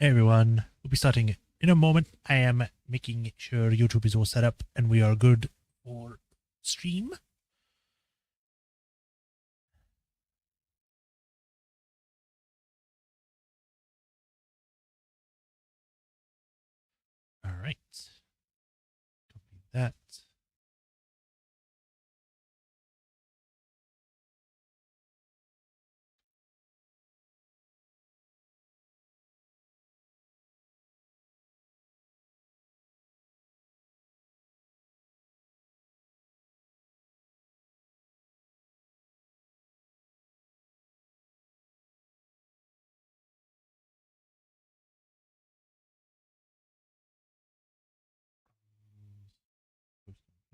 Hey everyone, we'll be starting in a moment. I am making sure YouTube is all set up and we are good for stream. All right. Copy that.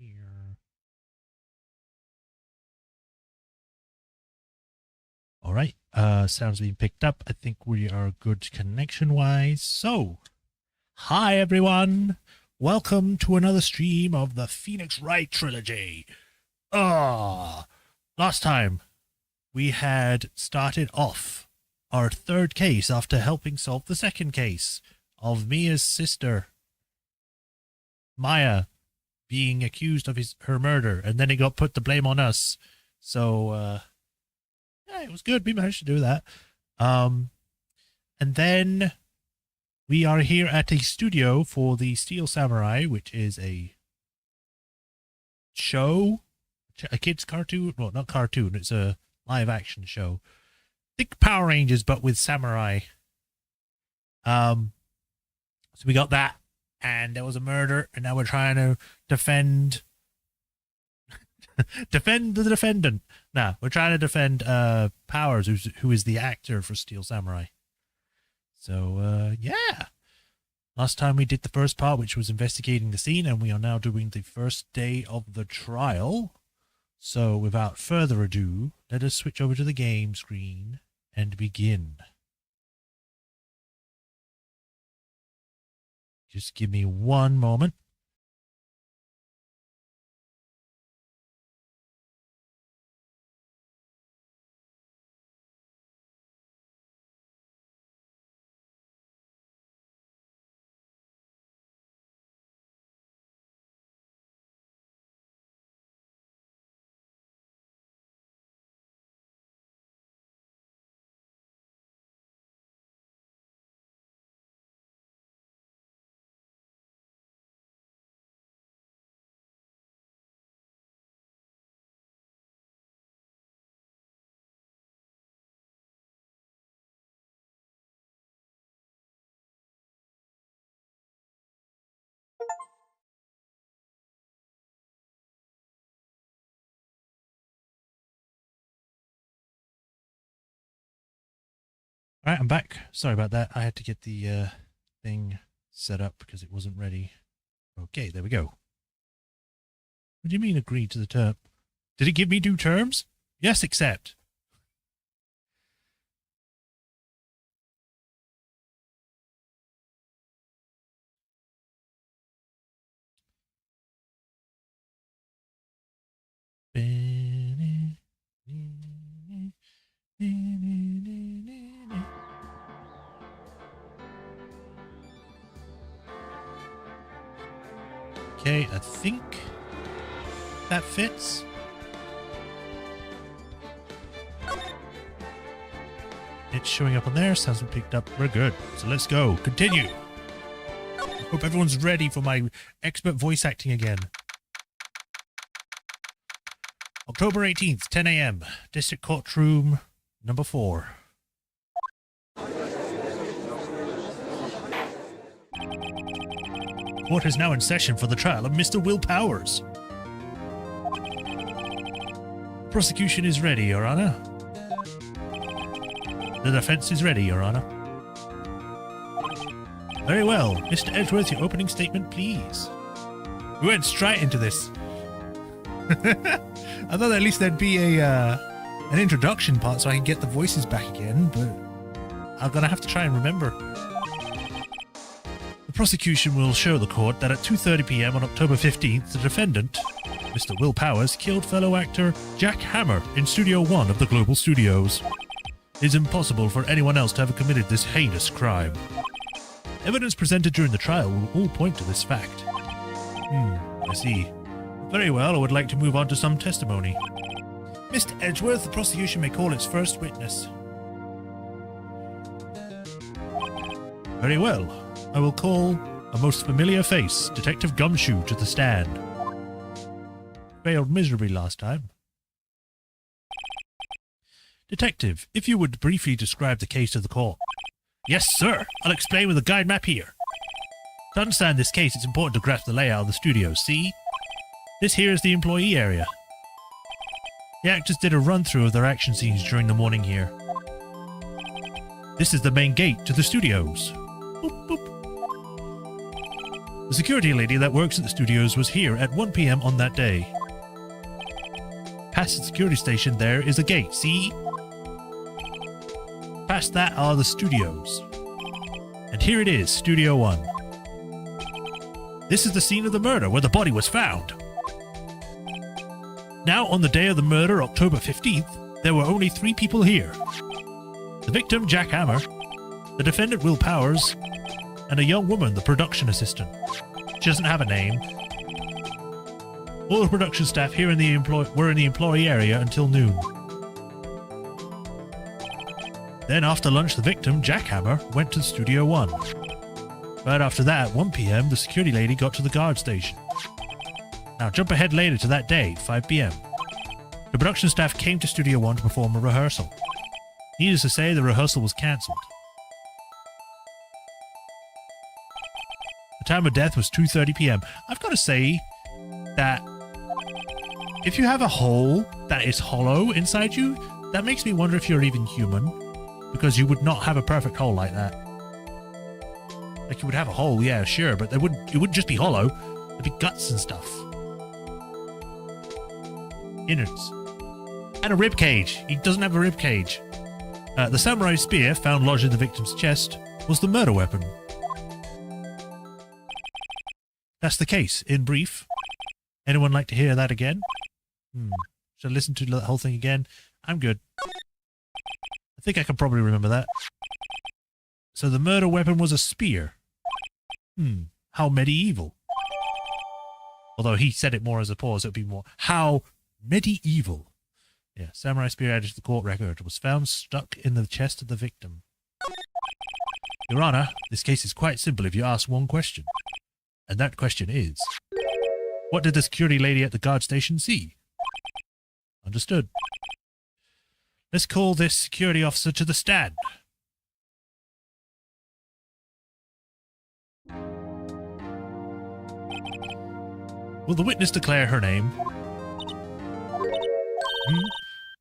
Here. All right. Sounds being picked up. I think we are good connection-wise. So, hi everyone. Welcome to another stream of the Phoenix Wright Trilogy. Last time we had started off our third case after helping solve the second case of Mia's sister, Maya, being accused of her murder, and then it got put the blame on us. So, yeah, it was good. We managed to do that. And then we are here at a studio for the Steel Samurai, which is a show, a kid's cartoon. Well, not cartoon. It's a live action show. Think Power Rangers, but with samurai. So we got that. And there was a murder, and now we're trying to defend the defendant. Nah, we're trying to defend Powers, who is the actor for Steel Samurai. So yeah. Last time we did the first part, which was investigating the scene, and we are now doing the first day of the trial. So without further ado, let us switch over to the game screen and begin. Just give me one moment. All right, I'm back. Sorry about that. I had to get the thing set up because it wasn't ready. Okay, there we go. What do you mean agree to the term? Did it give me due terms? Yes, accept. Okay, I think that fits. It's showing up on there. Sounds been picked up. We're good. So let's go. Continue. Hope everyone's ready for my expert voice acting again. October 18th, 10 a.m. District Court Room number 4. Court is now in session for the trial of Mr. Will Powers. Prosecution is ready, Your Honor. The defense is ready, Your Honor. Very well. Mr. Edgeworth, your opening statement, please. We went straight into this. I thought at least there'd be an introduction part so I can get the voices back again, but I'm going to have to try and remember. The prosecution will show the court that at 2:30 p.m. on October 15th, the defendant, Mr. Will Powers, killed fellow actor Jack Hammer in Studio 1 of the Global Studios. It is impossible for anyone else to have committed this heinous crime. Evidence presented during the trial will all point to this fact. I see. Very well, I would like to move on to some testimony. Mr. Edgeworth, the prosecution may call its first witness. Very well. I will call a most familiar face, Detective Gumshoe, to the stand. Failed miserably last time. Detective, if you would briefly describe the case to the court. Yes, sir. I'll explain with a guide map here. To understand this case, it's important to grasp the layout of the studio. See? This here is the employee area. The actors did a run-through of their action scenes during the morning here. This is the main gate to the studios. Boop, boop. The security lady that works at the studios was here at 1 p.m. on that day. Past the security station there is a gate, see? Past that are the studios. And here it is, Studio 1. This is the scene of the murder where the body was found. Now, on the day of the murder, October 15th, there were only 3 people here. The victim, Jack Hammer, the defendant, Will Powers, and a young woman, the production assistant. She doesn't have a name. All the production staff here were in the employee area until noon. Then, after lunch, the victim, Jack Hammer, went to Studio 1. Right after that, at 1 p.m., the security lady got to the guard station. Now, jump ahead later to that day, 5 p.m. The production staff came to Studio 1 to perform a rehearsal. Needless to say, the rehearsal was cancelled. The time of death was 2:30 p.m. I've got to say that if you have a hole that is hollow inside you, that makes me wonder if you're even human, because you would not have a perfect hole like that. Like, you would have a hole, yeah, sure, but it wouldn't just be hollow. There'd be guts and stuff. Innards. And a rib cage. He doesn't have a rib cage. The samurai spear found lodged in the victim's chest was the murder weapon. That's the case, in brief. Anyone like to hear that again? Should I listen to the whole thing again? I'm good. I think I can probably remember that. So the murder weapon was a spear. How medieval. Although he said it more as a pause, it would be more, how medieval. Yeah, samurai spear added to the court record was found stuck in the chest of the victim. Your Honor, this case is quite simple if you ask one question. And that question is, what did the security lady at the guard station see? Understood. Let's call this security officer to the stand. Will the witness declare her name?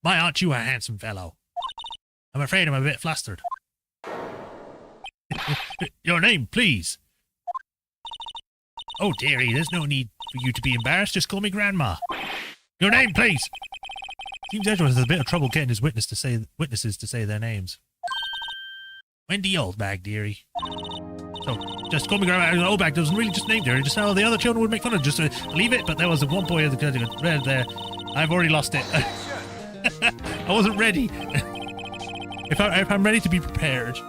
My, aren't you a handsome fellow? I'm afraid I'm a bit flustered. Your name, please. Oh, dearie, there's no need for you to be embarrassed. Just call me Grandma. Your name, please. Seems Edgeworth has a bit of trouble getting his witnesses to say their names. Wendy Oldbag, dearie. So, just call me Grandma. Oldbag doesn't really just name dearie. Just how the other children would make fun of. Just leave it. But there was one boy at the red there. I've already lost it. I wasn't ready. If I'm ready to be prepared.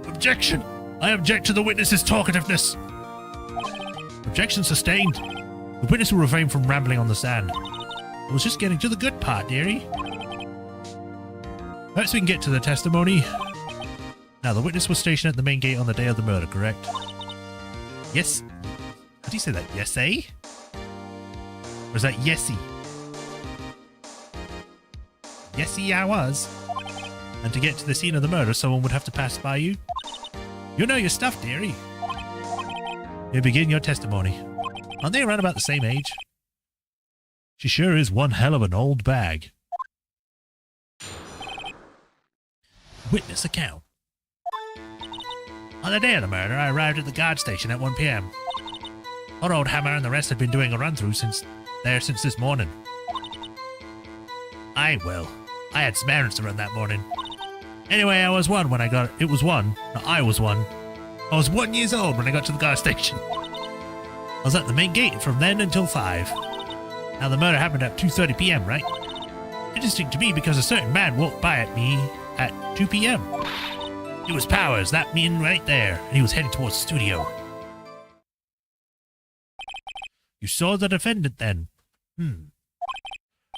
Objection! I object to the witness's talkativeness. Objection sustained. The witness will refrain from rambling on the stand. I was just getting to the good part, dearie. Perhaps we can get to the testimony. Now, the witness was stationed at the main gate on the day of the murder, correct? Yes. How do you say that? Yes, eh? Or is that yesy? Yesy, I was. And to get to the scene of the murder, someone would have to pass by you? You know your stuff, dearie. You begin your testimony. Aren't they around about the same age? She sure is one hell of an old bag. Witness account. On the day of the murder, I arrived at the guard station at 1 p.m. Poor old Hammer and the rest had been doing a run-through since this morning. I had some errands to run that morning. Anyway, I was one when I got... It was one. No, I was one. I was 1 year old when I got to the guard station. I was at the main gate from then until 5. Now, the murder happened at 2:30 p.m., right? Interesting to me because a certain man walked by at me at 2 p.m. It was Powers, that man right there, and he was heading towards the studio. You saw the defendant then?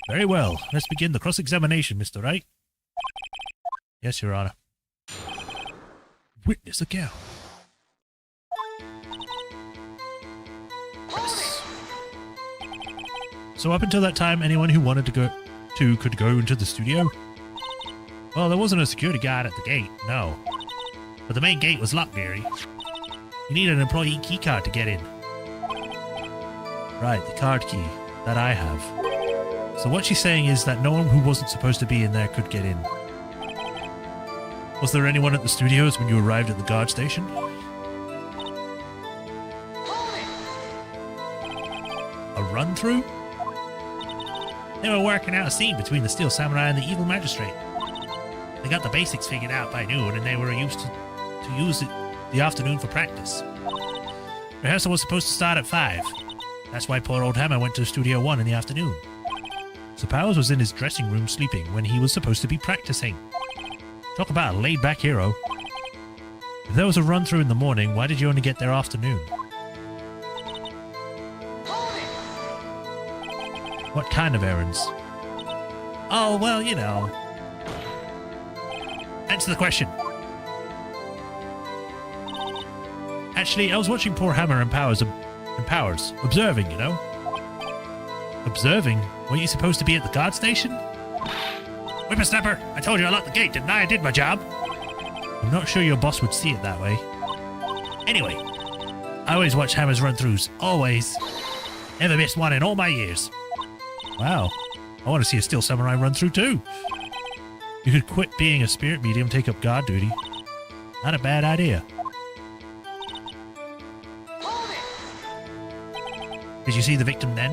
Very well. Let's begin the cross-examination, Mr. Wright. Yes, Your Honor. Witness account. Yes. So up until that time, anyone who wanted to could go into the studio? Well, there wasn't a security guard at the gate, no. But the main gate was locked, Gary. You need an employee key card to get in. Right, the card key that I have. So what she's saying is that no one who wasn't supposed to be in there could get in. Was there anyone at the studios when you arrived at the guard station? A run-through? They were working out a scene between the Steel Samurai and the evil magistrate. They got the basics figured out by noon, and they were used to use the afternoon for practice. Rehearsal was supposed to start at 5. That's why poor old Hammer went to Studio 1 in the afternoon. So Powers was in his dressing room sleeping when he was supposed to be practicing. Talk about a laid-back hero. If there was a run-through in the morning, why did you only get there afternoon? What kind of errands? Oh, well, you know. Answer the question. Actually, I was watching poor Hammer and Powers, observing, you know? Observing? Were you supposed to be at the guard station? Whippersnapper! I told you I locked the gate, didn't I? I did my job. I'm not sure your boss would see it that way. Anyway, I always watch Hammer's run-throughs. Always. Never missed one in all my years. Wow. I want to see a Steel Samurai run-through too. You could quit being a spirit medium, take up guard duty. Not a bad idea. Did you see the victim then?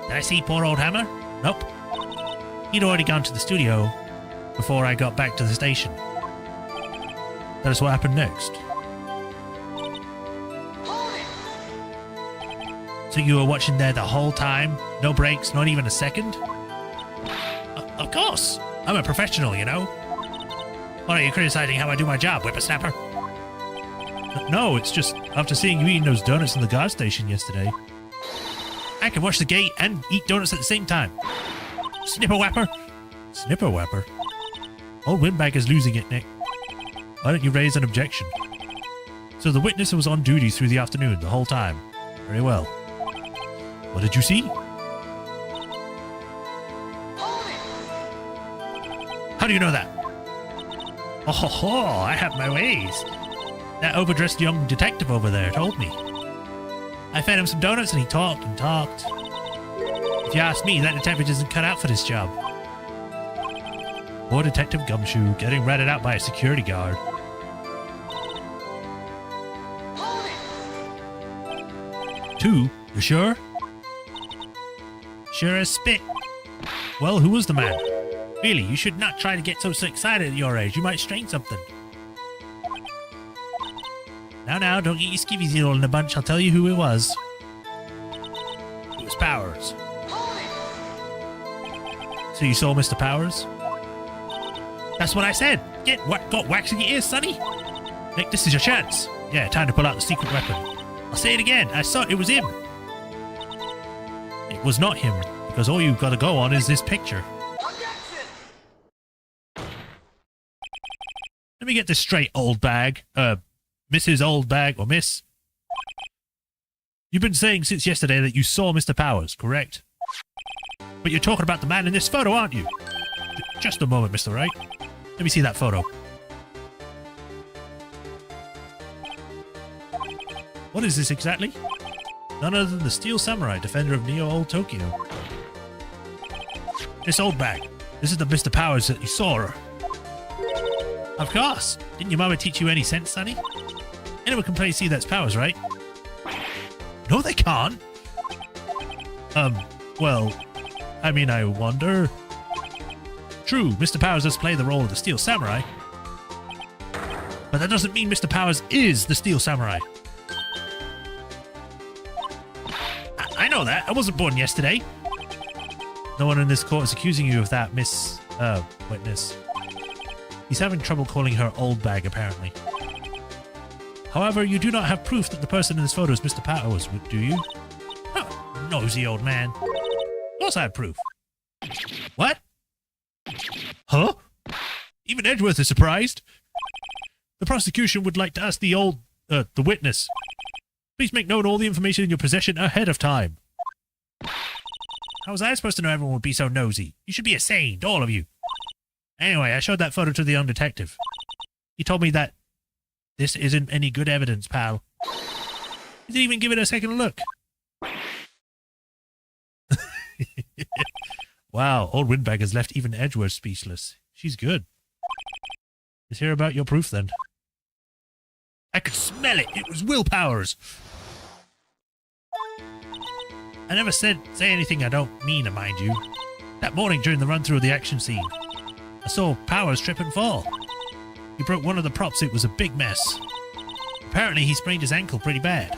Did I see poor old Hammer? Nope. He'd already gone to the studio before I got back to the station. That is what happened next. So you were watching there the whole time? No breaks, not even a second? Of course! I'm a professional, you know? Why are you criticizing how I do my job, whippersnapper? No, it's just after seeing you eating those donuts in the guard station yesterday. I can watch the gate and eat donuts at the same time. Snipper-whapper? Snipper-whapper? Old Windbag is losing it, Nick. Why don't you raise an objection? So the witness was on duty through the afternoon, the whole time. Very well. What did you see? How do you know that? Oh ho ho, I have my ways. That overdressed young detective over there told me. I fed him some donuts and he talked and talked. If you ask me, that detective isn't cut out for this job. Poor Detective Gumshoe getting ratted out by a security guard. Two? You sure? Sure as spit. Well, who was the man? Really, you should not try to get so excited at your age. You might strain something. Now, don't get your skivvies all in a bunch. I'll tell you who it was. It was Powers. So you saw Mr. Powers? That's what I said. Got wax in your ears, sonny? Nick, this is your chance. Yeah, time to pull out the secret weapon. I'll say it again. I saw it was him. It was not him, because all you've got to go on is this picture. Let me get this straight, old bag. Mrs. Old Bag, or Miss. You've been saying since yesterday that you saw Mr. Powers, correct? But you're talking about the man in this photo, aren't you? Just a moment, Mr. Wright. Let me see that photo. What is this exactly? None other than the Steel Samurai, defender of Neo Old Tokyo. Miss Old Bag, this is the Mr. Powers that you saw her. Of course. Didn't your mama teach you any sense, sonny? Anyone can play see that's Powers, right? No, they can't. Well, I mean, I wonder. True, Mr. Powers does play the role of the Steel Samurai. But that doesn't mean Mr. Powers is the Steel Samurai. I know that. I wasn't born yesterday. No one in this court is accusing you of that, Miss, Witness. He's having trouble calling her old bag, apparently. However, you do not have proof that the person in this photo is Mr. Powers, do you? Huh, nosy old man. Of course I have proof. What? Huh? Even Edgeworth is surprised. The prosecution would like to ask the witness. Please make known all the information in your possession ahead of time. How was I supposed to know everyone would be so nosy? You should be ashamed, all of you. Anyway, I showed that photo to the young detective. He told me that this isn't any good evidence, pal. He didn't even give it a second look. Wow, old Windbag has left even Edgeworth speechless. She's good. Let's hear about your proof, then. I could smell it. It was Will Powers. I never say anything I don't mean, mind you. That morning during the run-through of the action scene, I saw Powers trip and fall. He broke one of the props. It was a big mess. Apparently, he sprained his ankle pretty bad.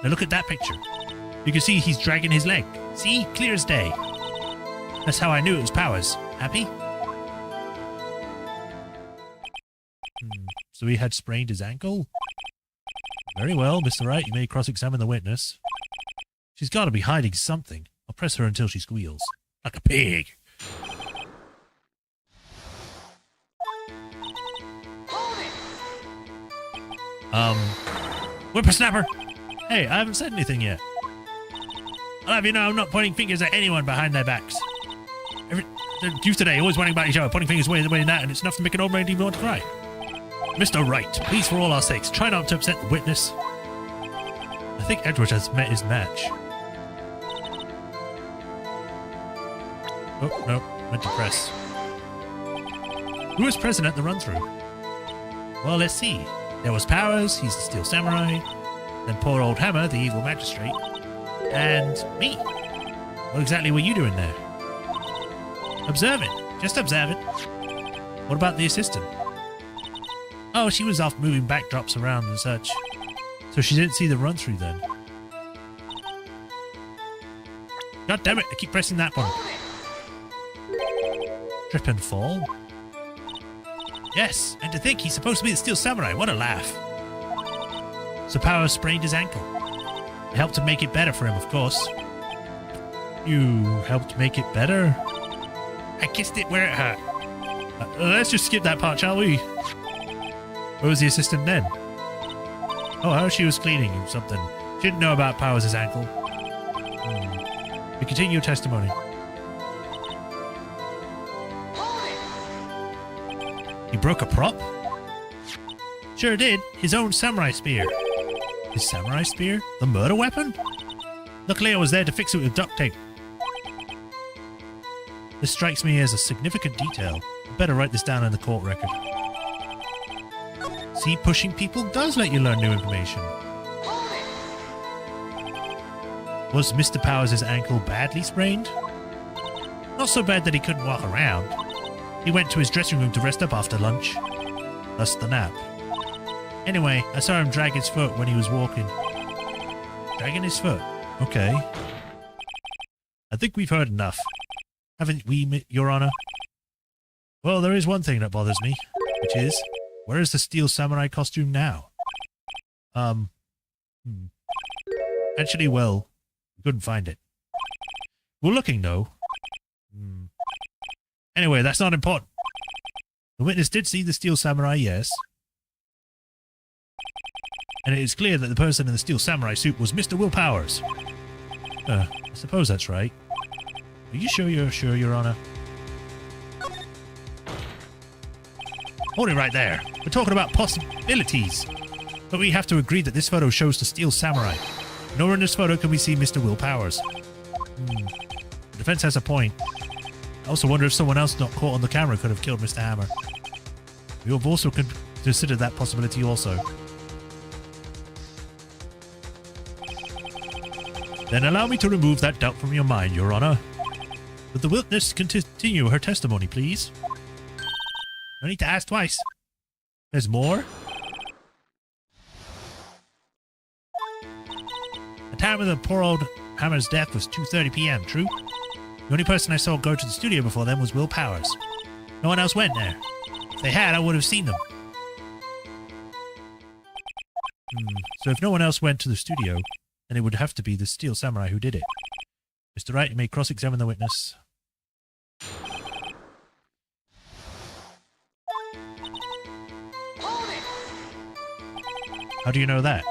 Now look at that picture. You can see he's dragging his leg. See? Clear as day. That's how I knew it was Powers. Happy? So he had sprained his ankle? Very well, Mr. Wright. You may cross-examine the witness. She's got to be hiding something. I'll press her until she squeals. Like a pig. Whippersnapper! Hey, I haven't said anything yet. I'll have you know I'm not pointing fingers at anyone behind their backs. The youth today always whining about each other, pointing fingers away and that, and it's enough to make an old man even want to cry. Mr. Wright, please, for all our sakes, try not to upset the witness. I think Edward has met his match. Oh, no, meant to press. Who was present at the run-through? Well, let's see. There was Powers, he's the Steel Samurai, then poor old Hammer, the evil magistrate, and me. What exactly were you doing there? Observing. Just observing. What about the assistant? Oh, she was off moving backdrops around and such. So she didn't see the run-through then. God damn it, I keep pressing that one. Trip and fall? Yes, and to think he's supposed to be the Steel Samurai. What a laugh. So Powers sprained his ankle. I helped to make it better for him, of course. You helped make it better? I kissed it where it hurt. Let's just skip that part, shall we? Where was the assistant then? Oh, how she was cleaning him something. She didn't know about Powers' ankle. We continue your testimony. He broke a prop? Sure did. His own samurai spear. His samurai spear? The murder weapon? Luckily I was there to fix it with duct tape. This strikes me as a significant detail. I better write this down in the court record. See, pushing people does let you learn new information. Was Mr. Powers' ankle badly sprained? Not so bad that he couldn't walk around. He went to his dressing room to rest up after lunch. Thus the nap. Anyway, I saw him drag his foot when he was walking. Dragging his foot? Okay. I think we've heard enough. Haven't we, Your Honor? Well, there is one thing that bothers me, which is, where is the Steel Samurai costume now? Actually, well, we couldn't find it. We're looking, though. Anyway, that's not important. The witness did see the Steel Samurai, yes. And it is clear that the person in the Steel Samurai suit was Mr. Will Powers. I suppose that's right. Are you sure you're sure, Your Honor? Hold it right there. We're talking about possibilities. But we have to agree that this photo shows the Steel Samurai. Nor in this photo can we see Mr. Will Powers. The defense has a point. I also wonder if someone else not caught on the camera could have killed Mr. Hammer. We have also considered that possibility also. Then allow me to remove that doubt from your mind, Your Honor. Would the witness continue her testimony, please? No need to ask twice. There's more? The time of the poor old Hammer's death was 2:30 p.m., true? The only person I saw go to the studio before then was Will Powers. No one else went there. If they had, I would have seen them. So if no one else went to the studio, then it would have to be the Steel Samurai who did it. Mr. Wright, you may cross-examine the witness. How do you know that?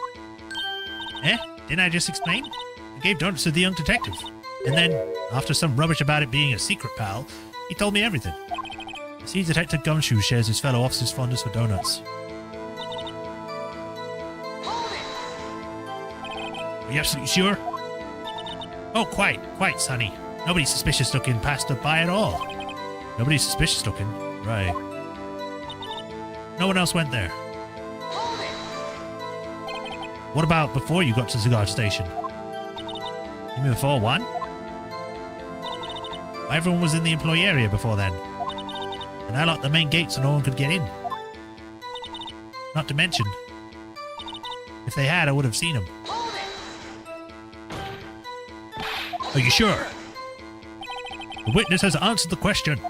Didn't I just explain? I gave donuts to the young detective. And then, after some rubbish about it being a secret, pal, he told me everything. I see Detective Gumshoe shares his fellow officer's fondness for donuts. Are you absolutely sure? Oh, quite, Sonny. Nobody's suspicious looking passed by at all. Nobody's suspicious looking? Right. No one else went there. What about before you got to the guard station? You mean before one? Everyone was in the employee area before then. And I locked the main gate so no one could get in. Not to mention, if they had, I would have seen them. Are you sure? The witness has answered the question.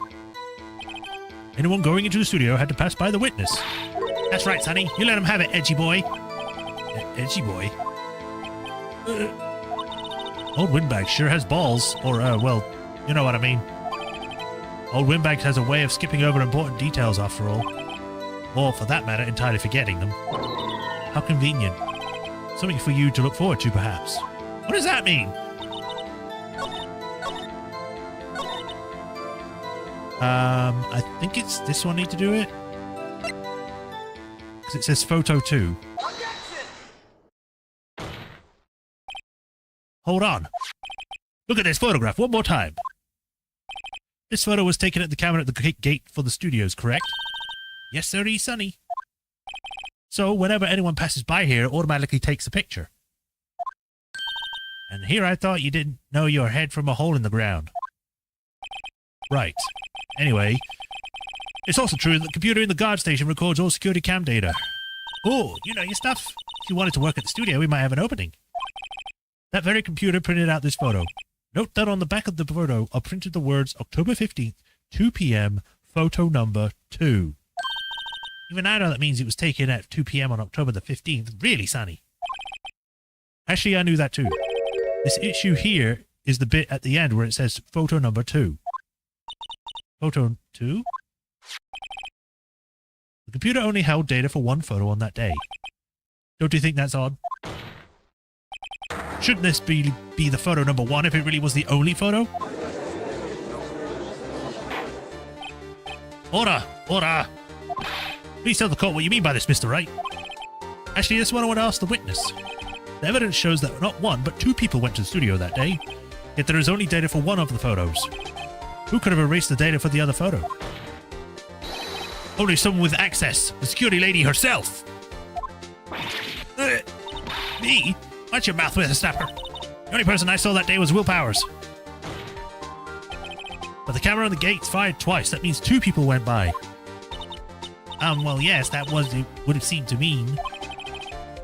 Anyone going into the studio had to pass by the witness. That's right, Sonny. You let him have it, edgy boy. Edgy boy? Old Windbag sure has balls. Or, well, you know what I mean. Old Windbag has a way of skipping over important details after all. Or, for that matter, entirely forgetting them. How convenient. Something for you to look forward to, perhaps. What does that mean? I think it's this one need to do it. Because it says photo 2. Hold on. Look at this photograph one more time. This photo was taken at the camera at the gate for the studios, correct? Yes, sir, Sonny. So, whenever anyone passes by here, it automatically takes a picture. And here I thought you didn't know your head from a hole in the ground. Right. Anyway, it's also true that the computer in the guard station records all security cam data. Oh, you know your stuff. If you wanted to work at the studio, we might have an opening. That very computer printed out this photo. Note that on the back of the photo are printed the words October 15th, 2 p.m., photo number 2. Even I know that means it was taken at 2 p.m. on October the 15th. Really, Sonny? Actually, I knew that too. This issue here is the bit at the end where it says photo number 2. Photo 2? The computer only held data for one photo on that day. Don't you think that's odd? Shouldn't this be the photo number 1 if it really was the only photo? Order! Please tell the court what you mean by this, Mr. Wright. Actually, this one I want to ask the witness. The evidence shows that not 1, but 2 people went to the studio that day, yet there is only data for one of the photos. Who could have erased the data for the other photo? Only someone with access, the security lady herself. Me? Watch your mouth, whippersnapper. The only person I saw that day was Will Powers. But the camera on the gate's fired twice. That means 2 people went by. Well, yes, that was it would have seemed to mean.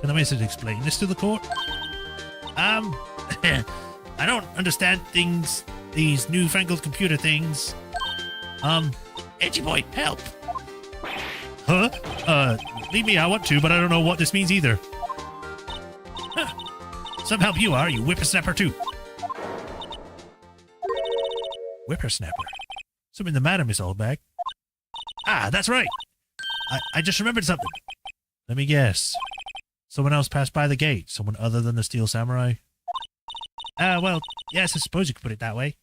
Can the message explain this to the court? I don't understand these newfangled computer things. Edgy boy, help. Huh? Leave me, I want to, but I don't know what this means either. Huh. Some help you are, you whippersnapper too. Whippersnapper? Something the matter, Miss Oldbag? Ah, that's right. I just remembered something. Let me guess. Someone else passed by the gate. Someone other than the Steel Samurai? Well, yes, I suppose you could put it that way.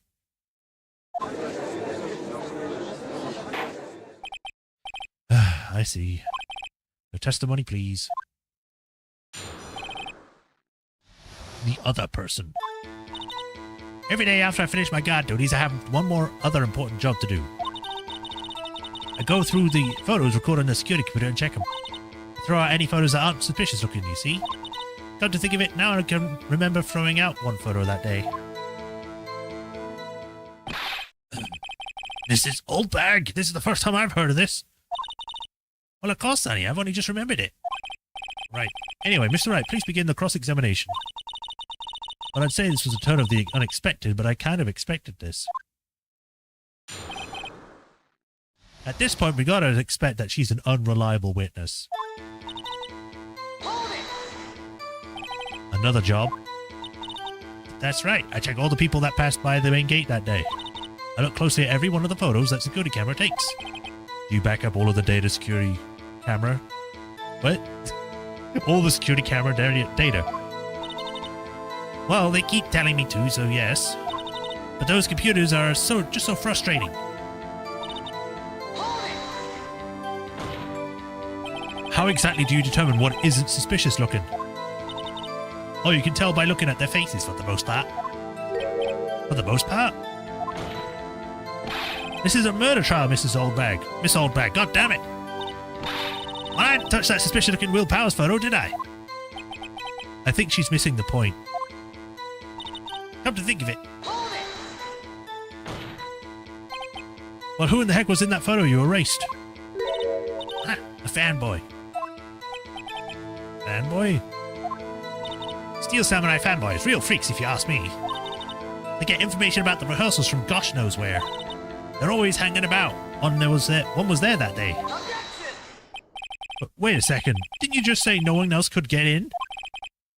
I see. Your testimony, please. The other person. Every day after I finish my guard duties, I have one more other important job to do. I go through the photos recorded on the security computer and check them. I throw out any photos that aren't suspicious looking, you see? Come to think of it, now I can remember throwing out one photo that day. This is Oldbag! This is the first time I've heard of this! Well, of course, Sonny, I've only just remembered it. Right. Anyway, Mr. Wright, please begin the cross-examination. Well, I'd say this was a turn of the unexpected, but I kind of expected this. At this point, we gotta expect that she's an unreliable witness. Another job. That's right. I check all the people that passed by the main gate that day. I look closely at every one of the photos that security camera takes. Do you back up all of the data security camera? What? All the security camera data. Well, they keep telling me to, so yes. But those computers are just so frustrating. How exactly do you determine what isn't suspicious looking? Oh, you can tell by looking at their faces for the most part. For the most part? This is a murder trial, Mrs. Oldbag. Miss Oldbag, god damn it! Well, I didn't touch that suspicious looking Will Powers photo, did I? I think she's missing the point. Come to think of it. Well, who in the heck was in that photo you erased? Ah, a fanboy. Fanboy? Steel Samurai fanboys, real freaks if you ask me. They get information about the rehearsals from gosh knows where. They're always hanging about. One was there that day. But wait a second, didn't you just say no one else could get in?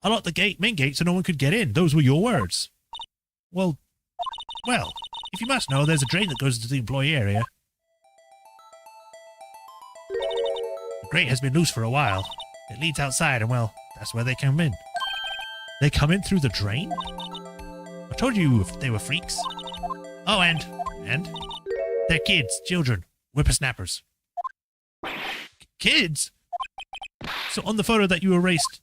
I locked the main gate so no one could get in. Those were your words. Well, if you must know, there's a drain that goes into the employee area. The grate has been loose for a while. It leads outside and, well, that's where they come in. They come in through the drain? I told you they were freaks. Oh, and? They're kids, children, whippersnappers. Kids? So on the photo that you erased,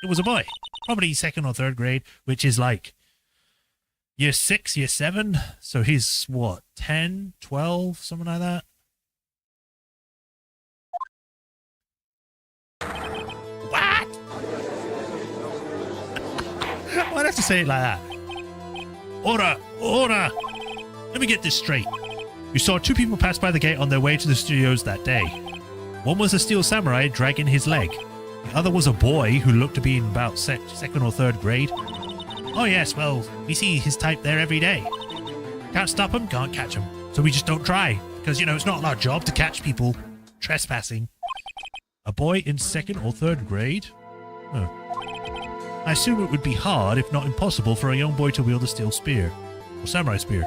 it was a boy. Probably 2nd or 3rd grade, which is like year 6, year 7. So he's what, 10, 12, something like that? What? Why'd I have to say it like that? Order! Let me get this straight. You saw 2 people pass by the gate on their way to the studios that day. One was a Steel Samurai dragging his leg. The other was a boy who looked to be in about 2nd or 3rd grade. Oh yes, well, we see his type there every day. Can't stop him, can't catch him. So we just don't try. Because, it's not our job to catch people trespassing. A boy in 2nd or 3rd grade? Huh. I assume it would be hard, if not impossible, for a young boy to wield a steel spear. Or samurai spear.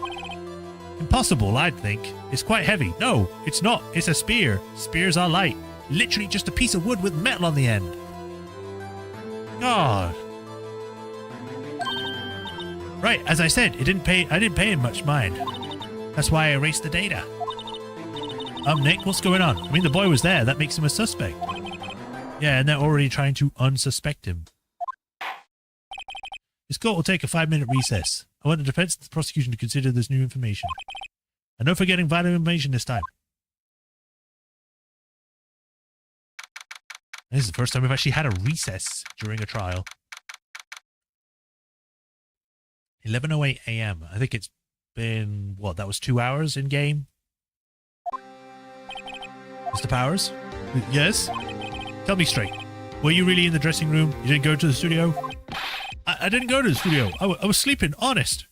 Impossible, I'd think. It's quite heavy. No, it's not. It's a spear. Spears are light. Literally just a piece of wood with metal on the end. God. Right, as I said, I didn't pay him much mind. That's why I erased the data. Nick, what's going on? I mean, the boy was there. That makes him a suspect. Yeah, and they're already trying to unsuspect him. This court will take a 5-minute recess. I want the defense and the prosecution to consider this new information. And no forgetting vital information this time. This is the first time we've actually had a recess during a trial. 11:08 a.m. I think it's been, what, that was 2 hours in game? Mr. Powers? Yes? Tell me straight. Were you really in the dressing room? You didn't go to the studio? I didn't go to the studio. I was sleeping, honest.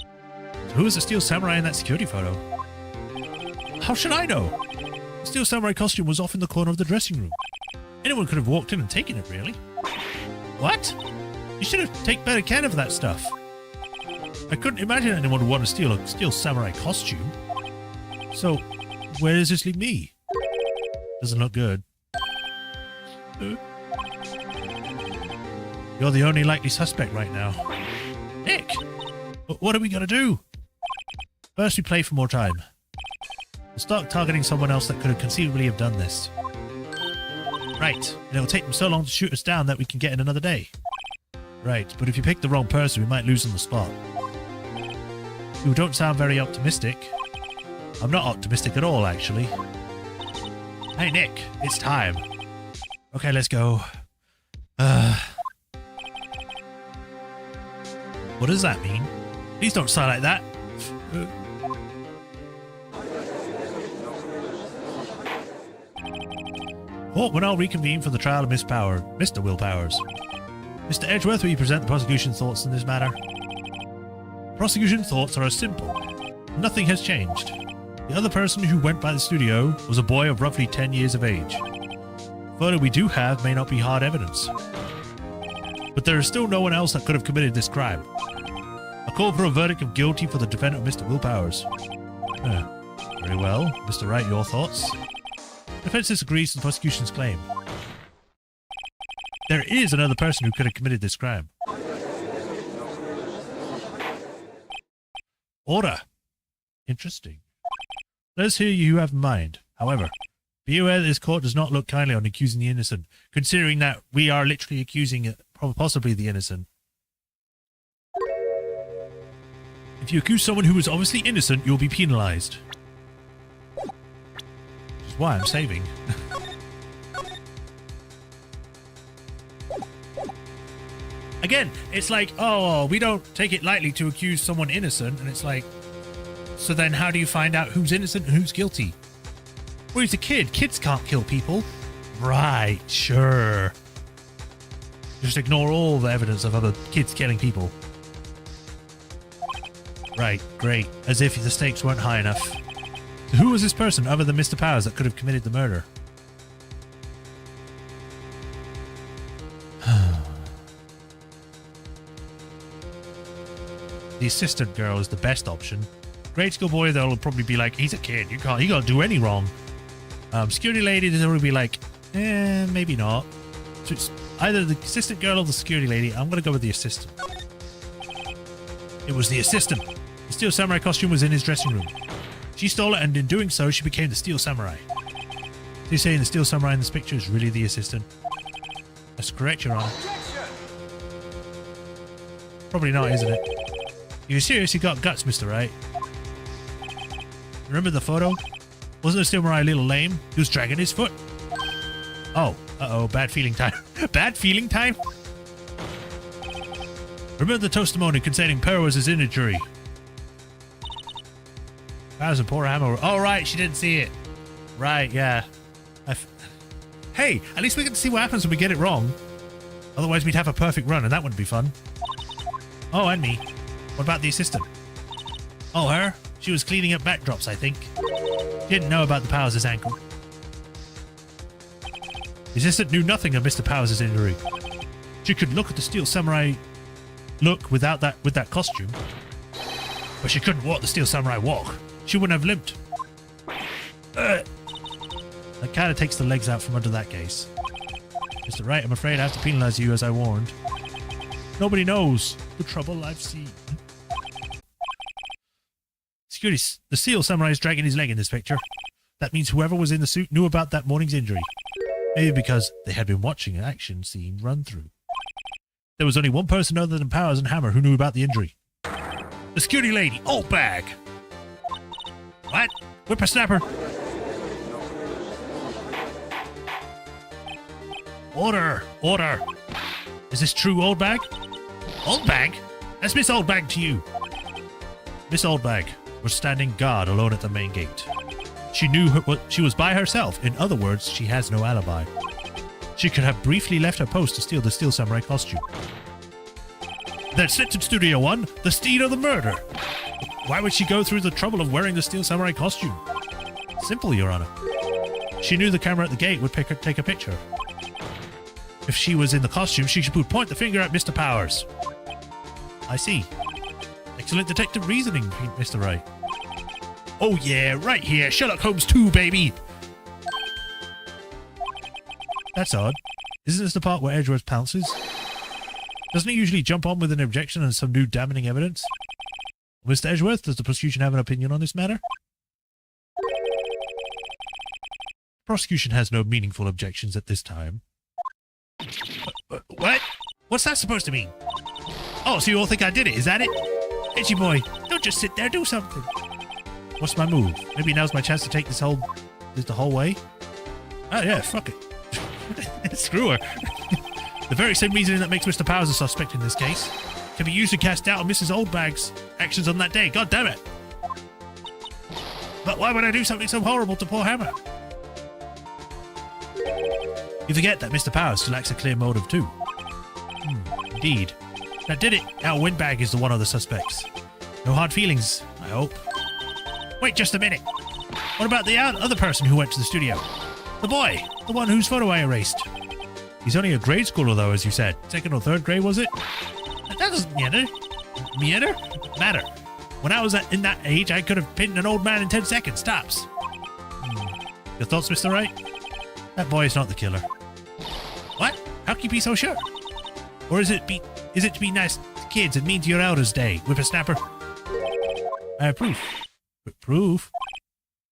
So who was the Steel Samurai in that security photo? How should I know? The Steel Samurai costume was off in the corner of the dressing room. Anyone could have walked in and taken it, really. What? You should have taken better care of that stuff. I couldn't imagine anyone would want to steal a Steel Samurai costume. So, where does this leave me? Doesn't look good. You're the only likely suspect right now. Nick! What are we gonna do? First, we play for more time. We'll start targeting someone else that could have conceivably have done this. Right, and it'll take them so long to shoot us down that we can get in another day. Right, but if you pick the wrong person, we might lose on the spot. You don't sound very optimistic. I'm not optimistic at all, actually. Hey, Nick, it's time. Okay, let's go. What does that mean? Please don't sigh like that. Court will now reconvene for the trial of Mr. Will Powers. Mr. Edgeworth, will you present the prosecution's thoughts in this matter? Prosecution thoughts are as simple. Nothing has changed. The other person who went by the studio was a boy of roughly 10 years of age. The photo we do have may not be hard evidence. But there is still no one else that could have committed this crime. I call for a verdict of guilty for the defendant, Mr. Will Powers. Very well. Mr. Wright, your thoughts? Defense disagrees with the prosecution's claim. There is another person who could have committed this crime. Order. Interesting. Let's hear you have in mind. However, be aware that this court does not look kindly on accusing the innocent, considering that we are literally accusing possibly the innocent. If you accuse someone who is obviously innocent, you'll be penalized. Which is why I'm saving. Again, it's like, oh, we don't take it lightly to accuse someone innocent, and it's like, so then how do you find out who's innocent and who's guilty? Well, he's a kid. Kids can't kill people. Right, sure. Just ignore all the evidence of other kids killing people. Right, great. As if the stakes weren't high enough. So who was this person other than Mr. Powers that could have committed the murder? The assistant girl is the best option. Grade school boy, they'll probably be like, he's a kid, he can't do any wrong. Security lady, they'll probably be like, maybe not. So it's either the assistant girl or the security lady. I'm gonna go with the assistant. It was the assistant. The Steel Samurai costume was in his dressing room. She stole it, and in doing so, she became the Steel Samurai. So you're saying the Steel Samurai in this picture is really the assistant? That's correct, Your Honor. Probably not, isn't it? You seriously got guts, Mr. Wright. Remember the photo? Wasn't the Steel Samurai a little lame? He was dragging his foot. Oh, uh-oh, bad feeling time. Bad feeling time? Remember the testimony concerning Powers' injury. Powers and poor Hammer. Oh, right, she didn't see it. Right, yeah. Hey, at least we get to see what happens when we get it wrong. Otherwise, we'd have a perfect run, and that wouldn't be fun. Oh, and me. What about the assistant? Oh, her? She was cleaning up backdrops, I think. Didn't know about the Powers' ankle. The assistant knew nothing of Mr. Powers' injury. She could look at the Steel Samurai look with that costume. But she couldn't walk the Steel Samurai walk. She wouldn't have limped. That kind of takes the legs out from under that case. Mr. Wright, I'm afraid I have to penalize you as I warned. Nobody knows the trouble I've seen. Security, the Steel Samurai is dragging his leg in this picture. That means whoever was in the suit knew about that morning's injury. Maybe because they had been watching an action scene run through. There was only one person other than Powers and Hammer who knew about the injury. The security lady, old bag. What? Whippersnapper. Order, order. Is this true, old bag? Old bag? That's Miss Old Bag to you. Miss Old Bag was standing guard alone at the main gate. She knew she was by herself. In other words, she has no alibi. She could have briefly left her post to steal the Steel Samurai costume. Then slipped in Studio 1, the scene of the murder. Why would she go through the trouble of wearing the Steel Samurai costume? Simple, Your Honor. She knew the camera at the gate would take a picture. If she was in the costume, she would point the finger at Mr. Powers. I see. Excellent detective reasoning, Mr. Wright. Oh yeah, right here. Sherlock Holmes 2, baby. That's odd. Isn't this the part where Edgeworth pounces? Doesn't he usually jump on with an objection and some new damning evidence? Mr. Edgeworth, does the prosecution have an opinion on this matter? The prosecution has no meaningful objections at this time. What? What's that supposed to mean? Oh, so you all think I did it, is that it? Edgy boy, don't just sit there, do something. What's my move? Maybe now's my chance to take this the whole way? Oh yeah, fuck it. Screw her. The very same reasoning that makes Mr. Powers a suspect in this case can be used to cast doubt on Mrs. Oldbag's actions on that day. God damn it. But why would I do something so horrible to poor Hammer? You forget that Mr. Powers lacks a clear motive too. Indeed. That did it. Now Windbag is the one of the suspects. No hard feelings, I hope. Wait just a minute. What about the other person who went to the studio? The boy, the one whose photo I erased. He's only a grade schooler, though, as you said. 2nd or 3rd grade, was it? That doesn't matter. Matter. When I was in that age, I could have pinned an old man in 10 seconds, tops. Your thoughts, Mr. Wright? That boy is not the killer. What? How can you be so sure? Or is it to be nice to kids and mean to your elders' day, whippersnapper? I have proof. Proof?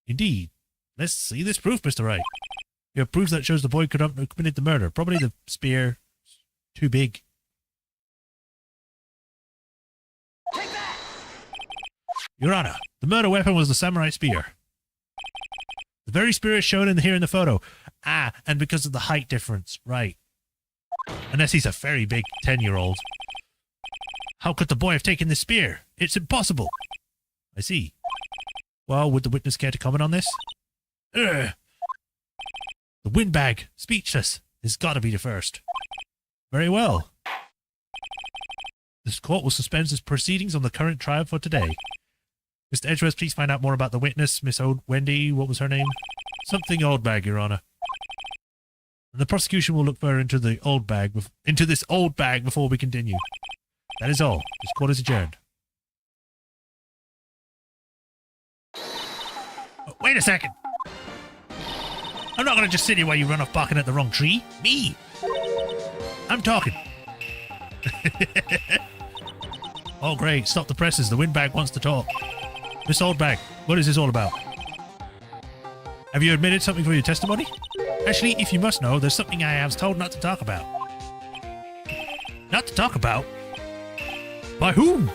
Indeed. Let's see this proof, Mr. Wright. You have proof that shows the boy could have committed the murder. Probably the spear. Too big. Take that! Your Honor, the murder weapon was the samurai spear. The very spear is shown here in the photo. Ah, and because of the height difference. Right. Unless he's a very big 10-year-old. How could the boy have taken this spear? It's impossible. I see. Well, would the witness care to comment on this? Ugh. The windbag. Speechless. This has got to be the first. Very well. This court will suspend its proceedings on the current trial for today. Mr. Edgeworth, please find out more about the witness, Miss Wendy, what was her name? Something Oldbag, Your Honor. And the prosecution will look further into this old bag before we continue. That is all. This court is adjourned. Oh, wait a second. I'm not going to just sit here while you run off barking at the wrong tree. Me. I'm talking. Oh, great. Stop the presses. The windbag wants to talk. Miss Oldbag, what is this all about? Have you admitted something for your testimony? Actually, if you must know, there's something I was told not to talk about. Not to talk about? By whom?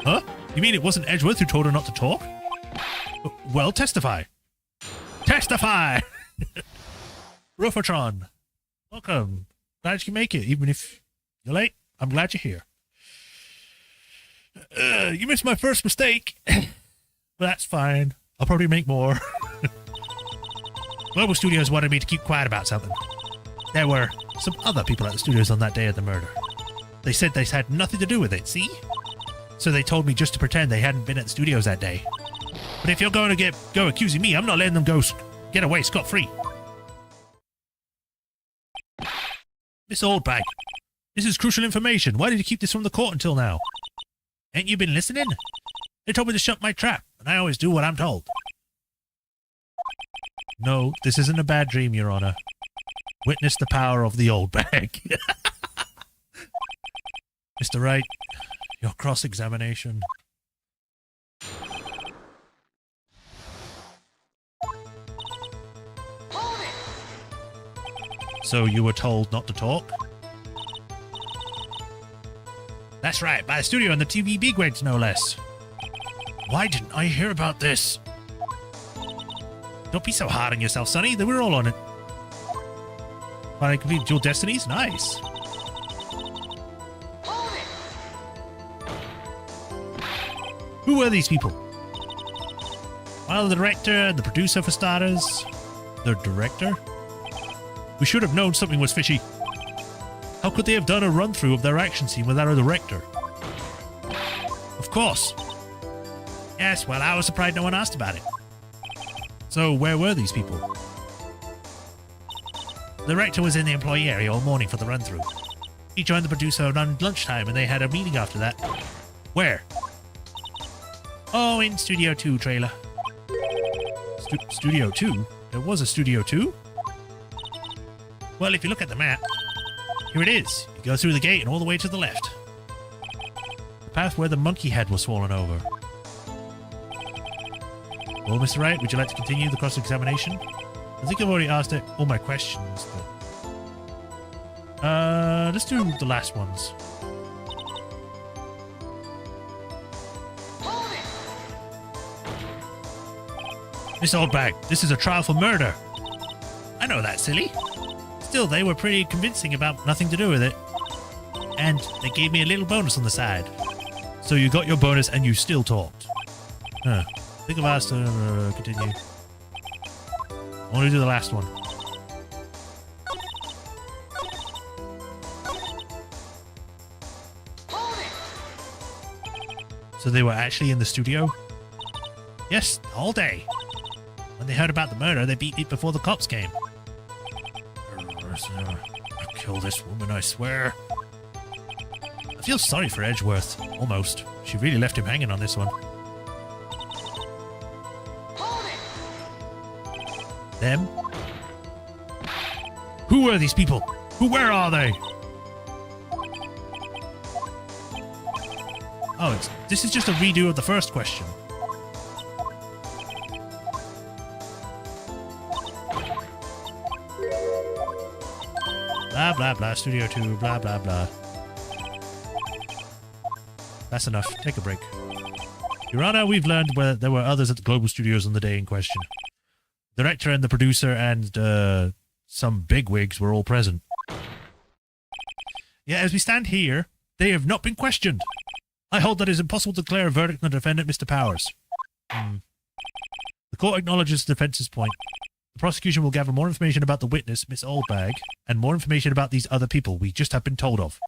Huh? You mean it wasn't Edgeworth who told her not to talk? Well, testify. Testify! Ruffertron, welcome. Glad you can make it, even if you're late. I'm glad you're here. You missed my first mistake. But that's fine. I'll probably make more. Global Studios wanted me to keep quiet about something. There were some other people at the studios on that day of the murder. They said they had nothing to do with it, see? So they told me just to pretend they hadn't been at the studios that day. But if you're going to go accusing me, I'm not letting them get away scot-free. Miss Oldbag, this is crucial information. Why did you keep this from the court until now? Ain't you been listening? They told me to shut my trap, and I always do what I'm told. No, this isn't a bad dream, Your Honor. Witness the power of the old bag. Mr. Wright, your cross-examination. So you were told not to talk? That's right, by the studio and the TV bigwigs, no less. Why didn't I hear about this? Don't be so hard on yourself, Sonny. They were all on it. Finally completed dual destinies? Nice. Who were these people? Well, the director and the producer, for starters. The director? We should have known something was fishy. How could they have done a run-through of their action scene without a director? Of course. Yes, well, I was surprised no one asked about it. So, where were these people? The director was in the employee area all morning for the run-through. He joined the producer around lunchtime and they had a meeting after that. Where? Oh, in Studio 2 trailer. Studio 2? There was a Studio 2? Well, if you look at the map, here it is. You go through the gate and all the way to the left. The path where the monkey head was fallen over. Well, Mr. Wright, would you like to continue the cross-examination? I think I've already asked all my questions, but... let's do the last ones. Miss Oldbag, this is a trial for murder. I know that, silly. Still, they were pretty convincing about nothing to do with it. And they gave me a little bonus on the side. So you got your bonus and you still talked. Huh. I think I've asked to continue. I want to do the last one. So they were actually in the studio? Yes, all day. When they heard about the murder, they beat me before the cops came. I'll kill this woman, I swear. I feel sorry for Edgeworth. Almost. She really left him hanging on this one. Hold it! Them? Who are these people? Where are they? Oh, this is just a redo of the first question. Blah, blah, blah. Studio 2, blah, blah, blah. That's enough. Take a break. Your Honor, we've learned where there were others at the Global Studios on the day in question. The director and the producer and some bigwigs were all present. Yeah, as we stand here, they have not been questioned. I hold that it is impossible to declare a verdict on the defendant, Mr. Powers. The court acknowledges the defense's point. The prosecution will gather more information about the witness, Miss Oldbag, and more information about these other people we just have been told of.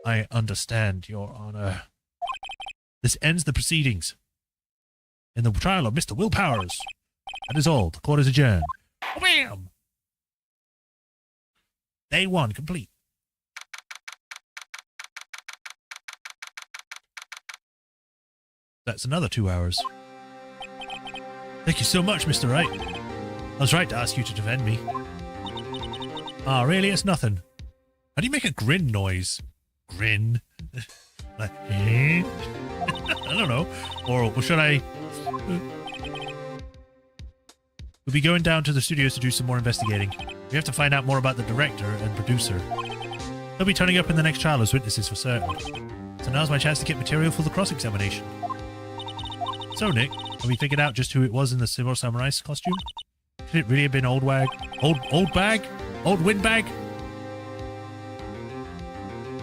I understand, Your Honor. This ends the proceedings. In the trial of Mr. Will Powers. That is all. The court is adjourned. Wham! Day 1 complete. That's another 2 hours. Thank you so much, Mr. Wright. I was right to ask you to defend me. Ah, really? It's nothing. How do you make a grin noise? Grin? Like, eh? I don't know. Or should I... We'll be going down to the studios to do some more investigating. We have to find out more about the director and producer. They'll be turning up in the next trial as witnesses for certain. So now's my chance to get material for the cross-examination. So, Nick, have we figured out just who it was in the Silver Samurai costume? Could it really have been Old Wag? Old Bag? Old Windbag?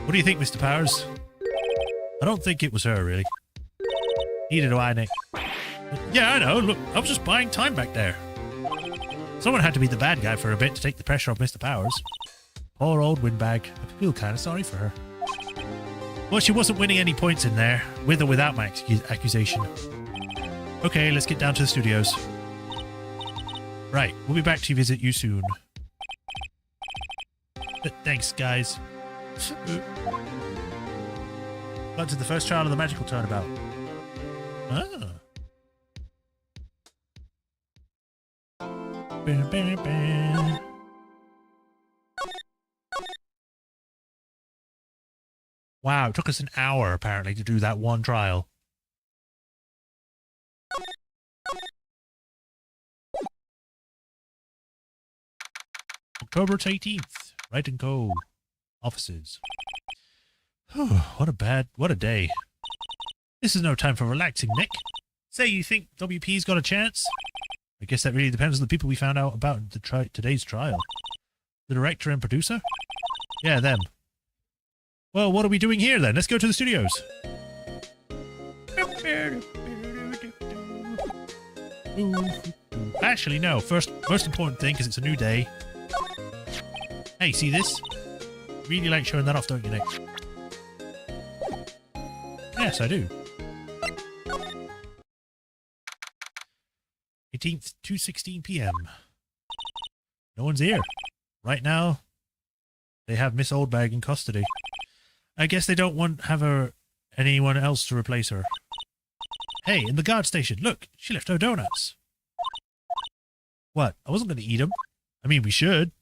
What do you think, Mr. Powers? I don't think it was her, really. Neither do I, Nick. Yeah, I know. Look, I was just buying time back there. Someone had to be the bad guy for a bit to take the pressure off Mr. Powers. Poor old Windbag. I feel kind of sorry for her. Well, she wasn't winning any points in there, with or without my accusation. Okay, let's get down to the studios. Right, we'll be back to visit you soon. Thanks, guys. Got to the first trial of the magical turnabout. Ah. Wow, it took us an hour, apparently, to do that one trial. October 18th. Wright & Co. Offices. What a day. This is no time for relaxing, Nick. Say, you think WP's got a chance? I guess that really depends on the people we found out about in today's trial. The director and producer? Yeah, them. Well, what are we doing here then? Let's go to the studios. Actually, no. First, most important thing, because it's a new day. Hey, see this? Really like showing that off, don't you, Nick? Yes, I do. 18th, 2:16 p.m. No one's here. Right now, they have Miss Oldbag in custody. I guess they don't want anyone else to replace her. Hey, in the guard station, look, she left her donuts. What? I wasn't going to eat them. I mean, we should.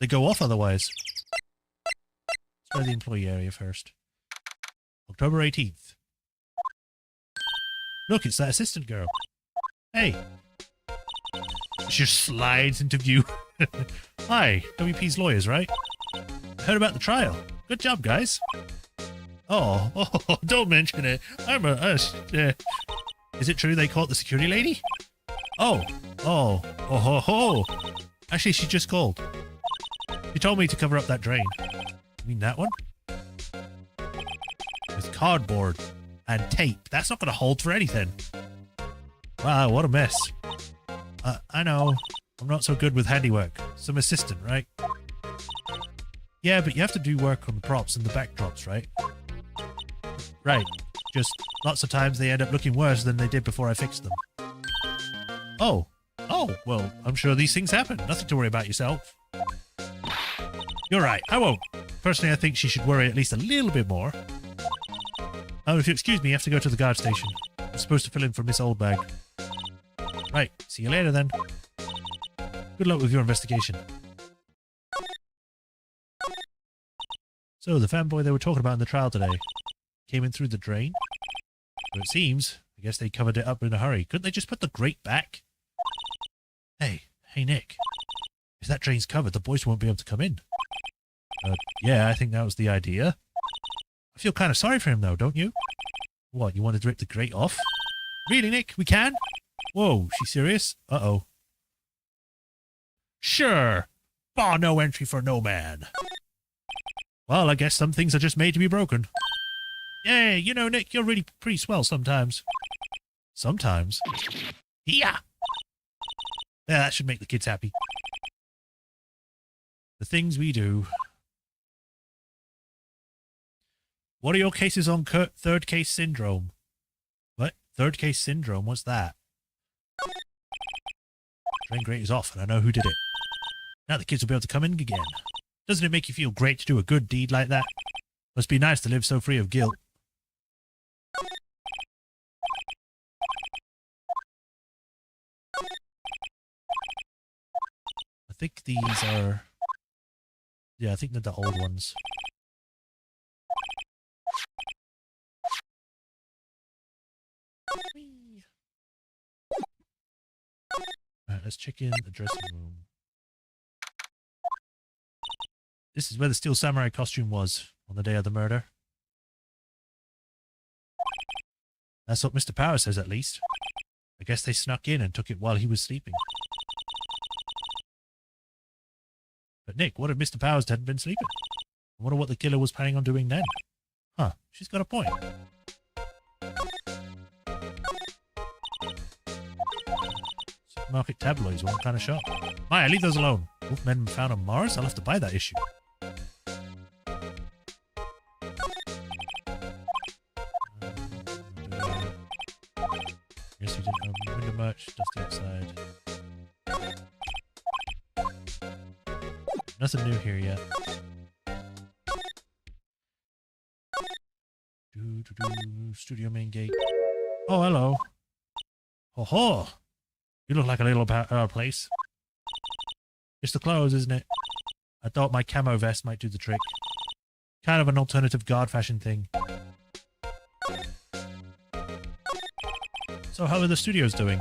They go off otherwise. Let's go to the employee area first. October 18th. Look, it's that assistant girl. Hey. She just slides into view. Hi, WP's lawyers, right? I heard about the trial. Good job, guys. Oh, don't mention it. Is it true they caught the security lady? Oh. Actually, she just called. She told me to cover up that drain. You mean that one? With cardboard and tape. That's not going to hold for anything. Wow, what a mess. I know. I'm not so good with handiwork. Some assistant, right? Yeah, but you have to do work on the props and the backdrops, right? Right. Just lots of times they end up looking worse than they did before I fixed them. Oh. Oh, well, I'm sure these things happen. Nothing to worry about yourself. You're right, I won't. Personally, I think she should worry at least a little bit more. Oh, if you excuse me, I have to go to the guard station. I'm supposed to fill in for Miss Oldbag. Right, see you later then. Good luck with your investigation. So, the fanboy they were talking about in the trial today came in through the drain? But it seems, I guess they covered it up in a hurry. Couldn't they just put the grate back? Hey Nick. If that drain's covered, the boys won't be able to come in. Yeah, I think that was the idea. I feel kind of sorry for him though, don't you? What, you wanted to rip the grate off? Really, Nick? We can? Whoa, she serious? Uh-oh. Sure. Bar no entry for no man. Well, I guess some things are just made to be broken. Yeah, you know, Nick, you're really pretty swell sometimes. Sometimes? Yeah. Yeah, that should make the kids happy. The things we do. What are your cases on third case syndrome? What? Third case syndrome? What's that? Drain grate is off, and I know who did it. Now the kids will be able to come in again. Doesn't it make you feel great to do a good deed like that? Must be nice to live so free of guilt. I think these are... Yeah, I think they're the old ones. Alright, let's check in the dressing room. This is where the Steel Samurai costume was on the day of the murder. That's what Mr. Power says, at least. I guess they snuck in and took it while he was sleeping. But Nick, what if Mr. Powers hadn't been sleeping? I wonder what the killer was planning on doing then. Huh, she's got a point. Supermarket tabloids, what kind of shop? Maya, leave those alone. Wolfmen found on Mars? I'll have to buy that issue. Yes, we didn't own window merch, dusty outside. Nothing new here yet. Studio main gate. Oh, hello. Ho ho! You look like a little place. It's the clothes, isn't it? I thought my camo vest might do the trick. Kind of an alternative guard fashion thing. So how are the studios doing?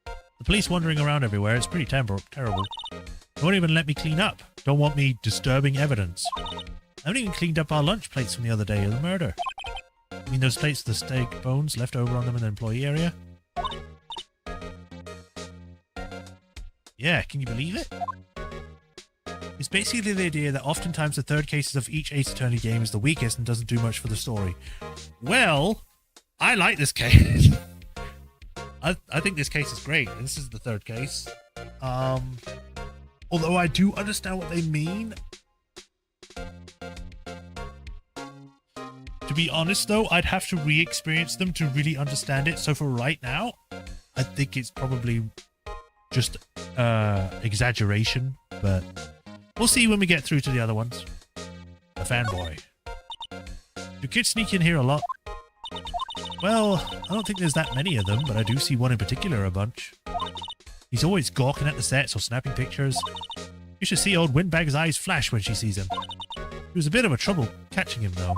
The police wandering around everywhere, it's pretty terrible. They won't even let me clean up. Don't want me disturbing evidence. I haven't even cleaned up our lunch plates from the other day of the murder. I mean those plates with the steak bones left over on them in the employee area? Yeah, can you believe it? It's basically the idea that oftentimes the third cases of each Ace Attorney game is the weakest and doesn't do much for the story. Well, I like this case. I think this case is great. This is the third case. Although I do understand what they mean. To be honest though, I'd have to re-experience them to really understand it. So for right now, I think it's probably just exaggeration, but we'll see when we get through to the other ones. The fanboy. Do kids sneak in here a lot? Well, I don't think there's that many of them, but I do see one in particular a bunch. He's always gawking at the sets or snapping pictures. You should see old Windbag's eyes flash when she sees him. It was a bit of a trouble catching him, though.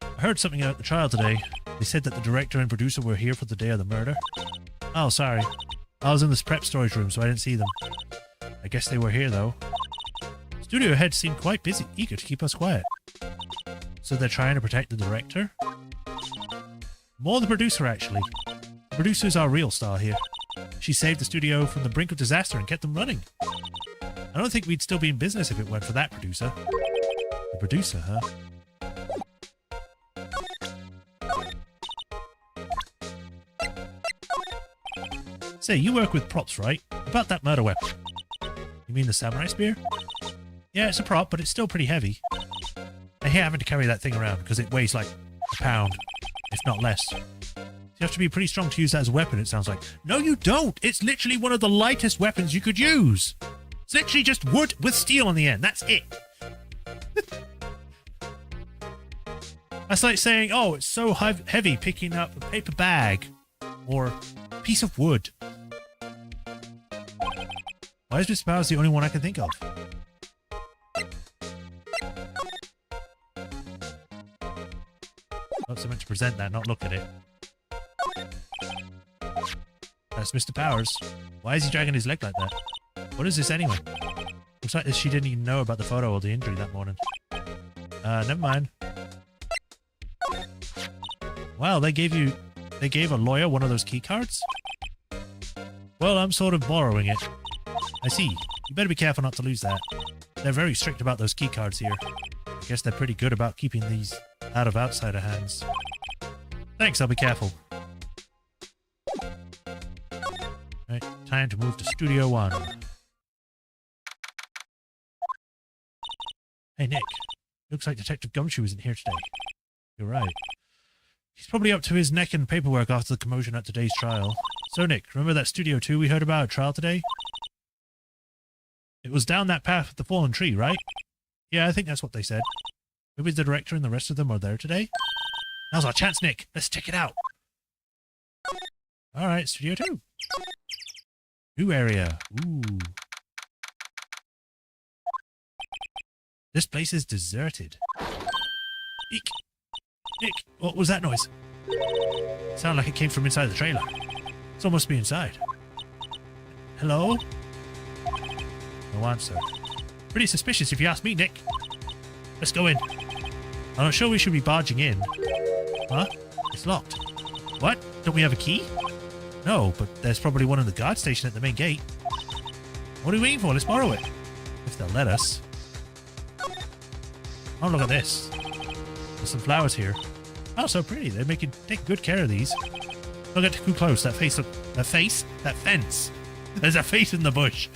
I heard something at the trial today. They said that the director and producer were here for the day of the murder. Oh, sorry. I was in this prep storage room, so I didn't see them. I guess they were here, though. Studio heads seem quite busy, eager to keep us quiet. So they're trying to protect the director? More the producer, actually. The producer's our real star here. She saved the studio from the brink of disaster and kept them running. I don't think we'd still be in business if it weren't for that producer. The producer, huh? Say, you work with props, right? About that murder weapon. You mean the samurai spear? Yeah, it's a prop, but it's still pretty heavy. I hate having to carry that thing around because it weighs like a pound, if not less. You have to be pretty strong to use that as a weapon, it sounds like. No, you don't! It's literally one of the lightest weapons you could use! It's literally just wood with steel on the end. That's it. That's like saying, oh, it's so heavy picking up a paper bag or a piece of wood. Why is Mr. Powers the only one I can think of? Not so meant to present that, not look at it. That's Mr. Powers. Why is he dragging his leg like that? What is this anyway? Looks like she didn't even know about the photo or the injury that morning. Never mind. Wow, they gave a lawyer one of those key cards? Well, I'm sort of borrowing it. I see. You better be careful not to lose that. They're very strict about those key cards here. I guess they're pretty good about keeping these out of outsider hands. Thanks, I'll be careful. Right, time to move to Studio 1. Hey, Nick. Looks like Detective Gumshoe isn't here today. You're right. He's probably up to his neck in paperwork after the commotion at today's trial. So, Nick, remember that Studio 2 we heard about at trial today? It was down that path with the fallen tree, right? Yeah, I think that's what they said. Maybe the director and the rest of them are there today? Now's our chance, Nick. Let's check it out. Alright, Studio 2. New area. Ooh. This place is deserted. Eek. Nick, what was that noise? It sounded like it came from inside the trailer. Someone must be inside. Hello? No answer. Pretty suspicious if you ask me, Nick. Let's go in. I'm not sure we should be barging in. Huh? It's locked. What? Don't we have a key? No, but there's probably one in the guard station at the main gate. What are we waiting for? Let's borrow it. If they'll let us. Oh, look at this. There's some flowers here. Oh, so pretty. They're take good care of these. Don't get too close. That face, that fence. There's a face in the bush.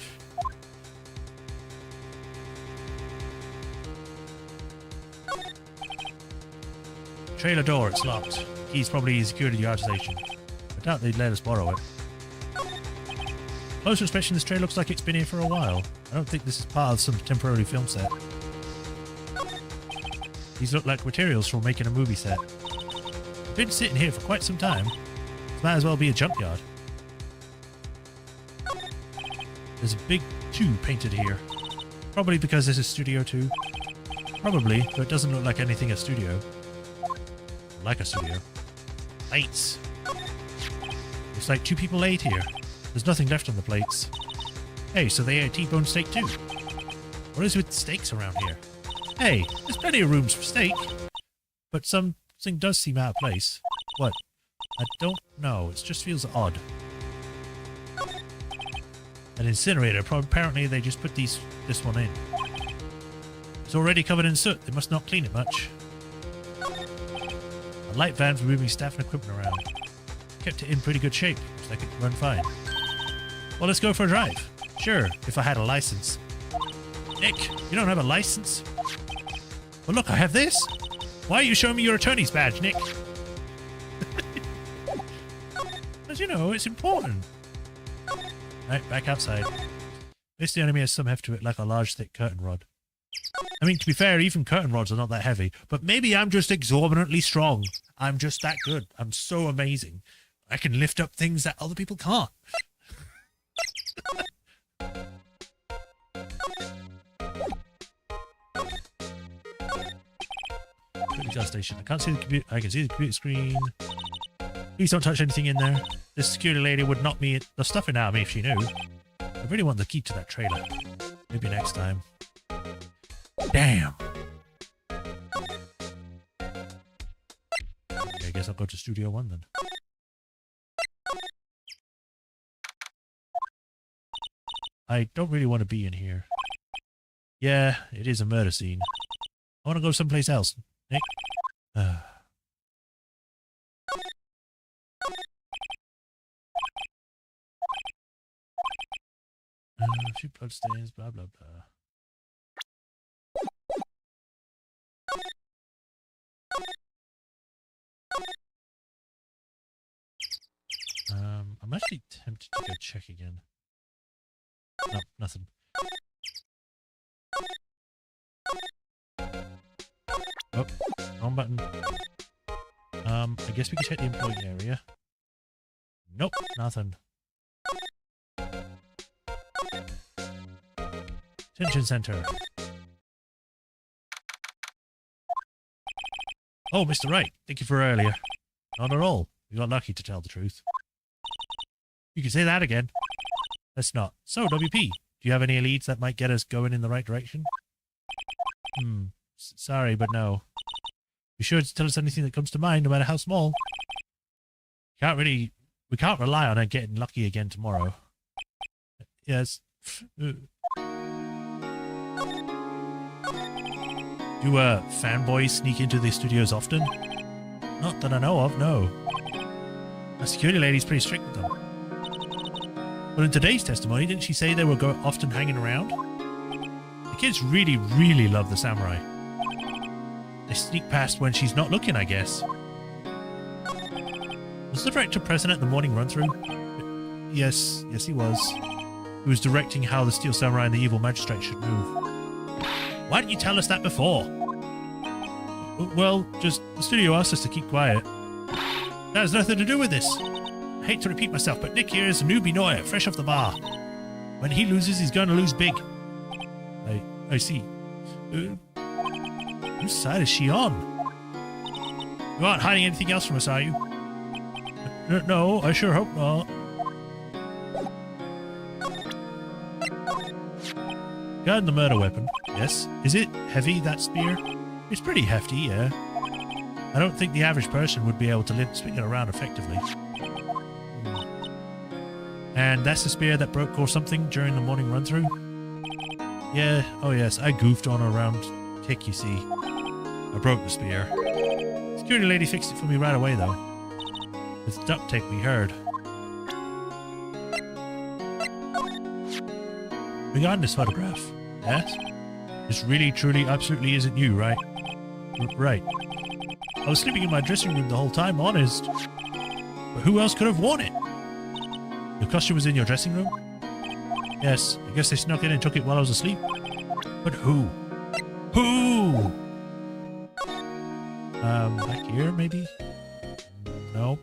Trailer door, it's locked. Key's probably secured at the yard station. I doubt they'd let us borrow it. Closer inspection, this trailer looks like it's been here for a while. I don't think this is part of some temporary film set. These look like materials for making a movie set. I've been sitting here for quite some time. This might as well be a junkyard. There's a big 2 painted here. Probably because this is Studio 2. Probably, but it doesn't look like anything a studio. Like a studio. Plates. Looks like 2 people ate here. There's nothing left on the plates. Hey, so they ate a T-bone steak too. What is with steaks around here? Hey, there's plenty of rooms for steak. But something does seem out of place. What? I don't know. It just feels odd. An incinerator. Apparently they just put this one in. It's already covered in soot. They must not clean it much. A light van for moving staff and equipment around. Kept it in pretty good shape. Looks like it can run fine. Well, let's go for a drive. Sure, if I had a license. Nick, you don't have a license? Well, look, I have this. Why are you showing me your attorney's badge, Nick? As you know, it's important. Right, back outside. This the enemy has some heft to it, like a large, thick curtain rod. I mean, to be fair, even curtain rods are not that heavy. But maybe I'm just exorbitantly strong. I'm just that good. I'm so amazing. I can lift up things that other people can't. Gas station. I can't see the computer. I can see the computer screen. Please don't touch anything in there. This security lady would knock the stuffing out of me if she knew. I really want the key to that trailer. Maybe next time. Damn. Okay, I guess I'll go to Studio 1 then. I don't really want to be in here. Yeah, it is a murder scene. I want to go someplace else. Nick? A few bloodstains, blah, blah, blah. I'm actually tempted to go check again. No, nothing. Oh, wrong button. I guess we could check the employee area. Nope, nothing. Detention center. Oh, Mr. Wright, thank you for earlier. Not at all. We got lucky, to tell the truth. You can say that again. Let's not. So, WP, do you have any leads that might get us going in the right direction? Sorry, but no. Be sure to tell us anything that comes to mind, no matter how small. We can't rely on her getting lucky again tomorrow. Yes. Do fanboys sneak into the studios often? Not that I know of, no. The security lady's pretty strict with them. But in today's testimony, didn't she say they were often hanging around? The kids really, really love the samurai. They sneak past when she's not looking, I guess. Was the director present at the morning run-through? Yes, he was. He was directing how the Steel Samurai and the Evil Magistrate should move. Why didn't you tell us that before? Well, just the studio asked us to keep quiet. That has nothing to do with this. I hate to repeat myself, but Nick here is a newbie Noya, fresh off the bar. When he loses, he's going to lose big. I see. Whose side is she on? You aren't hiding anything else from us, are you? No, I sure hope not. Regarding the murder weapon, yes. Is it heavy, that spear? It's pretty hefty, yeah. I don't think the average person would be able to swing it around effectively. And that's the spear that broke or something during the morning run-through? Yeah, oh yes, I goofed on a round kick, you see. I broke the spear. Security lady fixed it for me right away, though. With duct tape, we heard. Regarding this photograph, yes? This really, truly, absolutely isn't you, right? Right. I was sleeping in my dressing room the whole time, honest. But who else could have worn it? Your costume was in your dressing room? Yes, I guess they snuck in and took it while I was asleep. But who? Who? Back here, maybe? No.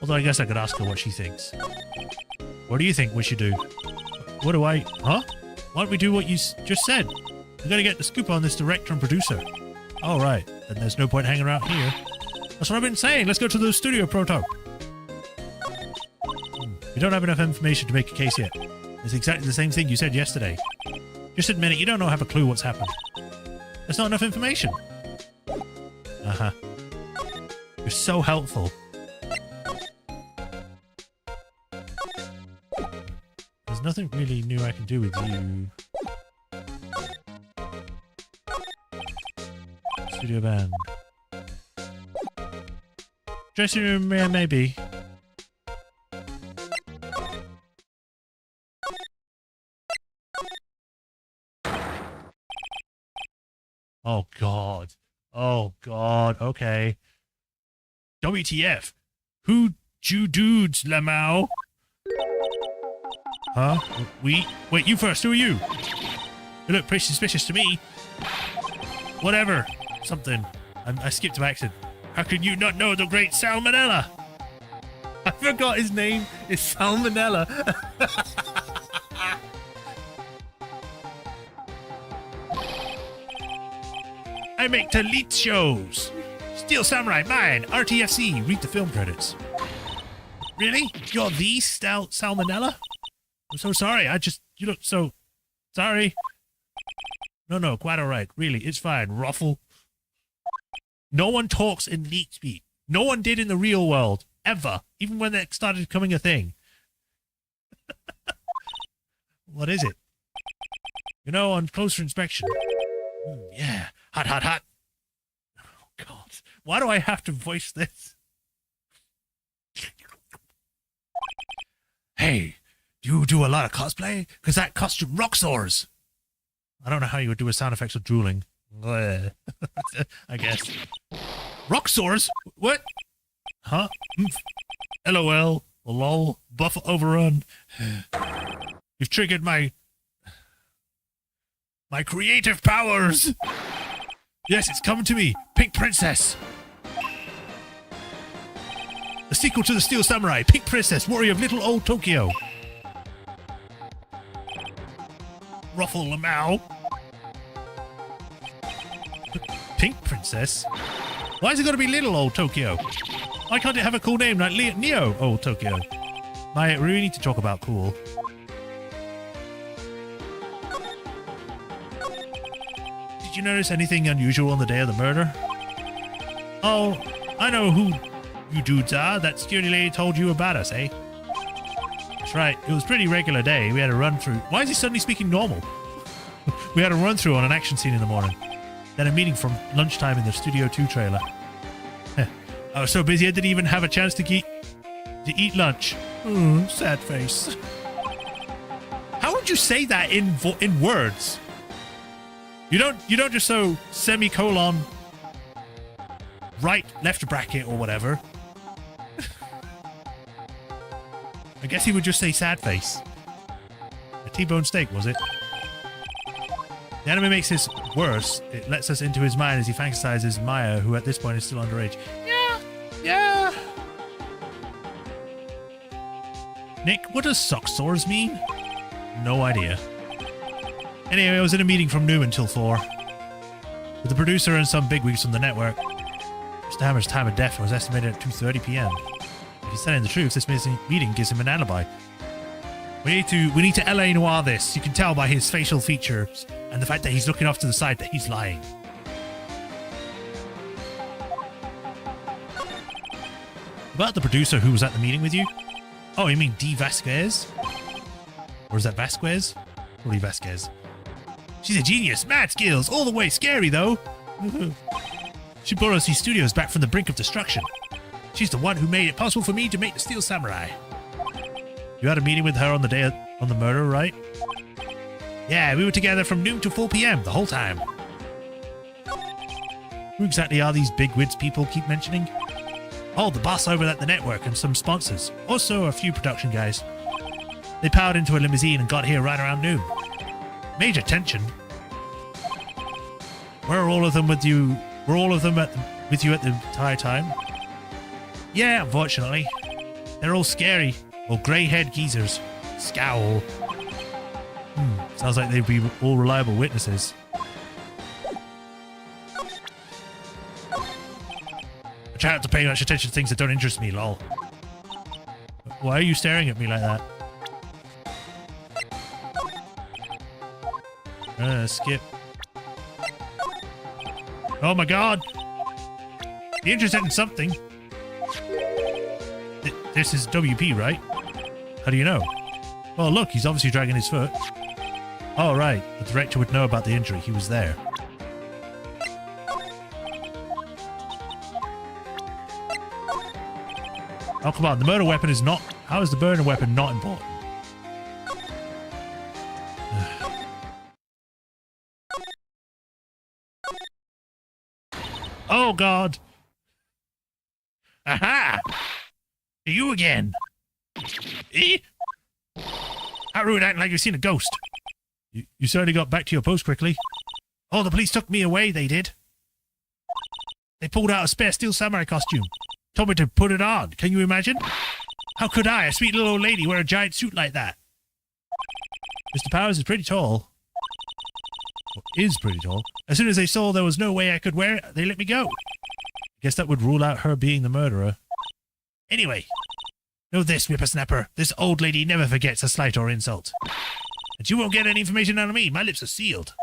Although I guess I could ask her what she thinks. What do you think we should do? What do I... Huh? Why don't we do what you just said? We gotta get the scoop on this director and producer. All right, then there's no point hanging around here. That's what I've been saying. Let's go to the studio proto. We don't have enough information to make a case yet. It's exactly the same thing you said yesterday. Just admit it, you don't have a clue what's happened. There's not enough information. Uh-huh. You're so helpful. There's nothing really new I can do with you. Studio band. Dressing room, yeah, maybe. Oh god. Oh god, okay. WTF? Who you dudes, Lamau? Huh? We? Wait, you first, who are you? You look pretty suspicious to me. Whatever. Something. I skipped to accent. How can you not know the great Salmonella? I forgot his name is Salmonella. I make elite shows. Steel Samurai, mine, RTFC, read the film credits. Really? You're the Salmonella? I'm so sorry, you look so... Sorry. No, quite alright, really, it's fine, Ruffle. No one talks in leak speak. No one did in the real world, ever, even when that started becoming a thing. What is it? You know, on closer inspection. Yeah, hot. Oh, God. Why do I have to voice this? Hey, do you do a lot of cosplay? Because that costume rocks ours. I don't know how you would do a sound effects of drooling. I guess. Rock sores? What? Huh? LOL. Lol. Buff overrun. You've triggered my creative powers. Yes, it's coming to me. Pink Princess. The sequel to the Steel Samurai. Pink Princess, warrior of little old Tokyo. Ruffle Lamau. Pink Princess? Why has it got to be little old Tokyo? Why can't it have a cool name like Neo old Tokyo? Maya, we really need to talk about cool. Did you notice anything unusual on the day of the murder? Oh, I know who you dudes are. That security lady told you about us, eh? That's right. It was a pretty regular day. We had a run through. Why is he suddenly speaking normal? We had a run through on an action scene in the morning. Then a meeting from lunchtime in the Studio 2 trailer. I was so busy I didn't even have a chance to eat lunch. Sad face. How would you say that in words? You don't just so semicolon right left bracket or whatever. I guess he would just say sad face. A T-bone steak, was it? The anime makes this worse. It lets us into his mind as he fantasizes Maya, who at this point is still underage. Yeah. Nick, what does sock sores mean? No idea. Anyway, I was in a meeting from noon until 4. With the producer and some bigwigs from the network. Mr. Hammer's time of death was estimated at 2:30 p.m. If he's telling the truth, this meeting gives him an alibi. We need to LA Noir this. You can tell by his facial features and the fact that he's looking off to the side that he's lying. About the producer who was at the meeting with you? Oh, you mean D. Vasquez? Or is that Vasquez? Probably Vasquez. She's a genius, mad skills, all the way scary though. She brought us these studios back from the brink of destruction. She's the one who made it possible for me to make the Steel Samurai. You had a meeting with her on the murder, right? Yeah, we were together from noon to 4 p.m. the whole time. Who exactly are these bigwigs people keep mentioning? Oh, the boss over at the network and some sponsors. Also a few production guys. They powered into a limousine and got here right around noon. Major tension. Were all of them with you? Were all of them with you at the entire time? Yeah, unfortunately. They're all scary. Or grey-haired geezers. Scowl. Sounds like they'd be all reliable witnesses. I try not to pay much attention to things that don't interest me, lol. Why are you staring at me like that? Skip. Oh my god! Be interested in something. This is WP, right? How do you know? Oh, look, he's obviously dragging his foot. Oh, right. The director would know about the injury. He was there. Oh, come on. The murder weapon is not... How is the murder weapon not important? Oh, God. Aha! You again. Eh? How rude, acting like you've seen a ghost. You certainly got back to your post quickly. Oh, the police took me away, they did. They pulled out a spare Steel Samurai costume. Told me to put it on. Can you imagine? How could I, a sweet little old lady, wear a giant suit like that? Mr. Powers is pretty tall. Well, is pretty tall. As soon as they saw there was no way I could wear it, they let me go. Guess that would rule out her being the murderer. Anyway, know this, whippersnapper. This old lady never forgets a slight or insult. And you won't get any information out of me. My lips are sealed.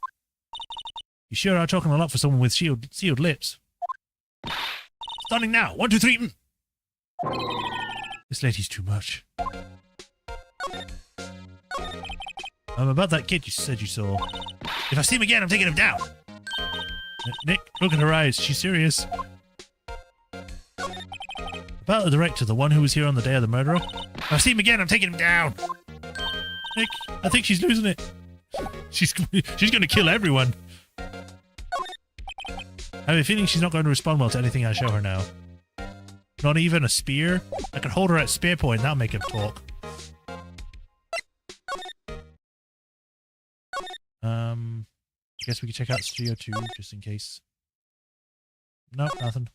You sure are talking a lot for someone with sealed lips. Starting now. 1, 2, 3. This lady's too much. About that kid you said you saw. If I see him again, I'm taking him down. Nick, look at her eyes. She's serious. About the director, the one who was here on the day of the murderer. If I see him again, I'm taking him down. Nick, I think she's losing it. She's going to kill everyone. I have a feeling she's not going to respond well to anything I show her now. Not even a spear? I could hold her at spear point, that'll make him talk. I guess we could check out Studio 2, just in case. Nope, nothing.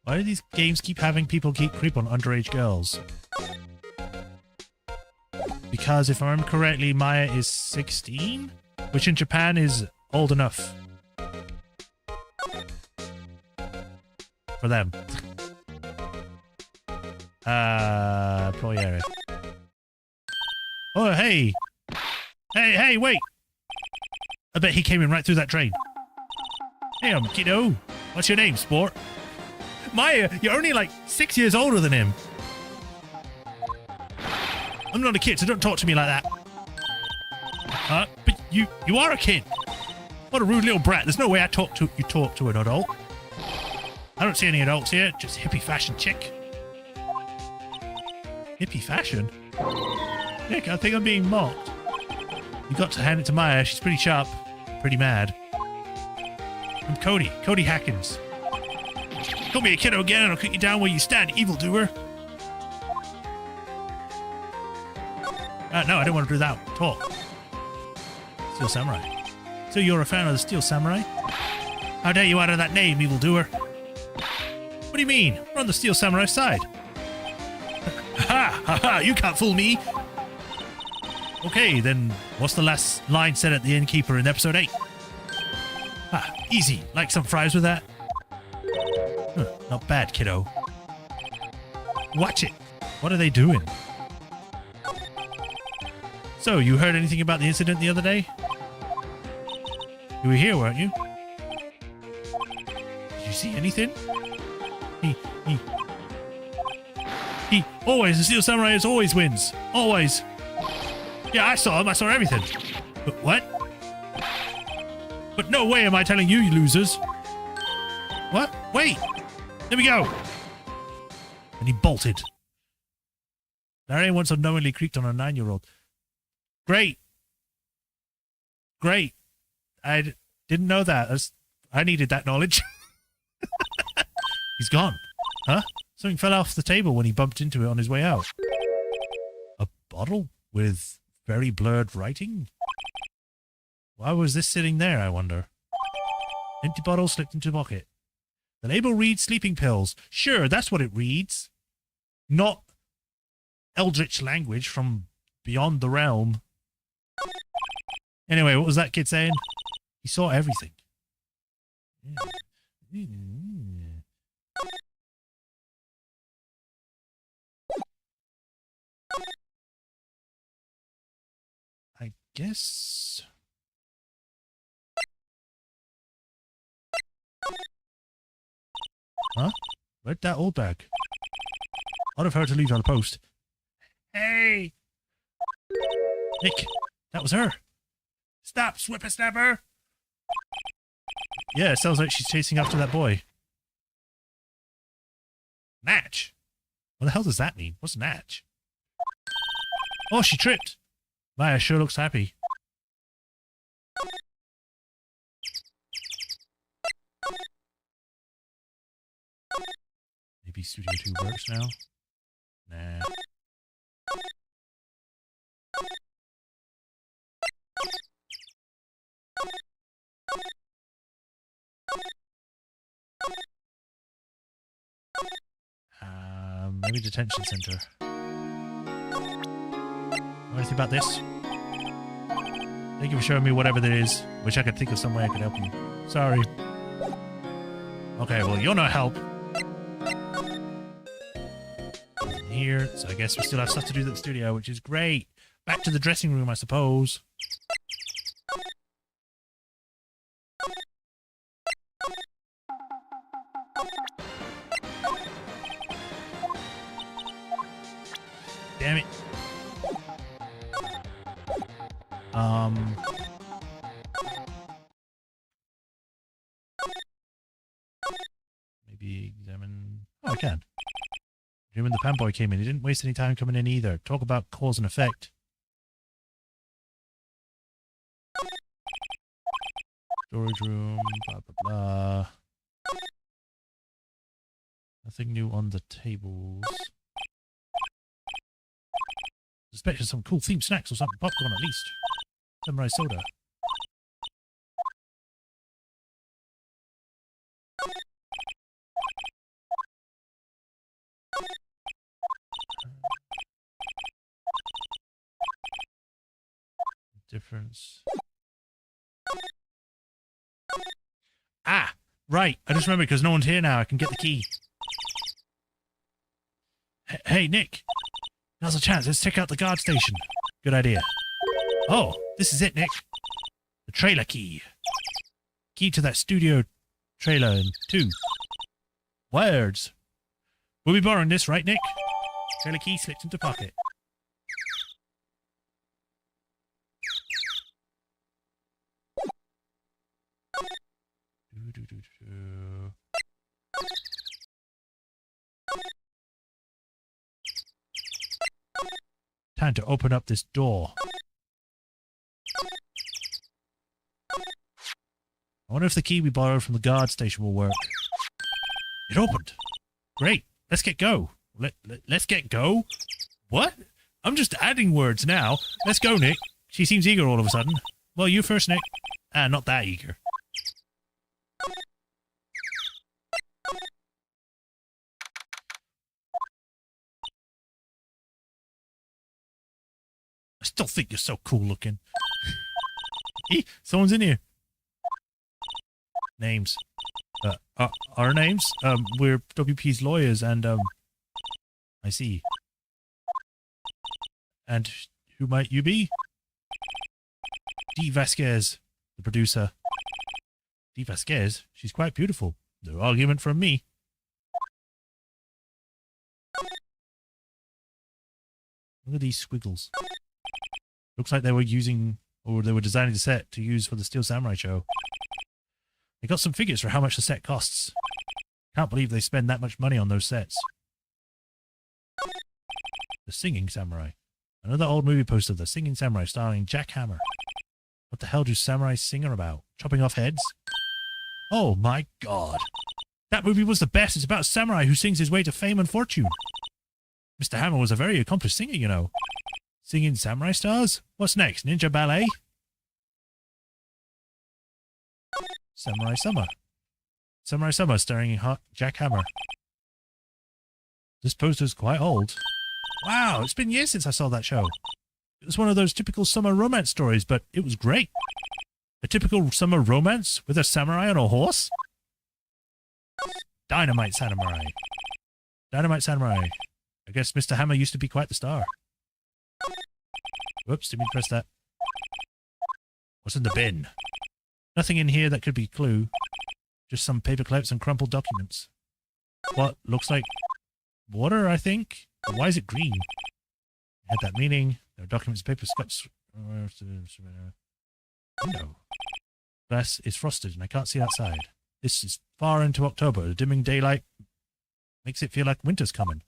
Why do these games keep having people keep creep on underage girls? Because if I remember correctly, Maya is 16? Which in Japan is old enough. For them. Employee area. Oh, hey! Hey, wait! I bet he came in right through that drain. Hey, kiddo. What's your name, sport? Maya, you're only like 6 years older than him. I'm not a kid, so don't talk to me like that. But you are a kid. What a rude little brat. There's no way you talk to an adult. I don't see any adults here, just hippie fashion chick. Hippie fashion? Nick, I think I'm being mocked. You got to hand it to Maya, she's pretty sharp, pretty mad. I'm Cody Hackins. Call me a kiddo again and I'll cut you down where you stand, evildoer. No, I don't want to do that. Talk. Steel Samurai. So you're a fan of the Steel Samurai? How dare you utter that name, evildoer? What do you mean? We're on the Steel Samurai side. Ha! You can't fool me! Okay, then what's the last line said at the innkeeper in episode 8? Easy. Like some fries with that? Not bad, kiddo. Watch it. What are they doing? So, you heard anything about the incident the other day? You were here, weren't you? Did you see anything? He always, the Steel Samurai always wins. Always. Yeah, I saw him. I saw everything. But what? But no way am I telling you, you losers. What? Wait. Let me go. And he bolted. Larry once unknowingly creeped on a 9-year-old. Great. I didn't know that. I needed that knowledge. He's gone. Huh? Something fell off the table when he bumped into it on his way out. A bottle with very blurred writing? Why was this sitting there, I wonder? Empty bottle slipped into pocket. The label reads sleeping pills. Sure, that's what it reads. Not eldritch language from beyond the realm. Anyway, what was that kid saying? He saw everything. I guess... Huh? Where'd that old bag? I'd have her to leave on a post. Hey! Nick, that was her. Stop, whippersnapper! Yeah, it sounds like she's chasing after that boy. Natch? What the hell does that mean? What's Natch? Oh, she tripped. Maya sure looks happy. Maybe Studio 2 works now? Nah. Maybe detention center. Anything about this? Thank you for showing me whatever that is. Wish I could think of some way I could help you. Sorry. Okay, well, you're no help. Here, so I guess we still have stuff to do at the studio, which is great. Back to the dressing room, I suppose. Damn it. Maybe examine... Oh, I can. When the pan boy came in, he didn't waste any time coming in either. Talk about cause and effect. Storage room, blah, blah, blah. Nothing new on the tables. Suspect some cool themed snacks or something. Popcorn at least. Samurai soda. Difference. Ah! Right. I just remembered because no one's here now. I can get the key. Hey, Nick. Now's a chance. Let's check out the guard station. Good idea. Oh, this is it, Nick. The trailer key. Key to that studio trailer in 2 words. We'll be borrowing this, right, Nick? Trailer key slipped into pocket. Time to open up this door. I wonder if the key we borrowed from the guard station will work. It opened. Great. Let's get go. Let's get go? What? I'm just adding words now. Let's go, Nick. She seems eager all of a sudden. Well, you first, Nick. Not that eager. I still think you're so cool looking. Hey, someone's in here. Names. Our names? We're WP's lawyers and, I see. And who might you be? Dee Vasquez, the producer. Dee Vasquez? She's quite beautiful. No argument from me. Look at these squiggles. Looks like they were using, or they were designing the set to use for the Steel Samurai show. They got some figures for how much the set costs. Can't believe they spend that much money on those sets. The Singing Samurai. Another old movie poster of The Singing Samurai starring Jack Hammer. What the hell do samurai sing about? Chopping off heads? Oh my god. That movie was the best. It's about a samurai who sings his way to fame and fortune. Mr. Hammer was a very accomplished singer, you know. Singing samurai stars? What's next? Ninja ballet? Samurai Summer. Samurai Summer starring Jack Hammer. This poster's quite old. Wow, it's been years since I saw that show. It was one of those typical summer romance stories, but it was great. A typical summer romance with a samurai on a horse? Dynamite Samurai. Dynamite Samurai. I guess Mr. Hammer used to be quite the star. Whoops, didn't mean to press that. What's in the bin? Nothing in here that could be a clue. Just some paper clips and crumpled documents. What looks like water, I think? But why is it green? Had that meaning. There are documents, paper, scuts. No. Glass is frosted and I can't see outside. This is far into October. The dimming daylight makes it feel like winter's coming.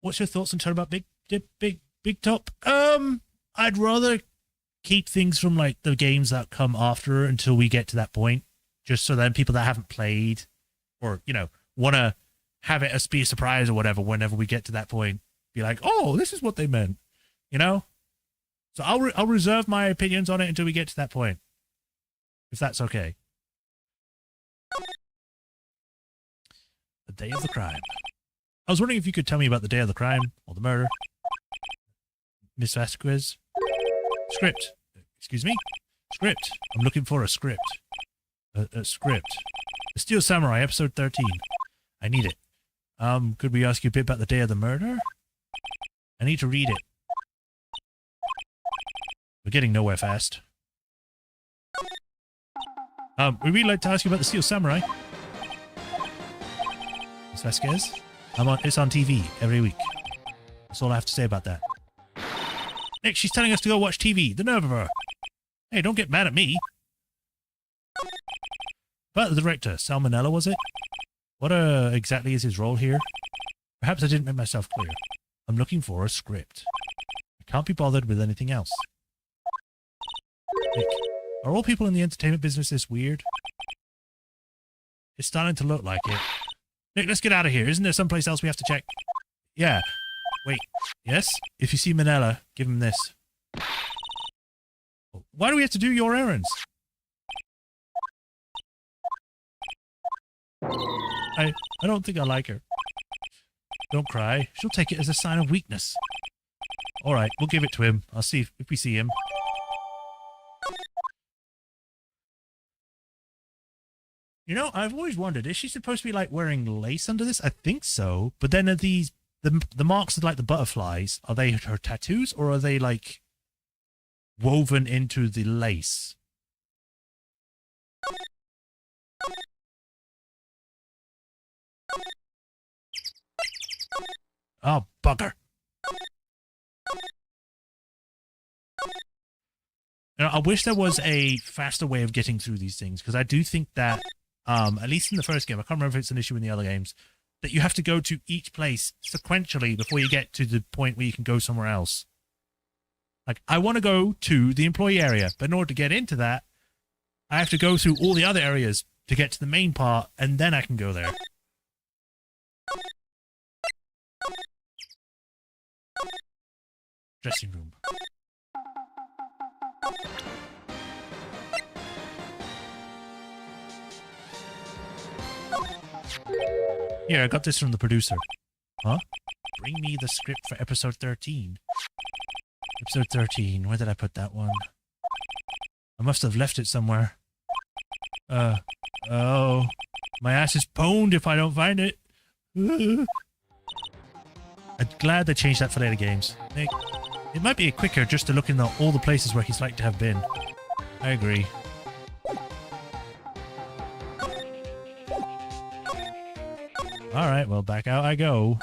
What's your thoughts on Terror about Big Top? I'd rather keep things from like the games that come after until we get to that point, just so then people that haven't played or, you know, want to have it as be a surprise or whatever whenever we get to that point, be like, oh, this is what they meant, you know? So I'll reserve my opinions on it until we get to that point, if that's okay. The day of the crime. I was wondering if you could tell me about the day of the crime or the murder. Miss Vasquez. Script. Excuse me? Script. I'm looking for a script. A script. The Steel Samurai, episode 13. I need it. Could we ask you a bit about the day of the murder? I need to read it. We're getting nowhere fast. We'd really like to ask you about the Steel Samurai. Miss Vasquez? It's on TV every week. That's all I have to say about that. Nick, she's telling us to go watch TV. The nerve of her. Hey, don't get mad at me. About the director, Salmonella, was it? What exactly is his role here? Perhaps I didn't make myself clear. I'm looking for a script. I can't be bothered with anything else. Nick, are all people in the entertainment business this weird? It's starting to look like it. Nick, let's get out of here. Isn't there someplace else we have to check? Yeah. Wait. Yes? If you see Manila, give him this. Why do we have to do your errands? I don't think I like her. Don't cry. She'll take it as a sign of weakness. All right, we'll give it to him. I'll see if we see him. You know, I've always wondered, is she supposed to be like wearing lace under this? I think so. But then are these the marks of like the butterflies, are they her tattoos or are they like woven into the lace? Oh, bugger. You know, I wish there was a faster way of getting through these things, because I do think that, at least in the first game, I can't remember if it's an issue in the other games, that you have to go to each place sequentially before you get to the point where you can go somewhere else. Like, I want to go to the employee area, but in order to get into that, I have to go through all the other areas to get to the main part, and then I can go there. Dressing room. Here, I got this from the producer. Huh? Bring me the script for episode 13. Episode 13. Where did I put that one? I must have left it somewhere. Oh. My ass is pwned if I don't find it. I'm glad they changed that for later games. Nick, it might be quicker just to look in all the places where he's like to have been. I agree. Alright, well, back out I go.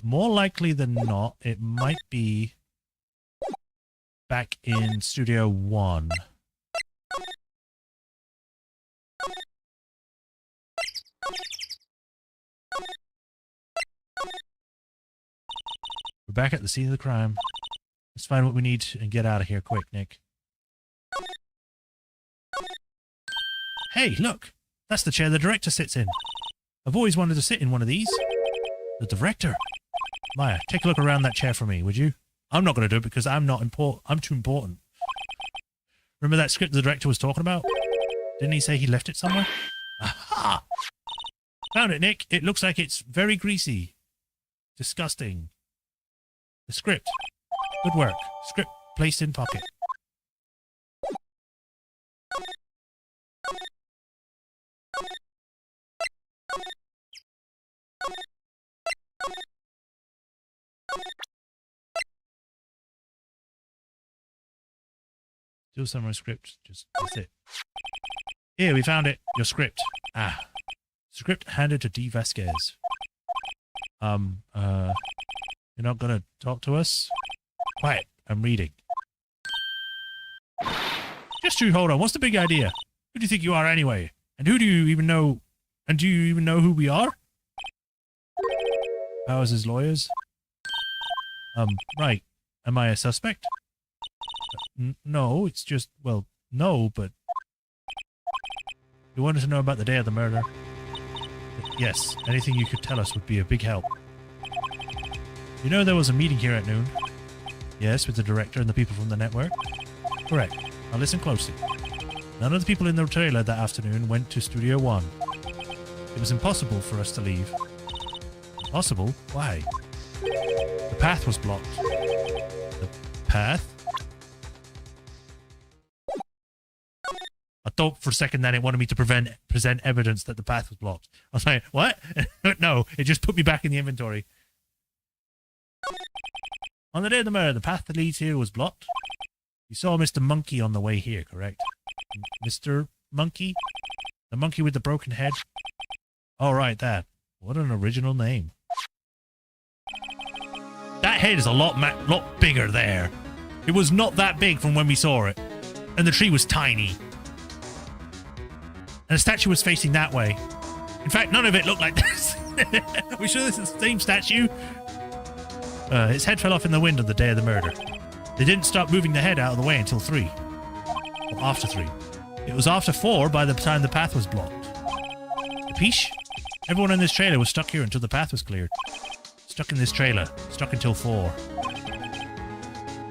More likely than not, it might be back in Studio 1. We're back at the scene of the crime. Let's find what we need and get out of here quick, Nick. Hey, look! That's the chair the director sits in. I've always wanted to sit in one of these. The director? Maya, take a look around that chair for me, would you? I'm not going to do it because I'm too important. Remember that script the director was talking about? Didn't he say he left it somewhere? Aha! Found it, Nick. It looks like it's very greasy. Disgusting. The script. Good work. Script placed in pocket. Do summary script. That's it. Here, we found it. Your script. Ah. Script handed to D. Vasquez. You're not gonna talk to us? Quiet. I'm reading. Just you hold on. What's the big idea? Who do you think you are anyway? And who do you even know? And do you even know who we are? Powers his lawyers? Right. Am I a suspect? No, it's just, well, no, but... You wanted to know about the day of the murder? Yes, anything you could tell us would be a big help. You know there was a meeting here at noon? Yes, with the director and the people from the network? Correct. Now listen closely. None of the people in the trailer that afternoon went to Studio 1. It was impossible for us to leave. Impossible? Why? The path was blocked. The path? I thought for a second that it wanted me to present evidence that the path was blocked. I was like, what? No, it just put me back in the inventory. On the day of the murder, the path that leads here was blocked. You saw Mr. Monkey on the way here, correct? Mr. Monkey? The monkey with the broken head? Oh, right, that. What an original name. That head is a lot bigger there. It was not that big from when we saw it. And the tree was tiny. And the statue was facing that way. In fact, none of it looked like this. Are we sure this is the same statue? Its head fell off in the wind on the day of the murder. They didn't stop moving the head out of the way until 3. Or after 3. It was after 4 by the time the path was blocked. Capiche? Everyone in this trailer was stuck here until the path was cleared. Stuck in this trailer. Stuck until 4.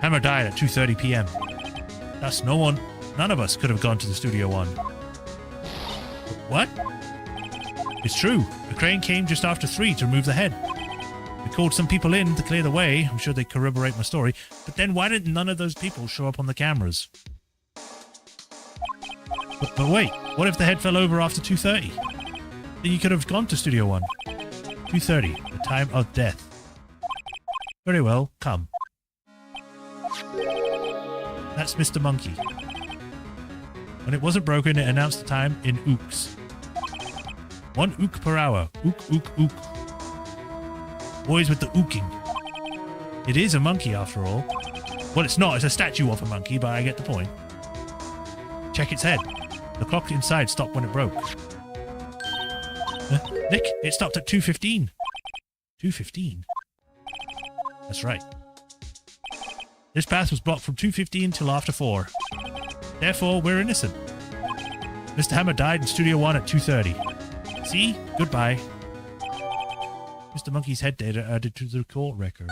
Hammer died at 2:30 p.m. Thus, none of us could have gone to the Studio One. What? It's true. A crane came just after 3 to remove the head. We called some people in to clear the way. I'm sure they corroborate my story. But then why did none of those people show up on the cameras? But wait, what if the head fell over after 2:30? Then you could have gone to Studio One. 2:30, the time of death. Very well, come. That's Mr. Monkey. When it wasn't broken, it announced the time in ooks. 1 ook per hour. Ook, ook, ook. Boys with the ooking. It is a monkey, after all. Well, it's not. It's a statue of a monkey, but I get the point. Check its head. The clock inside stopped when it broke. Nick, it stopped at 2:15. 2:15? That's right. This path was blocked from 2:15 till after 4. Therefore, we're innocent. Mr. Hammer died in Studio One at 2:30. See? Goodbye. Mr. Monkey's head data added to the court record.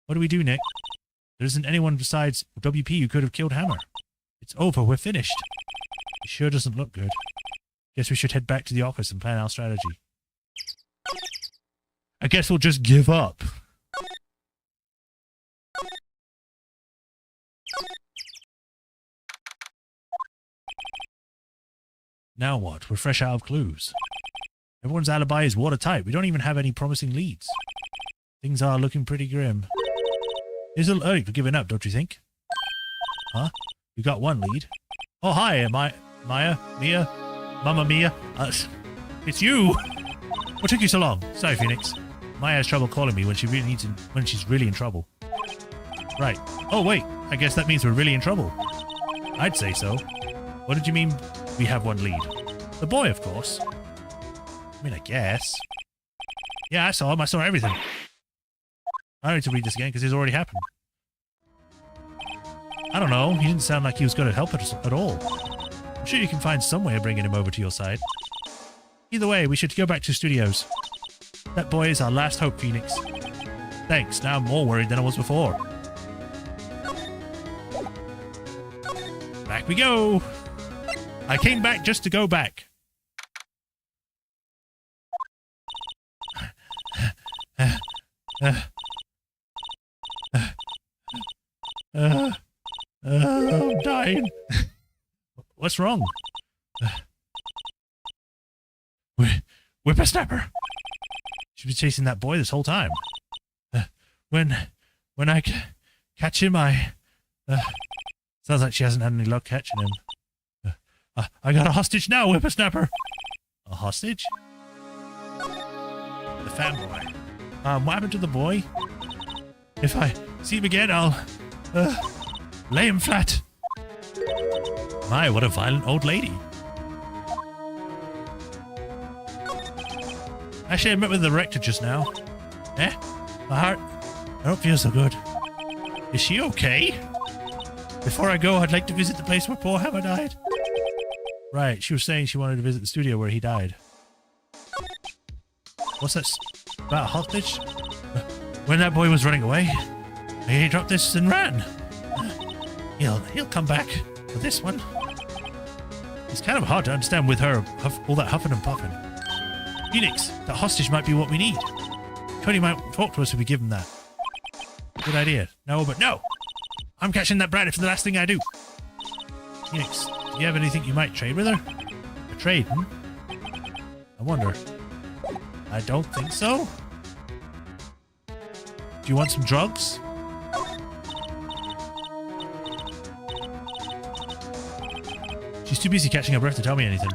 What do we do, Nick? There isn't anyone besides WP who could have killed Hammer. It's over. We're finished. It sure doesn't look good. Guess we should head back to the office and plan our strategy. I guess we'll just give up. Now what? We're fresh out of clues. Everyone's alibi is watertight. We don't even have any promising leads. Things are looking pretty grim. It's a little early for giving up, don't you think? Huh? You got one lead. Oh, hi, Mia? Mamma Mia? It's you! What took you so long? Sorry, Phoenix. Maya has trouble calling me when she's really in trouble. Right. Oh, wait. I guess that means we're really in trouble. I'd say so. What did you mean we have one lead? The boy, of course. I mean, I guess. Yeah, I saw him. I saw everything. I don't need to read this again because it's already happened. I don't know. He didn't sound like he was going to help us at all. I'm sure you can find some way of bringing him over to your side. Either way, we should go back to studios. That boy is our last hope, Phoenix. Thanks. Now I'm more worried than I was before. Back we go. I came back just to go back. I'm dying. What's wrong? Whippersnapper. She's been chasing that boy this whole time. When I catch him, sounds like she hasn't had any luck catching him. I got a hostage now, Whippersnapper. A hostage? The fanboy. What happened to the boy? If I see him again, I'll lay him flat. My, what a violent old lady. Actually, I met with the rector just now. My heart, I don't feel so good. Is she okay? Before I go, I'd like to visit the place where poor Hammer died. Right, she was saying she wanted to visit the studio where he died. What's that? About a hostage? When that boy was running away, he dropped this and ran. He'll come back for this one. It's kind of hard to understand with her, all that huffing and puffing. Phoenix, that hostage might be what we need. Cody might talk to us if we give him that. Good idea. No, but no! I'm catching that brat if it's the last thing I do. Phoenix, do you have anything you might trade with her? A trade, I wonder. I don't think so. Do you want some drugs? She's too busy catching her breath to tell me anything.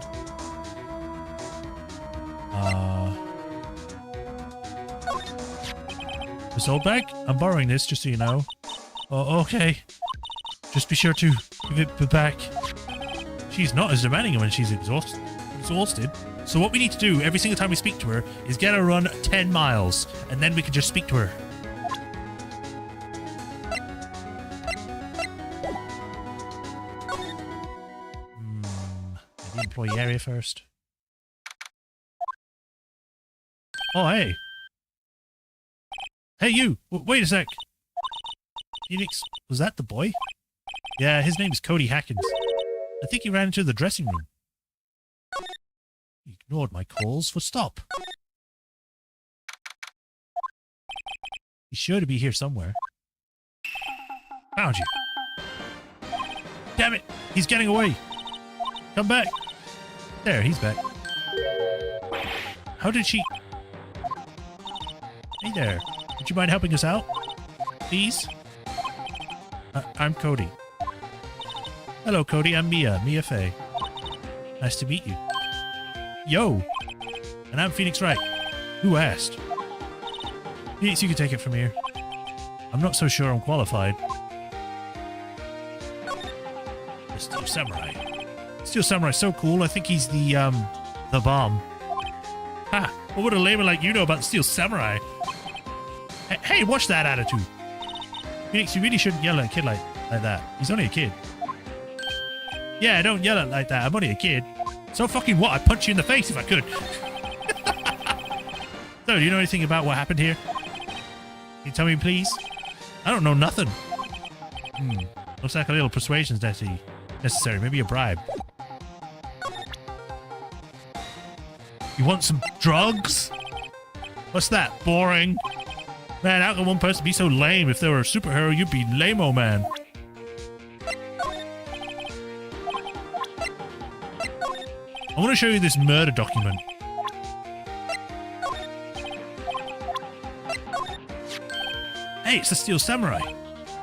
This old bag? I'm borrowing this, just so you know. Oh, okay. Just be sure to give it back. She's not as demanding when she's exhausted. So what we need to do every single time we speak to her is get her run 10 miles, and then we can just speak to her. The employee area first. Oh, hey. Hey, you! Wait a sec. Phoenix, was that the boy? Yeah, his name is Cody Hackins. I think he ran into the dressing room. He ignored my calls for stop. He's sure to be here somewhere. Found you. Damn it! He's getting away! Come back! There, he's back. How did she... Hey there. Would you mind helping us out? Please? I'm Cody. Hello, Cody. I'm Mia Fey. Nice to meet you. Yo! And I'm Phoenix Wright. Who asked? Phoenix, you can take it from here. I'm not so sure I'm qualified. The Steel Samurai. Steel Samurai's so cool. I think he's the bomb. Ha! What would a layman like you know about the Steel Samurai? Hey, watch that attitude. Phoenix, you really shouldn't yell at a kid like that. He's only a kid. Yeah, don't yell at like that. I'm only a kid. So fucking what? I'd punch you in the face if I could. So, do you know anything about what happened here? Can you tell me, please? I don't know nothing. Looks like a little persuasion's necessary. Maybe a bribe. You want some drugs? What's that? Boring. Man, how can one person be so lame? If they were a superhero, you'd be lame-o, man. I want to show you this murder document. Hey, it's the Steel Samurai.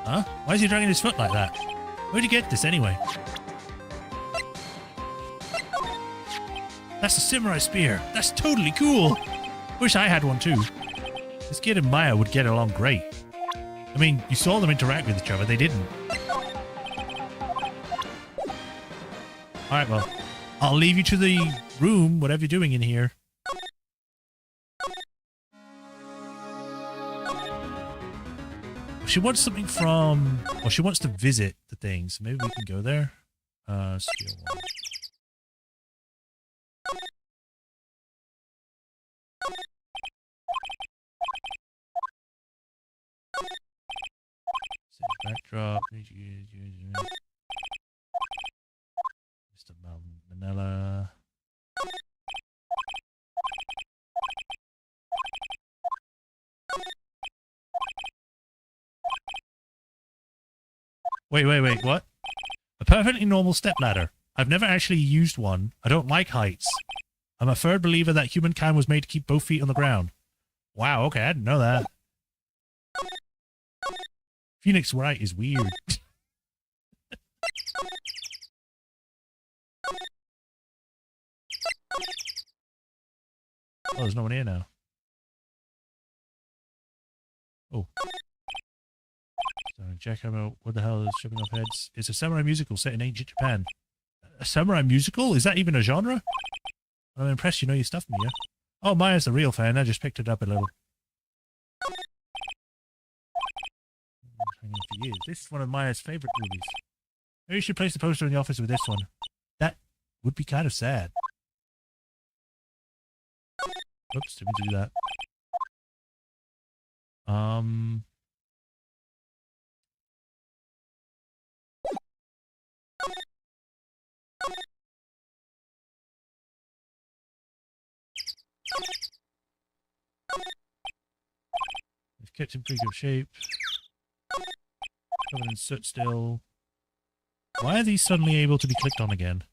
Huh? Why is he dragging his foot like that? Where'd you get this anyway? That's a samurai spear. That's totally cool. Wish I had one too. This kid and Maya would get along great. I mean, you saw them interact with each other. They didn't. Alright, well. I'll leave you to the room, whatever you're doing in here. She wants something from... Well, she wants to visit the thing, so maybe we can go there. Steel one. Backdrop. Mr. Manila. Wait, what? A perfectly normal stepladder. I've never actually used one. I don't like heights. I'm a firm believer that humankind was made to keep both feet on the ground. Wow, okay, I didn't know that. Phoenix Wright is weird. Oh, there's no one here now. Oh. So check out what the hell is shoving off heads. It's a samurai musical set in ancient Japan. A samurai musical? Is that even a genre? I'm impressed you know your stuff, Mia. Oh, Maya's the real fan. I just picked it up a little. Hanging for years. This is one of Maya's favorite movies. Maybe you should place the poster in the office with this one. That would be kind of sad. Oops, didn't mean to do that. We've kept in pretty good shape. Covered in soot still. Why are these suddenly able to be clicked on again?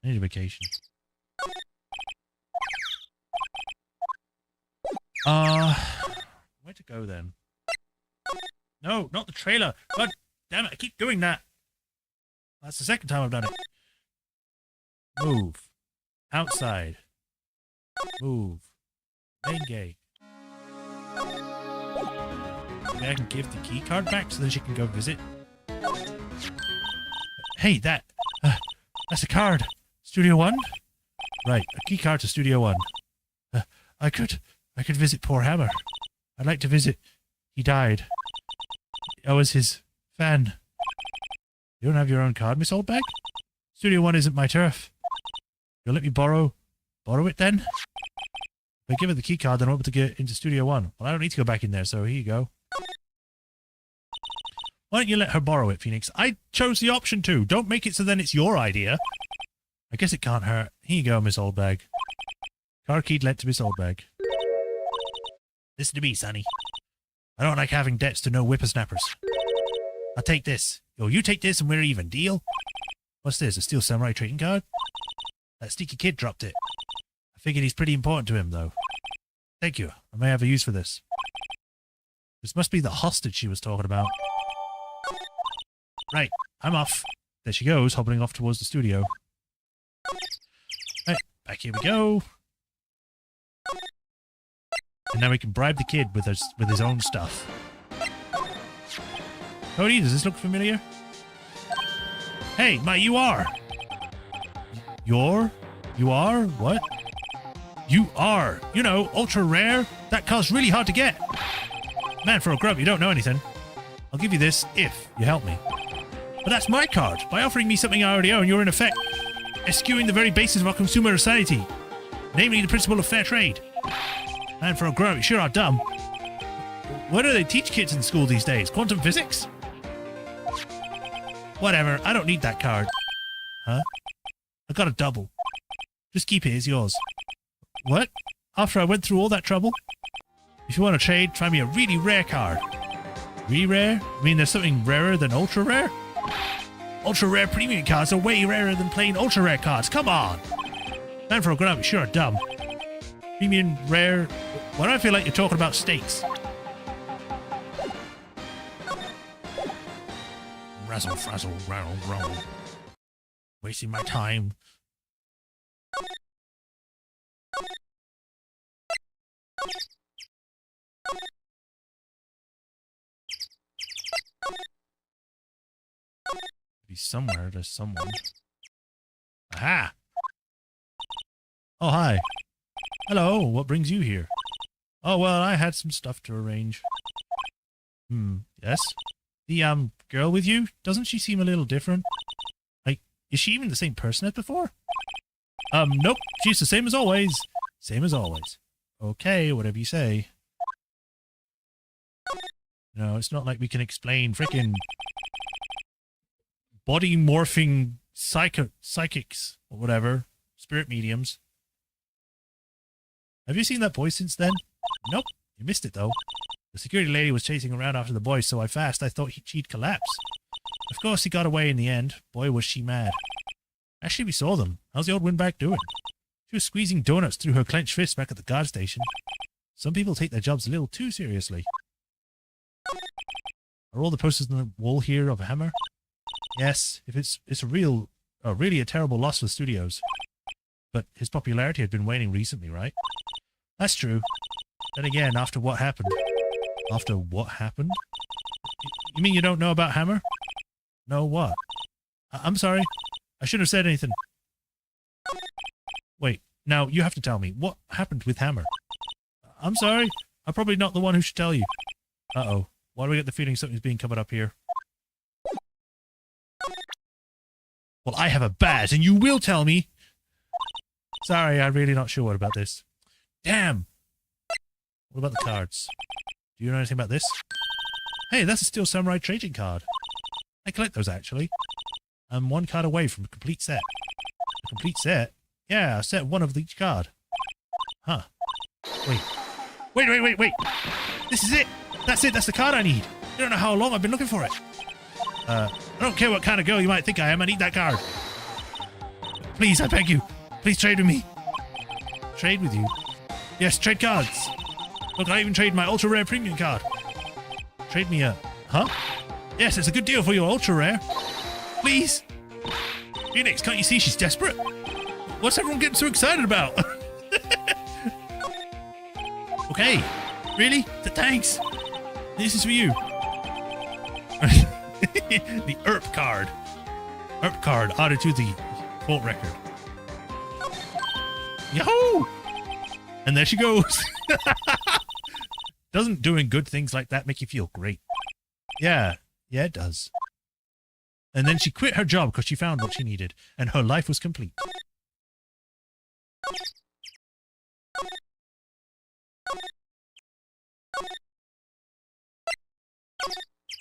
I need a vacation. Where to go then? No, not the trailer. God damn it, I keep doing that. That's the second time I've done it. Move. Outside. Move. Main gate. Maybe I can give the key card back so then she can go visit. Hey, that's a card. Studio 1? Right, a key card to Studio 1. I could visit poor Hammer. I'd like to visit. He died. I was his fan. You don't have your own card, Miss Oldbag? Studio 1 isn't my turf. You'll let me borrow it then? If I give her the key card, then I'm able to get into Studio 1. Well, I don't need to go back in there, so here you go. Why don't you let her borrow it, Phoenix? I chose the option to. Don't make it so then it's your idea. I guess it can't hurt. Here you go, Miss Oldbag. Car key lent to Miss Oldbag. Listen to me, Sonny. I don't like having debts to no whippersnappers. I'll take this. Yo, you take this and we're even. Deal? What's this? A Steel Samurai trading card? That sneaky kid dropped it. I figured he's pretty important to him, though. Thank you. I may have a use for this. This must be the hostage she was talking about. Right. I'm off. There she goes, hobbling off towards the studio. Right. Back here we go. And now we can bribe the kid with his own stuff. Cody, does this look familiar? Hey, you are! You are? What? You are! You know, ultra rare? That card's really hard to get! Man, for a grub, you don't know anything. I'll give you this if you help me. But that's my card! By offering me something I already own, you're in effect eschewing the very basis of our consumer society. Namely, the principle of fair trade. Man, for a grub, you sure are dumb. What do they teach kids in school these days? Quantum physics? Whatever, I don't need that card. Huh? I got a double. Just keep it, it's yours. What? After I went through all that trouble? If you want to trade, try me a really rare card. Really rare? I mean, there's something rarer than ultra rare? Ultra rare premium cards are way rarer than plain ultra rare cards. Come on! Man, for a grub, you sure are dumb. Premium rare... Why do I feel like you're talking about steaks? Razzle, frazzle, rattle, roll. Wasting my time. Be somewhere, there's someone. Aha! Oh, hi. Hello, what brings you here? Oh, well, I had some stuff to arrange. Yes? The, girl with you? Doesn't she seem a little different? Like, is she even the same person as before? Nope. She's the same as always. Same as always. Okay, whatever you say. No, it's not like we can explain frickin' body morphing psychics or whatever. Spirit mediums. Have you seen that boy since then? Nope. You missed it, though. The security lady was chasing around after the boy so I thought she'd collapse. Of course, he got away in the end. Boy, was she mad. Actually, we saw them. How's the old windbag doing? She was squeezing donuts through her clenched fist back at the guard station. Some people take their jobs a little too seriously. Are all the posters on the wall here of a Hammer? Yes, if it's really a terrible loss for studios. But his popularity had been waning recently, right? That's true. Then again, after what happened... After what happened? You mean you don't know about Hammer? No, what? I'm sorry. I shouldn't have said anything. Wait, now you have to tell me. What happened with Hammer? I'm sorry. I'm probably not the one who should tell you. Uh-oh. Why do we get the feeling something's being covered up here? Well, I have a badge, and you will tell me. Sorry, I'm really not sure about this. Damn! What about the cards? Do you know anything about this? Hey, that's a Steel Samurai trading card. I collect those, actually. I'm one card away from a complete set. A complete set? Yeah, a set one of each card. Huh. Wait. This is it! That's it, that's the card I need. You don't know how long I've been looking for it. I don't care what kind of girl you might think I am, I need that card. Please, I beg you. Please trade with me. Trade with you? Yes, trade cards. Look, I even trade my ultra rare premium card. Trade me a... Huh? Yes, it's a good deal for your ultra rare. Please. Phoenix, can't you see she's desperate? What's everyone getting so excited about? Okay. Really? Thanks. This is for you. The ERP card. ERP card added to the vault record. Yahoo! And there she goes. Doesn't doing good things like that make you feel great? Yeah, it does. And then she quit her job because she found what she needed, and her life was complete.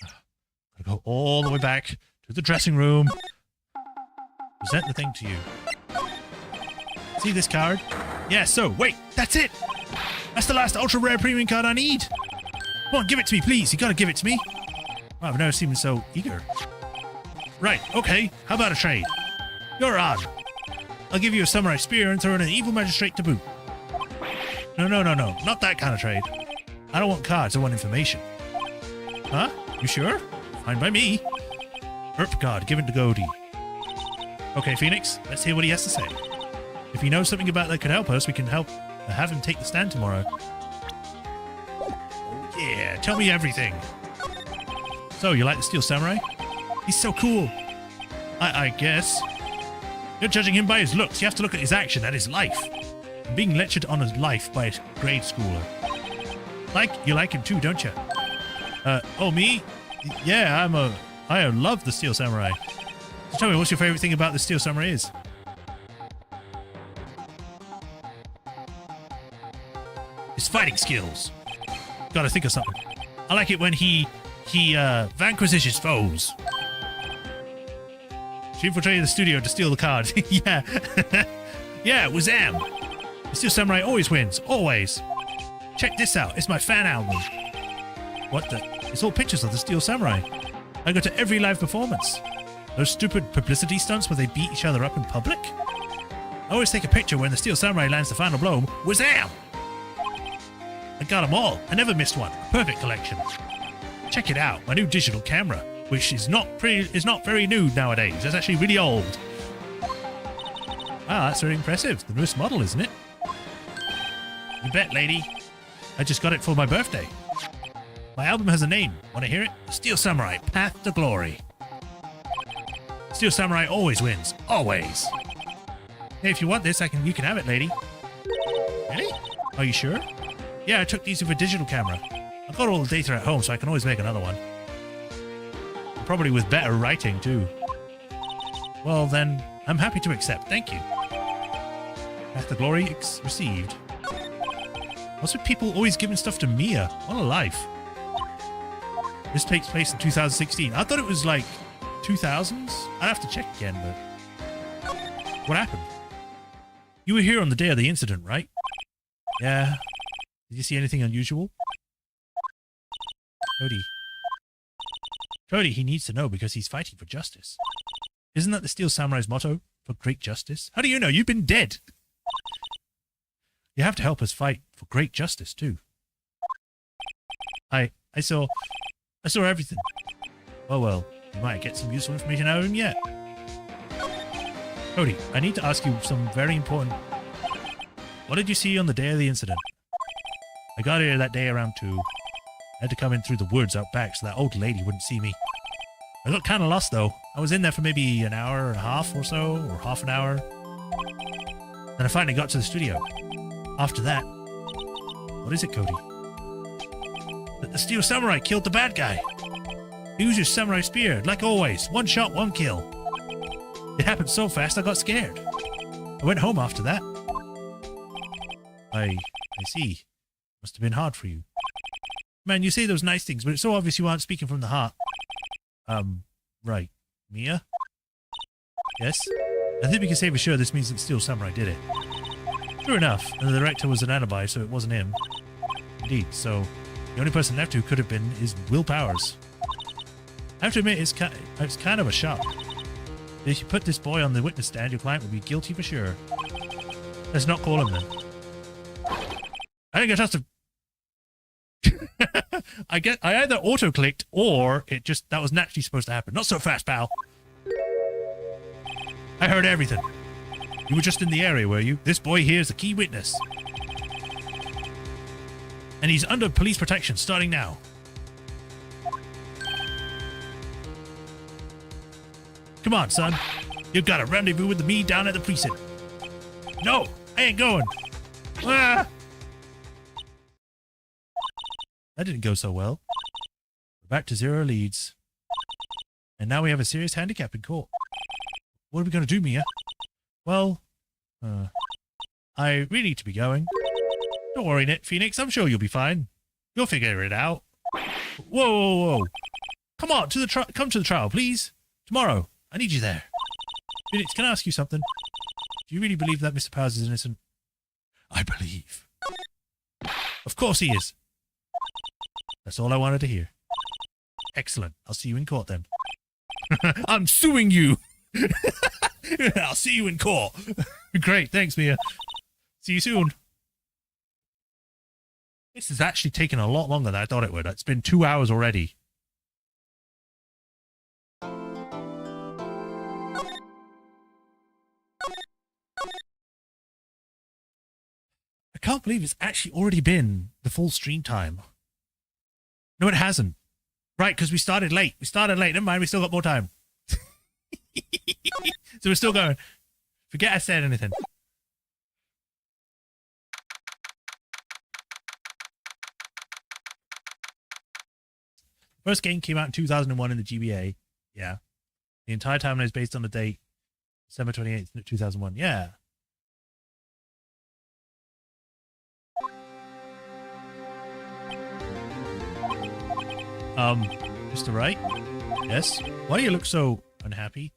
Gotta go all the way back to the dressing room. Present the thing to you. See this card? Yeah, so, wait, that's it! That's the last ultra rare premium card I need! Come on, give it to me, please. You gotta give it to me. Wow, I've never seen him so eager. Right, okay, how about a trade? You're on. I'll give you a samurai spear and throw in an evil magistrate to boot. No, not that kind of trade. I don't want cards, I want information. Huh? You sure? Fine by me. ERP card, given to Goldie. Okay, Phoenix, let's hear what he has to say. If he knows something about that could help us, we can help have him take the stand tomorrow. Oh, yeah, tell me everything. So, you like the Steel Samurai? He's so cool. I guess. You're judging him by his looks. You have to look at his action and his life. I'm being lectured on his life by a grade schooler. You like him too, don't you? Oh, me? Yeah, I love the Steel Samurai. So tell me, what's your favorite thing about the Steel Samurai is? His fighting skills. Gotta think of something. I like it when he vanquishes his foes. She infiltrated the studio to steal the card. Yeah. Yeah, Wazam! The Steel Samurai always wins. Always. Check this out. It's my fan album. What the? It's all pictures of the Steel Samurai. I go to every live performance. Those stupid publicity stunts where they beat each other up in public? I always take a picture when the Steel Samurai lands the final blow. Wazam! I got them all. I never missed one. Perfect collection. Check it out. My new digital camera, which is not very new nowadays. It's actually really old. Wow, that's very impressive. The newest model, isn't it? You bet, lady. I just got it for my birthday. My album has a name. Want to hear it? Steel Samurai, Path to Glory. Steel Samurai always wins. Always. Hey, if you want this, you can have it, lady. Really? Are you sure? Yeah, I took these with a digital camera. I've got all the data at home, so I can always make another one. Probably with better writing, too. Well, then, I'm happy to accept. Thank you. Path to Glory received. What's with people always giving stuff to Mia? What a life. This takes place in 2016. I thought it was like 2000s. I'd have to check again, but... What happened? You were here on the day of the incident, right? Yeah. Did you see anything unusual? Cody, he needs to know because he's fighting for justice. Isn't that the Steel Samurai's motto? For great justice? How do you know? You've been dead! You have to help us fight for great justice, too. I saw everything. Oh well, you might get some useful information out of him yet. Cody, I need to ask you some very important... What did you see on the day of the incident? I got here that day around 2. I had to come in through the woods out back so that old lady wouldn't see me. I got kind of lost, though. I was in there for maybe an hour and a half or so, or half an hour. Then I finally got to the studio. After that... What is it, Cody? The Steel Samurai killed the bad guy. He used his samurai spear, like always. One shot, one kill. It happened so fast I got scared. I went home after that. I see. Must have been hard for you. Man, you say those nice things, but it's so obvious you aren't speaking from the heart. Right. Mia? Yes? I think we can say for sure this means that Steel Samurai did it. True enough, and the director was an alibi, so it wasn't him. Indeed, so the only person left who could have been is Will Powers. I have to admit, it's kind of a shock. If you put this boy on the witness stand, your client will be guilty for sure. Let's not call him then. I didn't get a chance to... I either auto-clicked or that was naturally supposed to happen. Not so fast, pal. I heard everything. You were just in the area, were you? This boy here is the key witness. And he's under police protection starting now. Come on, son. You've got a rendezvous with me down at the precinct. No, I ain't going. Ah! That didn't go so well. We're back to 0 leads. And now we have a serious handicap in court. What are we going to do, Mia? Well, I really need to be going. Don't worry, Phoenix. I'm sure you'll be fine. You'll figure it out. Whoa, whoa, whoa. Come on, come to the trial, please. Tomorrow. I need you there. Phoenix, can I ask you something? Do you really believe that Mr. Powers is innocent? I believe. Of course he is. That's all I wanted to hear. Excellent. I'll see you in court then. I'm suing you. I'll see you in court. Great. Thanks, Mia. See you soon. This is actually taking a lot longer than I thought it would. It's been 2 hours already. I can't believe it's actually already been the full stream time. No, it hasn't. Right, because we started late. Never mind, we still got more time. So we're still going. Forget I said anything. First game came out in 2001 in the GBA. Yeah. The entire timeline is based on the date, December 28th, 2001. Yeah. Mr. Wright? Yes? Why do you look so unhappy?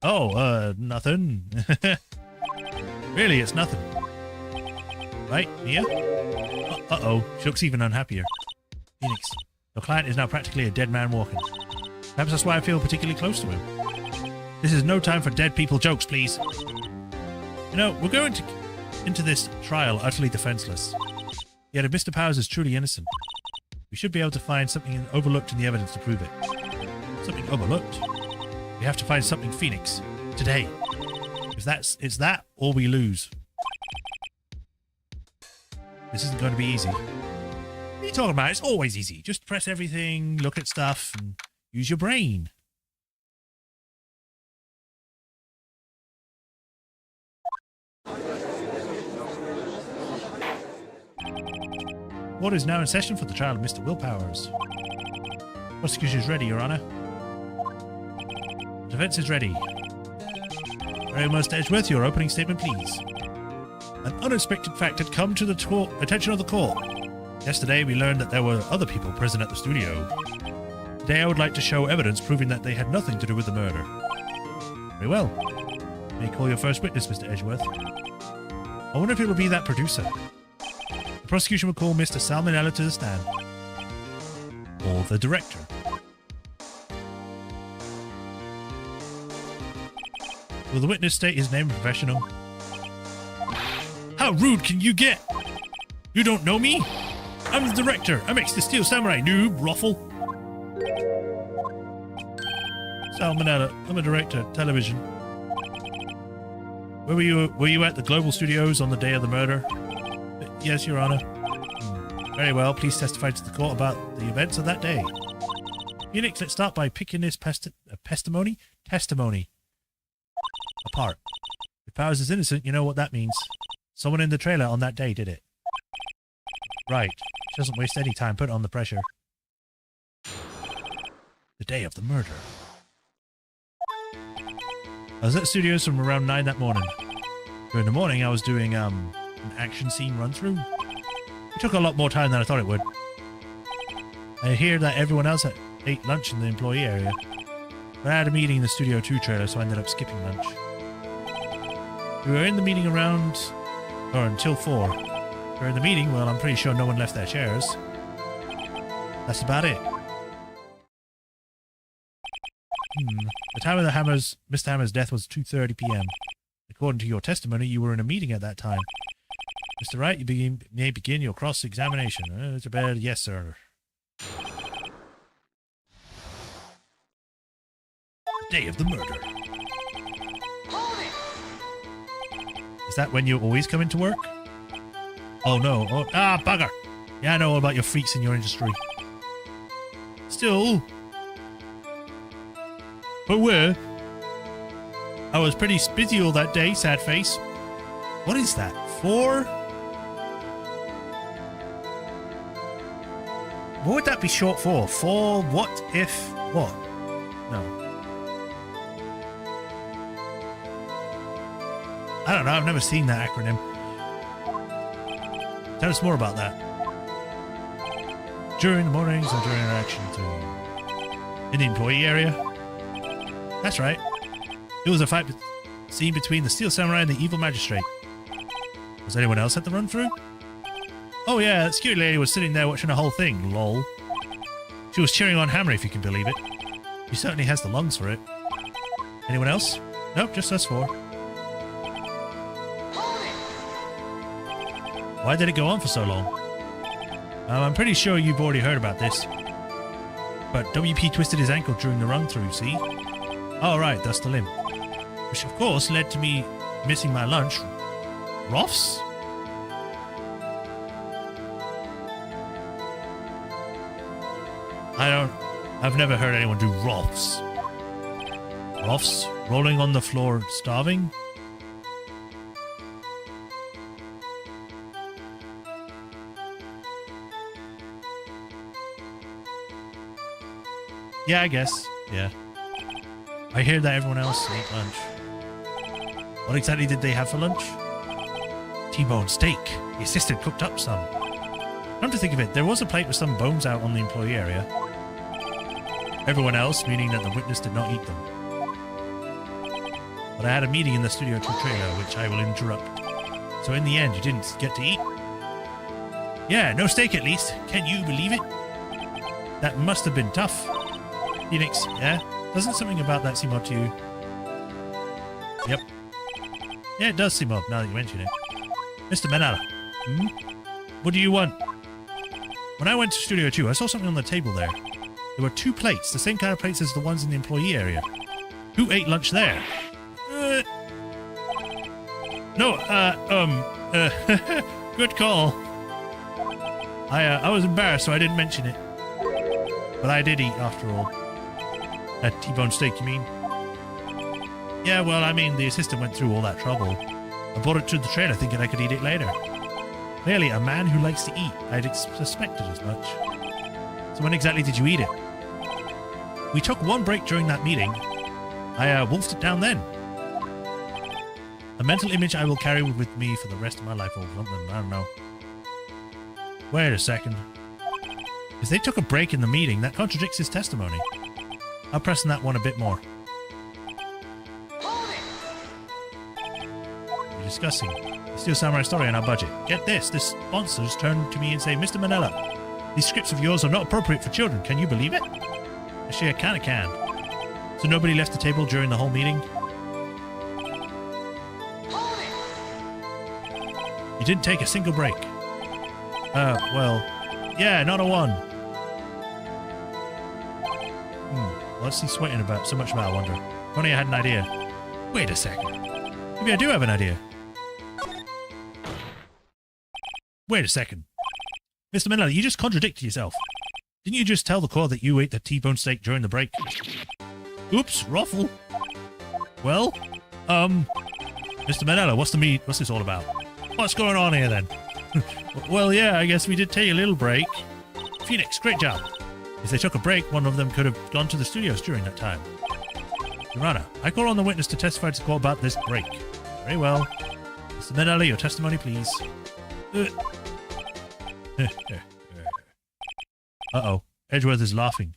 Oh, nothing. Really, it's nothing. Right, Mia? Uh-oh, she looks even unhappier. Phoenix, your client is now practically a dead man walking. Perhaps that's why I feel particularly close to him. This is no time for dead people jokes, please. You know, we're going into this trial utterly defenseless. Yet if Mr. Powers is truly innocent, we should be able to find something overlooked in the evidence to prove it. Something overlooked? We have to find something, Phoenix. Today. It's that, or we lose. This isn't going to be easy. What are you talking about? It's always easy. Just press everything, look at stuff, and use your brain. Court is now in session for the trial of Mr. Will Powers. Prosecution is ready, Your Honor. Defense is ready. Very most Edgeworth, your opening statement, please. An unexpected fact had come to the attention of the court. Yesterday, we learned that there were other people present at the studio. Today, I would like to show evidence proving that they had nothing to do with the murder. Very well. You may call your first witness, Mr. Edgeworth. I wonder if it will be that producer. The prosecution will call Mr. Salmonella to the stand. Or the director. Will the witness state his name and professional? How rude can you get? You don't know me? I'm the director. I'm the Steel Samurai, noob, ruffle. Salmonella, I'm a director, television. Where were you at the Global Studios on the day of the murder? Yes, Your Honor. Very well, please testify to the court about the events of that day. Phoenix, let's start by picking this testimony apart. If Powers is innocent, you know what that means. Someone in the trailer on that day did it. Right. She doesn't waste any time. Put on the pressure. The day of the murder. I was at the studios from around 9 that morning. During the morning, I was doing an action scene run-through. It took a lot more time than I thought it would. I hear that everyone else ate lunch in the employee area. But I had a meeting in the Studio 2 trailer, so I ended up skipping lunch. We were in the meeting until 4. During the meeting, well, I'm pretty sure no one left their chairs. That's about it. The time of Mr. Hammer's death was 2:30 p.m. According to your testimony, you were in a meeting at that time. Mr. Wright, you may begin your cross-examination. Mr. Baird, yes, sir. The day of the murder. Hold it! Is that when you always come into work? Oh, no. Oh, bugger! Yeah, I know all about your freaks in your industry. Still. But where? I was pretty busy all that day, sad face. What is that? 4? What would that be short for? For what if what? No. I don't know. I've never seen that acronym. Tell us more about that. During the mornings and during interactions in the employee area. That's right. It was a fight scene between the Steel Samurai and the evil magistrate. Was anyone else at the run-through? Oh yeah, that security lady was sitting there watching the whole thing, lol. She was cheering on Hammer, if you can believe it. He certainly has the lungs for it. Anyone else? Nope, just us 4. Why did it go on for so long? I'm pretty sure you've already heard about this. But WP twisted his ankle during the run-through, see? Oh right, that's the limp. Which of course led to me missing my lunch. Roths? I've never heard anyone do Roths. Roths? Rolling on the floor, starving? Yeah, I guess. Yeah. I hear that everyone else ate lunch. What exactly did they have for lunch? T-bone steak. The assistant cooked up some. Come to think of it, there was a plate with some bones out on the employee area. Everyone else, meaning that the witness did not eat them. But I had a meeting in the Studio 2 trailer, which I will interrupt. So in the end, you didn't get to eat? Yeah, no steak at least. Can you believe it? That must have been tough. Phoenix, yeah? Doesn't something about that seem odd to you? Yep. Yeah, it does seem odd now that you mention it. Mr. Manala. Hmm? What do you want? When I went to Studio 2, I saw something on the table there. There were 2 plates, the same kind of plates as the ones in the employee area. Who ate lunch there? Good call. I was embarrassed, so I didn't mention it. But I did eat, after all. A T-bone steak, you mean? Yeah, well, I mean, the assistant went through all that trouble. I brought it to the trailer thinking I could eat it later. Clearly, a man who likes to eat. I'd suspected as much. So when exactly did you eat it? We took 1 break during that meeting. I wolfed it down then. A mental image I will carry with me for the rest of my life or something. I don't know. Wait a second. If they took a break in the meeting, that contradicts his testimony. I'll press on that one a bit more. We're discussing the Steel Samurai story on our budget. Get this, the sponsors turn to me and say, Mr. Manila, these scripts of yours are not appropriate for children. Can you believe it? Actually, I kinda can. So nobody left the table during the whole meeting? You didn't take a single break. Well, yeah, not a one. What's he sweating about so much about, I wonder? If only I had an idea. Wait a second. Maybe I do have an idea. Wait a second. Mr. Manila, you just contradicted yourself. Didn't you just tell the court that you ate the T-bone steak during the break? Oops, ruffle. Well, Mr. Manila, what's this all about? What's going on here then? Well, yeah, I guess we did take a little break. Phoenix, great job. If they took a break, one of them could have gone to the studios during that time. Your Honor, I call on the witness to testify to the court about this break. Very well. Mr. Manila, your testimony, please. Uh-oh. Edgeworth is laughing.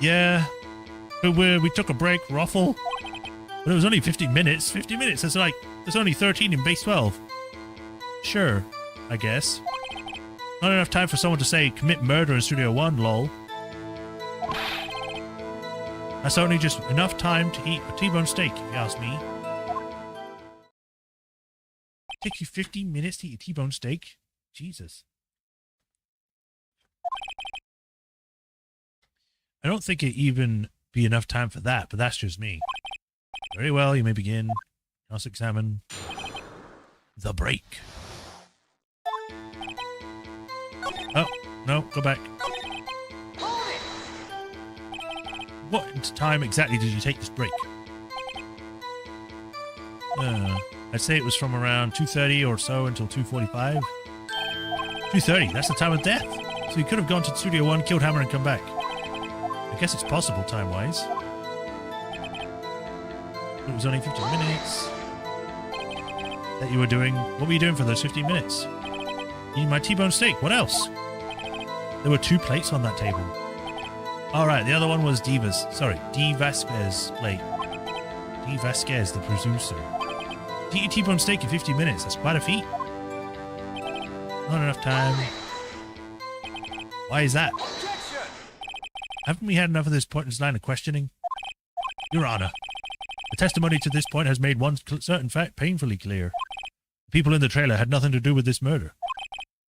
Yeah. We took a break, Ruffle. But it was only 15 minutes. 50 minutes, that's like... There's only 13 in base 12. Sure, I guess. Not enough time for someone to say, commit murder in Studio 1, lol. That's only just enough time to eat a T-bone steak, if you ask me. Takes you 15 minutes to eat a T-bone steak? Jesus. I don't think it'd even be enough time for that, but that's just me. Very well, you may begin. Let's examine the break. Oh, no, go back. What time exactly did you take this break? I'd say it was from around 2:30 or so until 2:45. 2:30, that's the time of death. So you could have gone to Studio 1, killed Hammer, and come back. I guess it's possible time-wise. It was only 15 minutes. That you were doing... What were you doing for those 15 minutes? Eating my T-bone steak. What else? There were 2 plates on that table. Alright, the other one was Diva's. Sorry, D. Vasquez plate. D. Vasquez, the producer. To eat a T-bone steak in 15 minutes. That's quite a feat. Not enough time. Why is that? Objection! Haven't we had enough of this pointless line of questioning? Your Honor, the testimony to this point has made one certain fact painfully clear. The people in the trailer had nothing to do with this murder.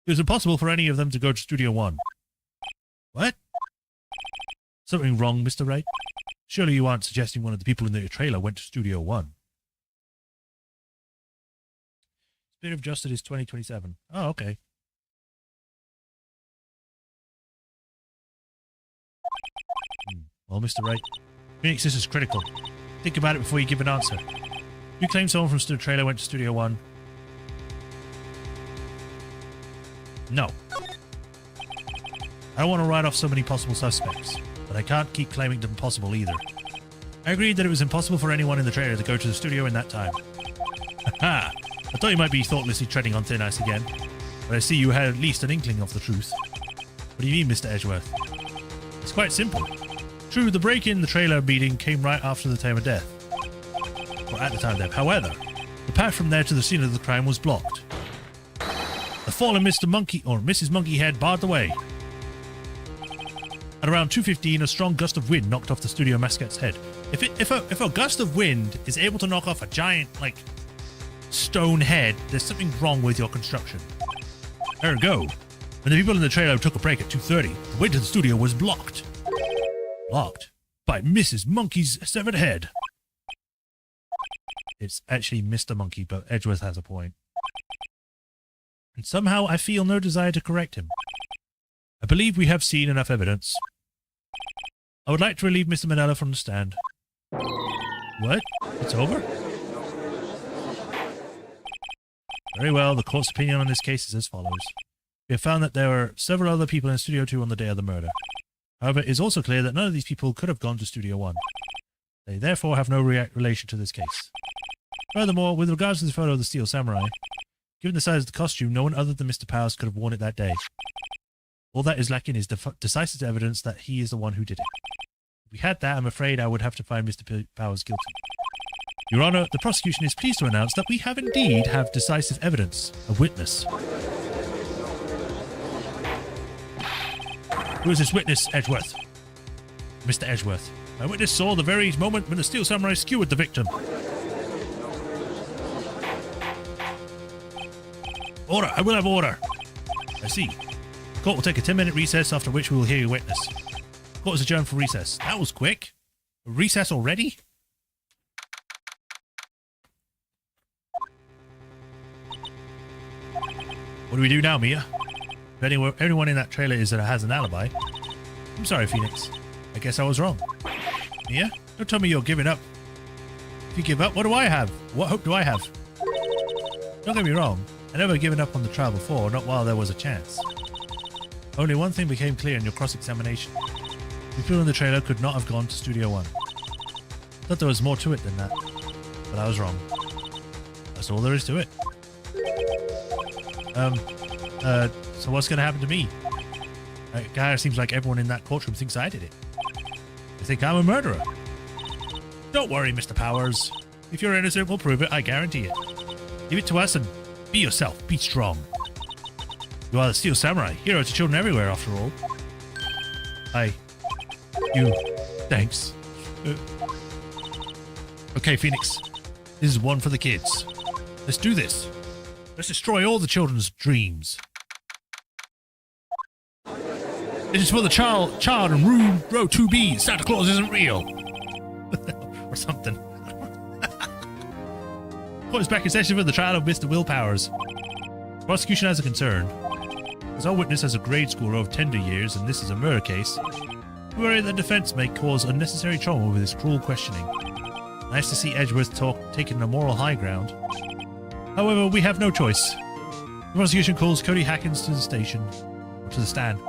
It was impossible for any of them to go to Studio 1. What? Something wrong, Mr. Wright? Surely you aren't suggesting one of the people in the trailer went to Studio 1. Spirit of Justice is 2027. Oh, okay. Well, Mr. Wright, Phoenix, this is critical. Think about it before you give an answer. You claim someone from the trailer went to Studio 1. No. I don't want to write off so many possible suspects, but I can't keep claiming them possible either. I agreed that it was impossible for anyone in the trailer to go to the studio in that time. Ha! I thought you might be thoughtlessly treading on thin ice again, but I see you had at least an inkling of the truth. What do you mean, Mr. Edgeworth? It's quite simple. True, the break-in the trailer meeting came right after the time of death. Or at the time of death. However, the path from there to the scene of the crime was blocked. The fallen Mr. Monkey or Mrs. Monkeyhead barred the way. At around 2:15, a strong gust of wind knocked off the studio mascot's head. If a gust of wind is able to knock off a giant, like, stone head, there's something wrong with your construction. Ergo, when the people in the trailer took a break at 2:30, the way to the studio was blocked. Blocked by Mrs. Monkey's severed head. It's actually Mr. Monkey, but Edgeworth has a point. And somehow I feel no desire to correct him. I believe we have seen enough evidence. I would like to relieve Mr. Manella from the stand. What? It's over? Very well, the court's opinion on this case is as follows. We have found that there were several other people in Studio 2 on the day of the murder. However, it is also clear that none of these people could have gone to Studio 1. They therefore have no relation to this case. Furthermore, with regards to the photo of the Steel Samurai, given the size of the costume, no one other than Mr. Powers could have worn it that day. All that is lacking is decisive evidence that he is the one who did it. If we had that, I'm afraid I would have to find Mr. Powers guilty. Your Honor, the prosecution is pleased to announce that we have indeed decisive evidence, a witness. Who is this witness, Edgeworth? Mr. Edgeworth. My witness saw the very moment when the Steel Samurai skewered the victim. Order! I will have order! I see. The court will take a 10-minute recess, after which we will hear your witness. The court is adjourned for recess. That was quick. A recess already? What do we do now, Mia? If anyone in that trailer has an alibi. I'm sorry, Phoenix. I guess I was wrong. Mia, don't tell me you're giving up. If you give up, what do I have? What hope do I have? Don't get me wrong. I never given up on the trial before, not while there was a chance. Only one thing became clear in your cross-examination. The people in the trailer could not have gone to Studio 1. I thought there was more to it than that, but I was wrong. That's all there is to it. So what's going to happen to me? It kind of seems like everyone in that courtroom thinks I did it. They think I'm a murderer. Don't worry, Mr. Powers. If you're innocent, we'll prove it, I guarantee it. Leave it to us and be yourself, be strong. You are the Steel Samurai, hero to children everywhere, after all. Thanks. Okay, Phoenix. This is one for the kids. Let's do this. Let's destroy all the children's dreams. This is for the child in room row 2B. Santa Claus isn't real. Or something. Court is back in session for the trial of Mr. Will Powers. The prosecution has a concern. As our witness has a grade score of tender years, and this is a murder case, We worry the defense may cause unnecessary trauma with this cruel questioning. Nice to see Edgeworth taking a moral high ground. However, we have no choice. The prosecution calls Cody Hackins to the station. Or to the stand.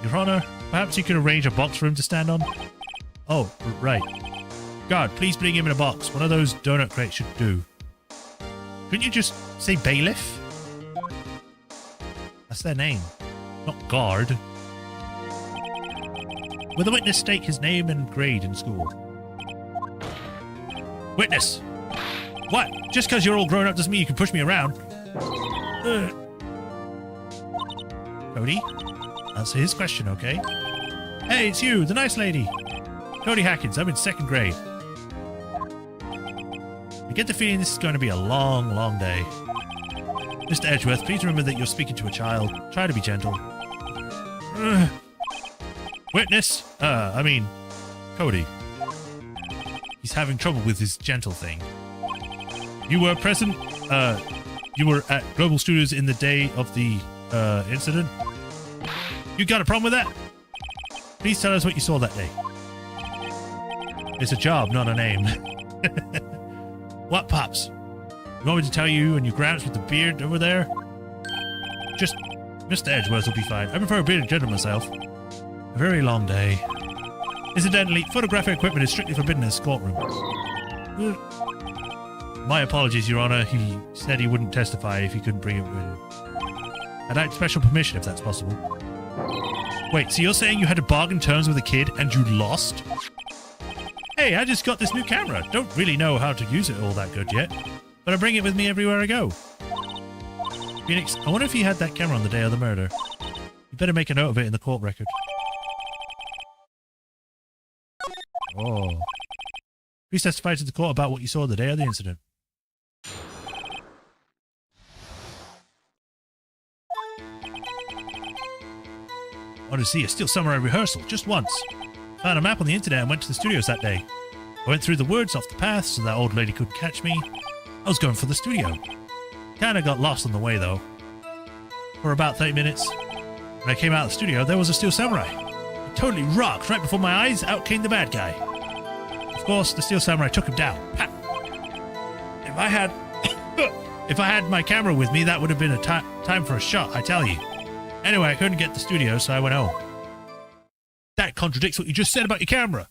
Your Honor, perhaps you could arrange a box for him to stand on? Oh, right. Guard, please bring him in a box. One of those donut crates should do. Couldn't you just say bailiff? That's their name, not guard. Will the witness state his name and grade in school? Witness! What? Just because you're all grown up doesn't mean you can push me around. Cody? Answer his question, okay? Hey, it's you, the nice lady. Cody Hackins, I'm in 2nd grade. I get the feeling this is going to be a long, long day. Mr. Edgeworth, please remember that you're speaking to a child. Try to be gentle. Witness? Cody. He's having trouble with his gentle thing. You were present? You were at Global Studios in the day of the, incident? You got a problem with that? Please tell us what you saw that day. It's a job, not a name. What, Pops? You want me to tell you and your Gramps with the beard over there? Just Mr. Edgeworth will be fine. I prefer a bearded gentleman myself. A very long day. Incidentally, photographic equipment is strictly forbidden in this courtroom. My apologies, Your Honor. He said he wouldn't testify if he couldn't bring it with him. I'd like special permission if that's possible. Wait, so you're saying you had to bargain terms with a kid and you lost? Hey, I just got this new camera. Don't really know how to use it all that good yet. But I bring it with me everywhere I go. Phoenix, I wonder if he had that camera on the day of the murder. You better make a note of it in the court record. Oh. Please testify to the court about what you saw the day of the incident. I wanted to see a Steel Samurai rehearsal, just once. Found a map on the internet and went to the studios that day. I went through the woods off the path so that old lady couldn't catch me. I was going for the studio. Kinda got lost on the way though. For about 30 minutes. When I came out of the studio, there was a Steel Samurai. It totally rocked. Right before my eyes, out came the bad guy. Of course, the Steel Samurai took him down. Ha! If I had my camera with me, that would have been a time for a shot, I tell you. Anyway, I couldn't get the studio, so I went home. That contradicts what you just said about your camera.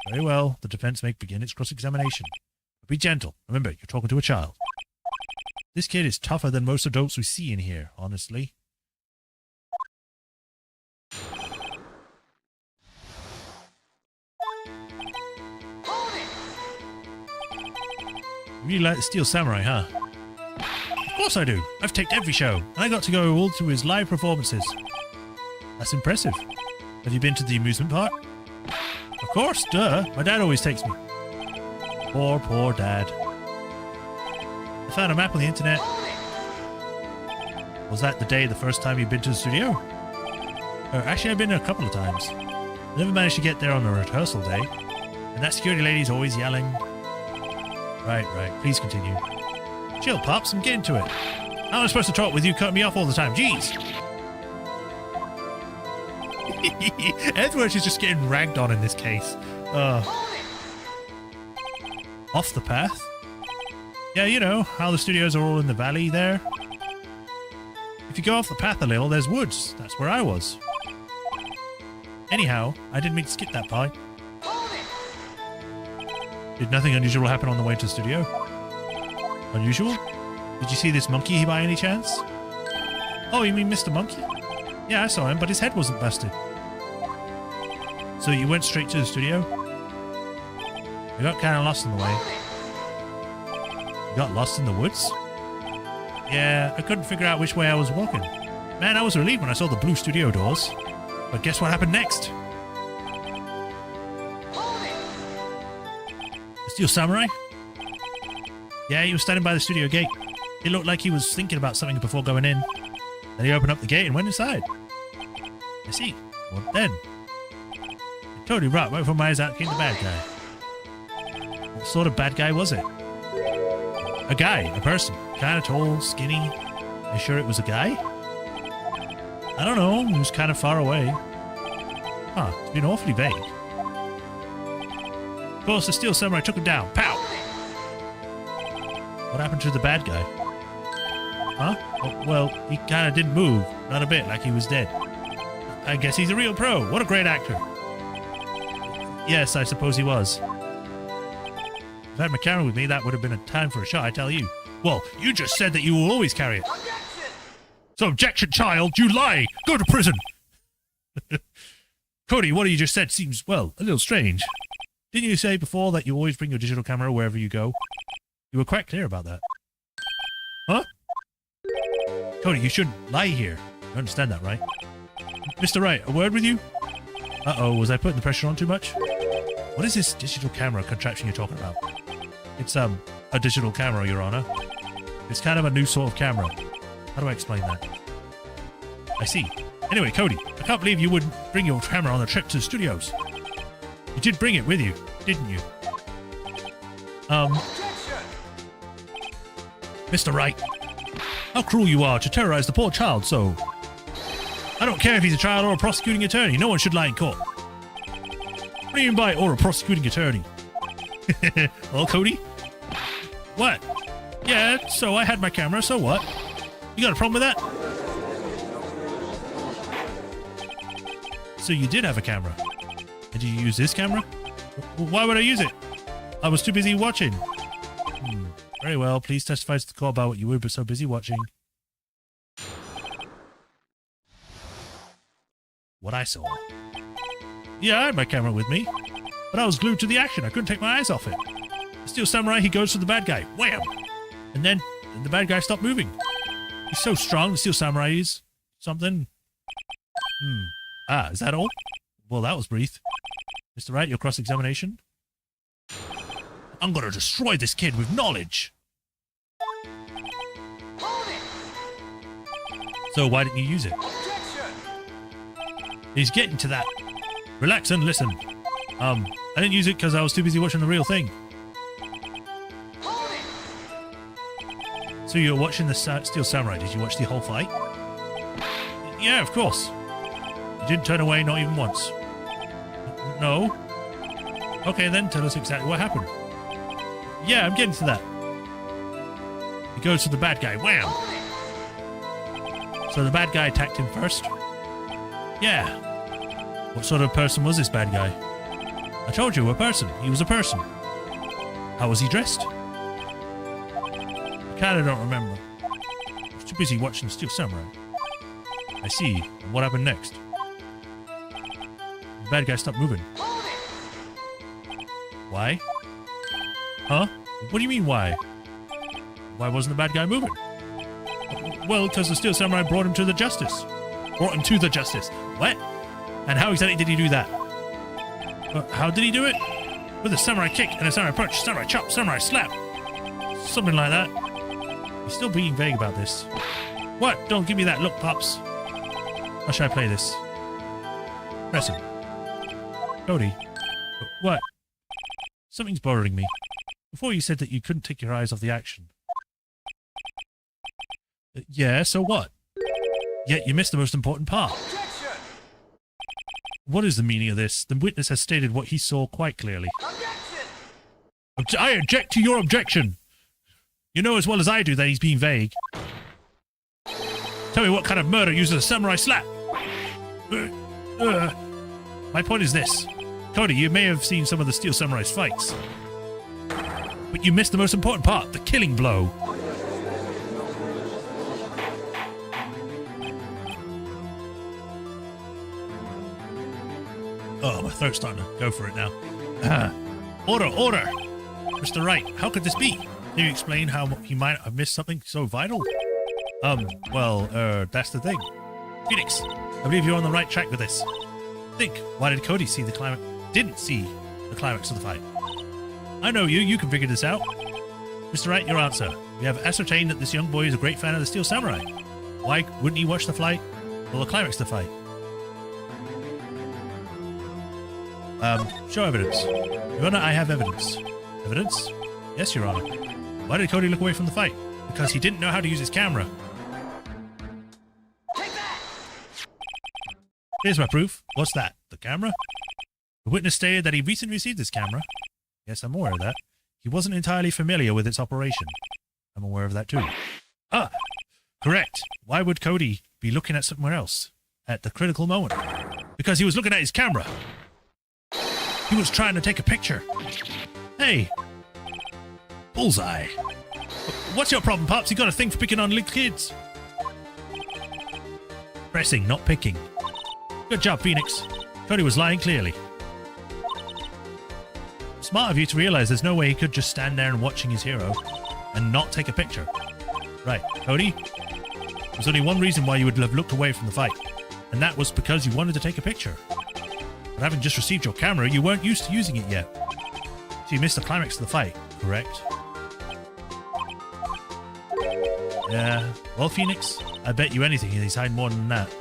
Very well, the defense may begin its cross-examination. But be gentle. Remember, you're talking to a child. This kid is tougher than most adults we see in here, honestly. You really like the Steel Samurai, huh? Of course I do. I've taped every show, and I got to go all to his live performances. That's impressive. Have you been to the amusement park? Of course, duh. My dad always takes me. Poor, poor dad. I found a map on the internet. Was that the day the first time you'd been to the studio? Actually, I've been a couple of times. I never managed to get there on a rehearsal day. And that security lady's always yelling. Right. Please continue. Chill, Pops. I'm getting to it. How am I supposed to talk with you cutting me off all the time? Jeez. Edgeworth is just getting ragged on in this case. Off the path? Yeah, you know, how the studios are all in the valley there. If you go off the path a little, there's woods. That's where I was. Anyhow, I didn't mean to skip that part. Did nothing unusual happen on the way to the studio? Unusual? Did you see this monkey by any chance? Oh, you mean Mr. Monkey? Yeah, I saw him, but his head wasn't busted. So you went straight to the studio? I got kind of lost on the way. You got lost in the woods? Yeah, I couldn't figure out which way I was walking. Man, I was relieved when I saw the blue studio doors. But guess what happened next? The Steel Samurai? Yeah, he was standing by the studio gate. It looked like he was thinking about something before going in. Then he opened up the gate and went inside. I see. What then? It totally right before my eyes out came the bad guy. What sort of bad guy was it? A guy, a person. Kinda tall, skinny. Are you sure it was a guy? I don't know. He was kind of far away. Huh. It's been awfully vague. Of course, the Steel Samurai took him down. Pow! What happened to the bad guy? Huh? Oh, well, he kind of didn't move. Not a bit, like he was dead. I guess he's a real pro. What a great actor. Yes, I suppose he was. If I had my camera with me, that would have been a time for a shot, I tell you. Well, you just said that you will always carry it. Objection! So, objection, child, you lie! Go to prison! Cody, what you just said seems, well, a little strange. Didn't you say before that you always bring your digital camera wherever you go? You were quite clear about that. Huh? Cody, you shouldn't lie here. You understand that, right? Mr. Wright, a word with you? Uh-oh, was I putting the pressure on too much? What is this digital camera contraption you're talking about? It's, a digital camera, Your Honor. It's kind of a new sort of camera. How do I explain that? I see. Anyway, Cody, I can't believe you wouldn't bring your camera on the trip to the studios. You did bring it with you, didn't you? Objection! Mr. Wright, how cruel you are to terrorize the poor child so. I don't care if he's a child or a prosecuting attorney. No one should lie in court. What do you mean by or a prosecuting attorney? Well, Cody? What? Yeah, so I had my camera, so what? You got a problem with that? So you did have a camera. And did you use this camera? Why would I use it? I was too busy watching. Very well, please testify to the court about what you were so busy watching. What I saw. Yeah, I had my camera with me. But I was glued to the action. I couldn't take my eyes off it. The Steel Samurai, he goes for the bad guy. Wham! And then the bad guy stopped moving. He's so strong, the Steel Samurai is. Something. Ah, is that all? Well, that was brief. Mr. Wright, your cross-examination? I'm gonna destroy this kid with knowledge. Hold it! So why didn't you use it? Objection! He's getting to that. Relax and listen. I didn't use it because I was too busy watching the real thing. Hold it! So you were watching the Steel Samurai. Did you watch the whole fight? Yeah, of course. You didn't turn away, not even once. No? Okay, then tell us exactly what happened. Yeah, I'm getting to that. He goes to the bad guy. Wham! So the bad guy attacked him first? Yeah. What sort of person was this bad guy? I told you, a person. He was a person. How was he dressed? I kinda don't remember. I was too busy watching the Steel Samurai. I see. And what happened next? The bad guy stopped moving. Why? Huh? What do you mean, why? Why wasn't the bad guy moving? Well, because the Steel Samurai brought him to the justice. Brought him to the justice. What? And how exactly did he do that? How did he do it? With a samurai kick and a samurai punch, samurai chop, samurai slap. Something like that. He's still being vague about this. What? Don't give me that look, Pops. How should I play this? Press it. Cody. What? Something's bothering me. Before you said that you couldn't take your eyes off the action. Yeah, so what? Yet you missed the most important part. Objection! What is the meaning of this? The witness has stated what he saw quite clearly. Objection! I object to your objection. You know as well as I do that he's being vague. Tell me what kind of murder uses a samurai slap. My point is this. Cody, you may have seen some of the Steel Samurai's fights. But you missed the most important part, the killing blow. Oh, my throat's starting to go for it now. Order, order! Mr. Wright, how could this be? Can you explain how he might have missed something so vital? That's the thing. Phoenix, I believe you're on the right track with this. Think, why did Cody see the climax? Didn't see the climax of the fight. I know you can figure this out. Mr. Wright, your answer. We have ascertained that this young boy is a great fan of the Steel Samurai. Why wouldn't he watch the fight or the climax of the fight? Show evidence. Your Honor, I have evidence. Evidence? Yes, Your Honor. Why did Cody look away from the fight? Because he didn't know how to use his camera. Here's my proof. What's that? The camera? The witness stated that he recently received this camera. Yes, I'm aware of that. He wasn't entirely familiar with its operation. I'm aware of that too. Ah, correct. Why would Cody be looking at somewhere else at the critical moment? Because he was looking at his camera. He was trying to take a picture. Hey, bullseye. What's your problem, Pops? You got a thing for picking on little kids. Pressing, not picking. Good job, Phoenix. Cody was lying clearly. Smart of you to realize there's no way he could just stand there and watching his hero and not take a picture. Right, Cody? There's only one reason why you would have looked away from the fight, and that was because you wanted to take a picture. But having just received your camera, you weren't used to using it yet. So you missed the climax of the fight, correct? Yeah. Well, Phoenix, I bet you anything he's hiding more than that.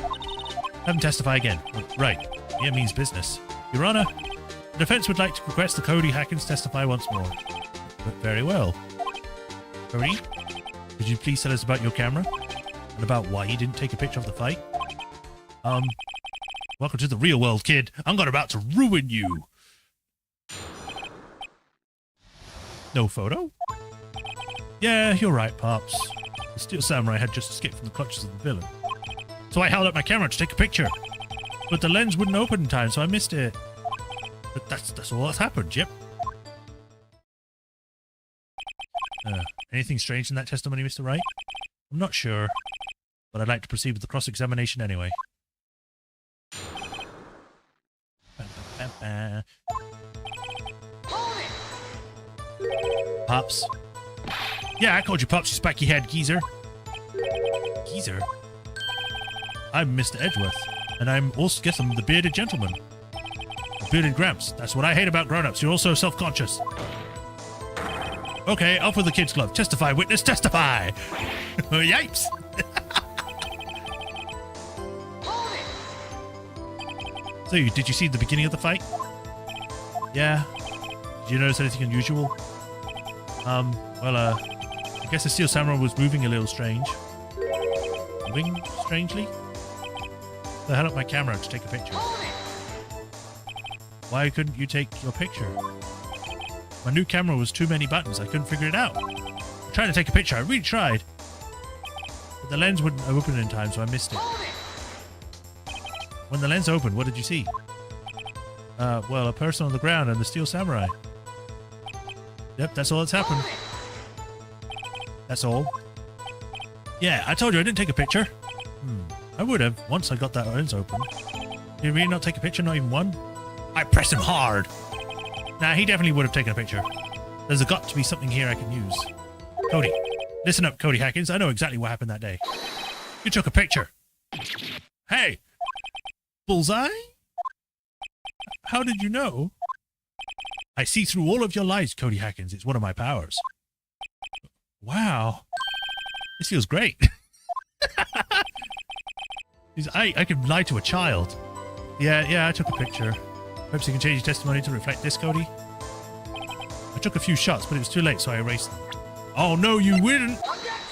Have him testify again. Right. Yeah, means business. Your Honor, the defense would like to request the Cody Hackins testify once more. But very well. Cody, could you please tell us about your camera? And about why you didn't take a picture of the fight? Welcome to the real world, kid. I'm about to ruin you. No photo? Yeah, you're right, Pops. The Steel Samurai had just escaped from the clutches of the villain. So I held up my camera to take a picture. But the lens wouldn't open in time, so I missed it. But that's all that's happened, yep. Anything strange in that testimony, Mr. Wright? I'm not sure, but I'd like to proceed with the cross-examination anyway. Pops? Yeah, I called you Pops, you spiky-head geezer. Geezer? I'm Mr. Edgeworth, and I'm also, guess I'm the bearded gentleman. The bearded Gramps. That's what I hate about grown-ups. You're also self-conscious. Okay, off with the kid's glove. Testify, witness, testify! Yipes! So, did you see the beginning of the fight? Yeah. Did you notice anything unusual? I guess the Steel Samurai was moving a little strange. Moving strangely? So I held up my camera to take a picture. Why couldn't you take your picture? My new camera was too many buttons. I couldn't figure it out. I tried to take a picture. I really tried. But the lens wouldn't open in time, so I missed it. When the lens opened, what did you see? A person on the ground and the Steel Samurai. Yep, that's all that's happened. That's all. Yeah, I told you I didn't take a picture. I would have, once I got that lens open. Did you really not take a picture? Not even one? I pressed him hard. Nah, he definitely would have taken a picture. There's got to be something here I can use. Cody. Listen up, Cody Hackins. I know exactly what happened that day. You took a picture. Hey! Bullseye? How did you know? I see through all of your lies, Cody Hackins. It's one of my powers. Wow. This feels great. I can lie to a child. Yeah, I took a picture. Perhaps you can change your testimony to reflect this, Cody. I took a few shots, but it was too late, so I erased them. Oh, no, you didn't.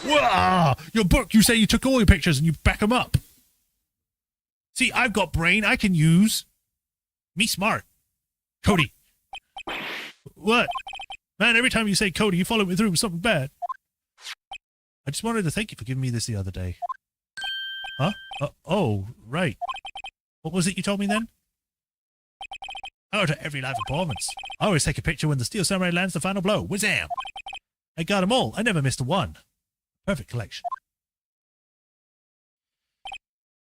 Whoa! Your book, you say you took all your pictures and you back them up. See, I've got brain I can use. Me smart. Cody. What? Man, every time you say Cody, you follow me through with something bad. I just wanted to thank you for giving me this the other day. Huh? Oh, right. What was it you told me then? Oh, to every live performance. I always take a picture when the Steel Samurai lands the final blow. Wazam! I got them all. I never missed a one. Perfect collection.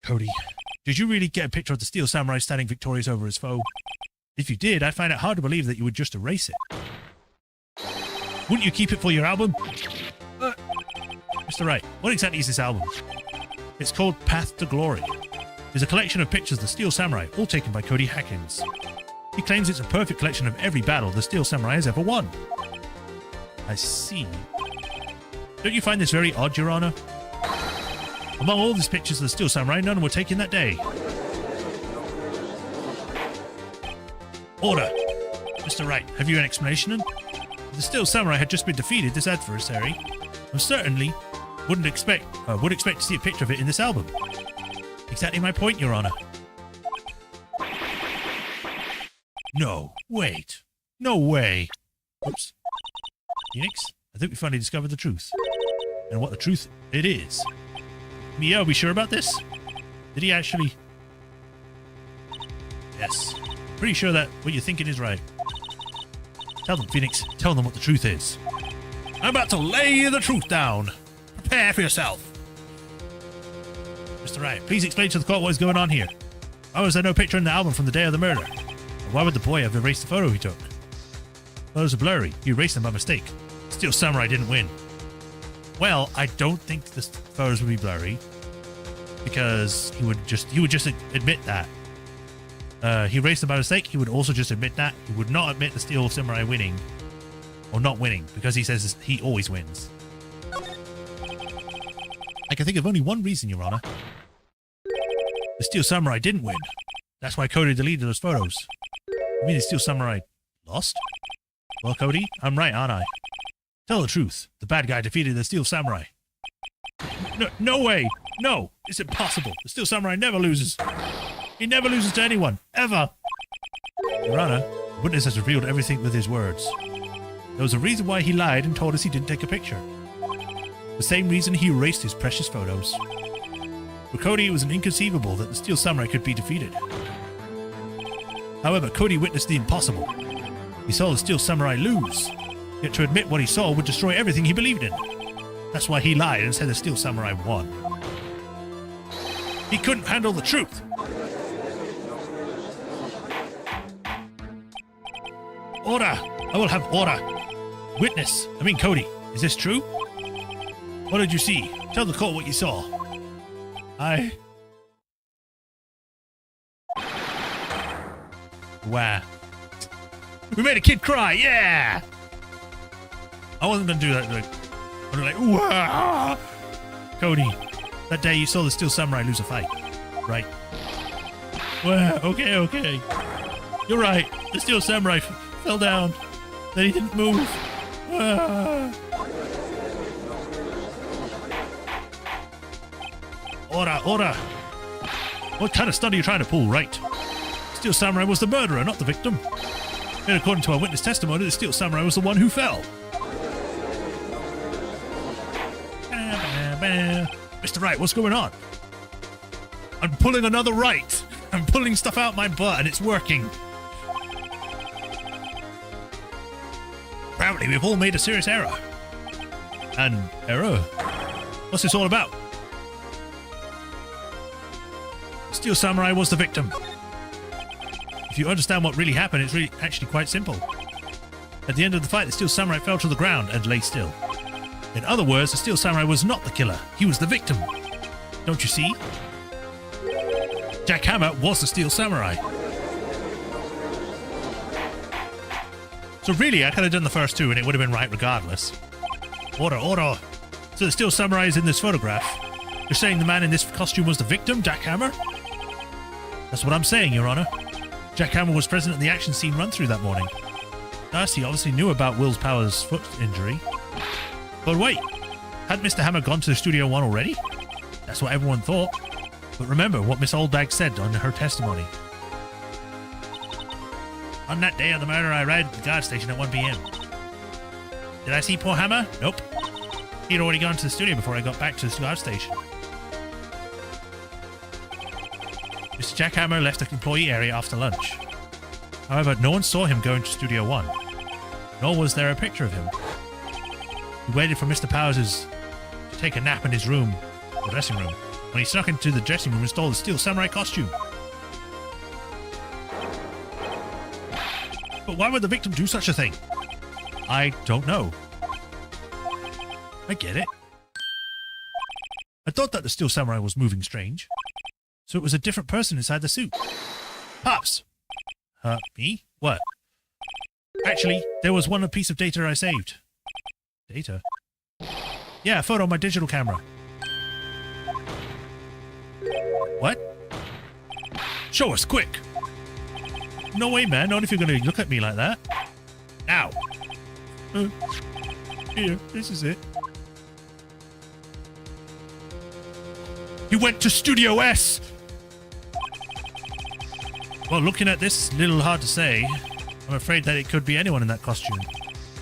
Cody, did you really get a picture of the Steel Samurai standing victorious over his foe? If you did, I find it hard to believe that you would just erase it. Wouldn't you keep it for your album? Mr. Wright, what exactly is this album? It's called Path to Glory. It's a collection of pictures of the Steel Samurai, all taken by Cody Hackins. He claims it's a perfect collection of every battle the Steel Samurai has ever won. I see. Don't you find this very odd, Your Honor? Among all these pictures of the Steel Samurai, none were taken that day. Order! Mr. Wright, have you an explanation? If the Steel Samurai had just been defeated, this adversary, I certainly would expect to see a picture of it in this album. Exactly my point, Your Honor. No, wait. No way. Oops. Phoenix, I think we finally discovered the truth. And what the truth it is. Mia, are we sure about this? Did he actually... Yes. Pretty sure that what you're thinking is right. Tell them, Phoenix. Tell them what the truth is. I'm about to lay the truth down. Prepare for yourself. Mr. Wright, please explain to the court what is going on here. Why was there no picture in the album from the day of the murder? And why would the boy have erased the photo he took? Photos are blurry. He erased them by mistake. Steel Samurai didn't win. Well, I don't think the photos would be blurry because he would just admit that. He erased them by mistake. He would also just admit that. He would not admit the Steel Samurai winning or not winning because he says he always wins. I can think of only one reason, Your Honor. The Steel Samurai didn't win. That's why Cody deleted those photos. You mean the Steel Samurai lost? Well, Cody, I'm right, aren't I? Tell the truth. The bad guy defeated the Steel Samurai. No way. No, it's impossible. The Steel Samurai never loses. He never loses to anyone, ever. Your Honor, the witness has revealed everything with his words. There was a reason why he lied and told us he didn't take a picture. The same reason he erased his precious photos. For Cody, it was inconceivable that the Steel Samurai could be defeated. However, Cody witnessed the impossible. He saw the Steel Samurai lose. Yet to admit what he saw would destroy everything he believed in. That's why he lied and said the Steel Samurai won. He couldn't handle the truth. Order! I will have order. Witness, Cody, is this true? What did you see? Tell the court what you saw. Wow. We made a kid cry, yeah! I wasn't gonna do that. Like, wow! Cody, that day you saw the Steel Samurai lose a fight, right? Well, okay. You're right. The Steel Samurai fell down. Then he didn't move. Order. What kind of stunt are you trying to pull, right? Steel Samurai was the murderer, not the victim. And according to our witness testimony, the Steel Samurai was the one who fell. Mr. Wright, what's going on? I'm pulling another right. I'm pulling stuff out my butt and it's working. Apparently, we've all made a serious error. An error? What's this all about? Steel Samurai was the victim. If you understand what really happened, it's really actually quite simple. At the end of the fight, the Steel Samurai fell to the ground and lay still. In other words, the Steel Samurai was not the killer. He was the victim. Don't you see? Jack Hammer was the Steel Samurai. So really, I could have done the first two and it would have been right regardless. Order. So the Steel Samurai is in this photograph. You're saying the man in this costume was the victim, Jack Hammer? That's what I'm saying, Your Honor. Jack Hammer was present at the action scene run-through that morning. Thus, he obviously knew about Will Powers' foot injury. But wait, hadn't Mr. Hammer gone to Studio One already? That's what everyone thought. But remember what Miss Oldbag said on her testimony. On that day of the murder, I arrived at the guard station at 1 p.m. Did I see poor Hammer? Nope. He'd already gone to the studio before I got back to the guard station. Mr. Jack Hammer left the employee area after lunch. However, no one saw him go into Studio One, nor was there a picture of him. He waited for Mr. Powers to take a nap in his room, the dressing room, when he snuck into the dressing room and stole the Steel Samurai costume. But why would the victim do such a thing? I don't know. I get it. I thought that the Steel Samurai was moving strange. So it was a different person inside the suit. Pops! Me? What? Actually, there was one piece of data I saved. Data? Yeah, a photo on my digital camera. What? Show us, quick! No way, man. Not if you're going to look at me like that. Ow. Here, this is it. He went to Studio S! Well, looking at this, a little hard to say. I'm afraid that it could be anyone in that costume.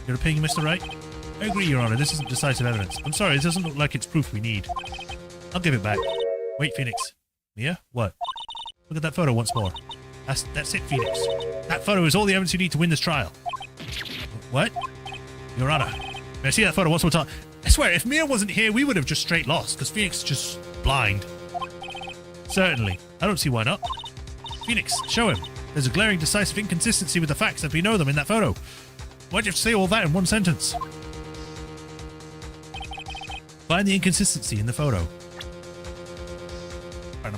Your opinion, Mr. Wright? I agree, Your Honor. This isn't decisive evidence. I'm sorry, it doesn't look like it's proof we need. I'll give it back. Wait, Phoenix. Mia? What? Look at that photo once more. That's it, Phoenix. That photo is all the evidence you need to win this trial. What? Your Honor. May I see that photo once more time? I swear, if Mia wasn't here, we would have just straight lost, because Phoenix is just blind. Certainly. I don't see why not. Phoenix, show him. There's a glaring, decisive inconsistency with the facts as we know them in that photo. Why'd you have to say all that in one sentence? Find the inconsistency in the photo. Take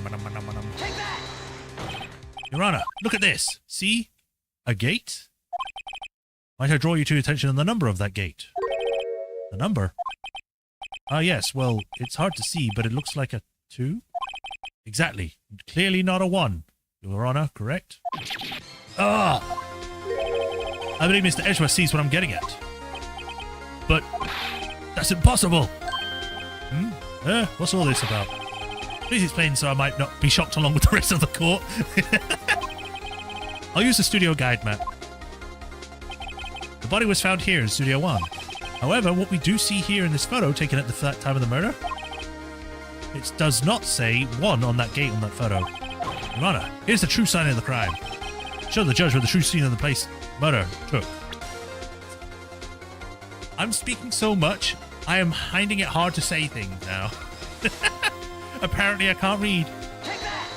that! Your Honor, look at this. See? A gate? Might I draw you to attention on the number of that gate? The number? Ah, yes. Well, it's hard to see, but it looks like a 2. Exactly. Clearly not a 1. Your Honor, correct? Ah! I believe Mr. Edgeworth sees what I'm getting at. But that's impossible! What's all this about? Please explain so I might not be shocked along with the rest of the court. I'll use the studio guide map. The body was found here in Studio 1. However, what we do see here in this photo taken at the time of the murder, it does not say 1 on that gate on that photo. Your Honor, here's the true sign of the crime. Show the judge where the true scene of the place murder took. I'm speaking so much, I am finding it hard to say things now. Apparently I can't read. Take that!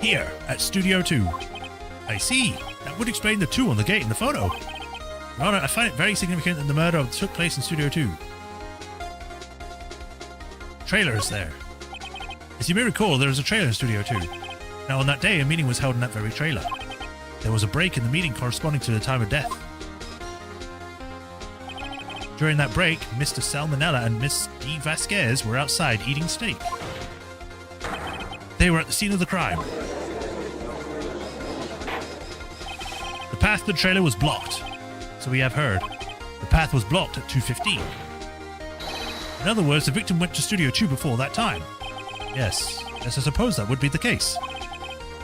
Here, at Studio 2. I see. That would explain the 2 on the gate in the photo. Your Honor, I find it very significant that the murder took place in Studio 2. Trailer is there. As you may recall, there is a trailer in Studio 2. Now, on that day, a meeting was held in that very trailer. There was a break in the meeting corresponding to the time of death. During that break, Mr. Salmonella and Miss D. Vasquez were outside eating steak. They were at the scene of the crime. The path to the trailer was blocked, so we have heard. The path was blocked at 2:15. In other words, the victim went to Studio 2 before that time. Yes, I suppose that would be the case.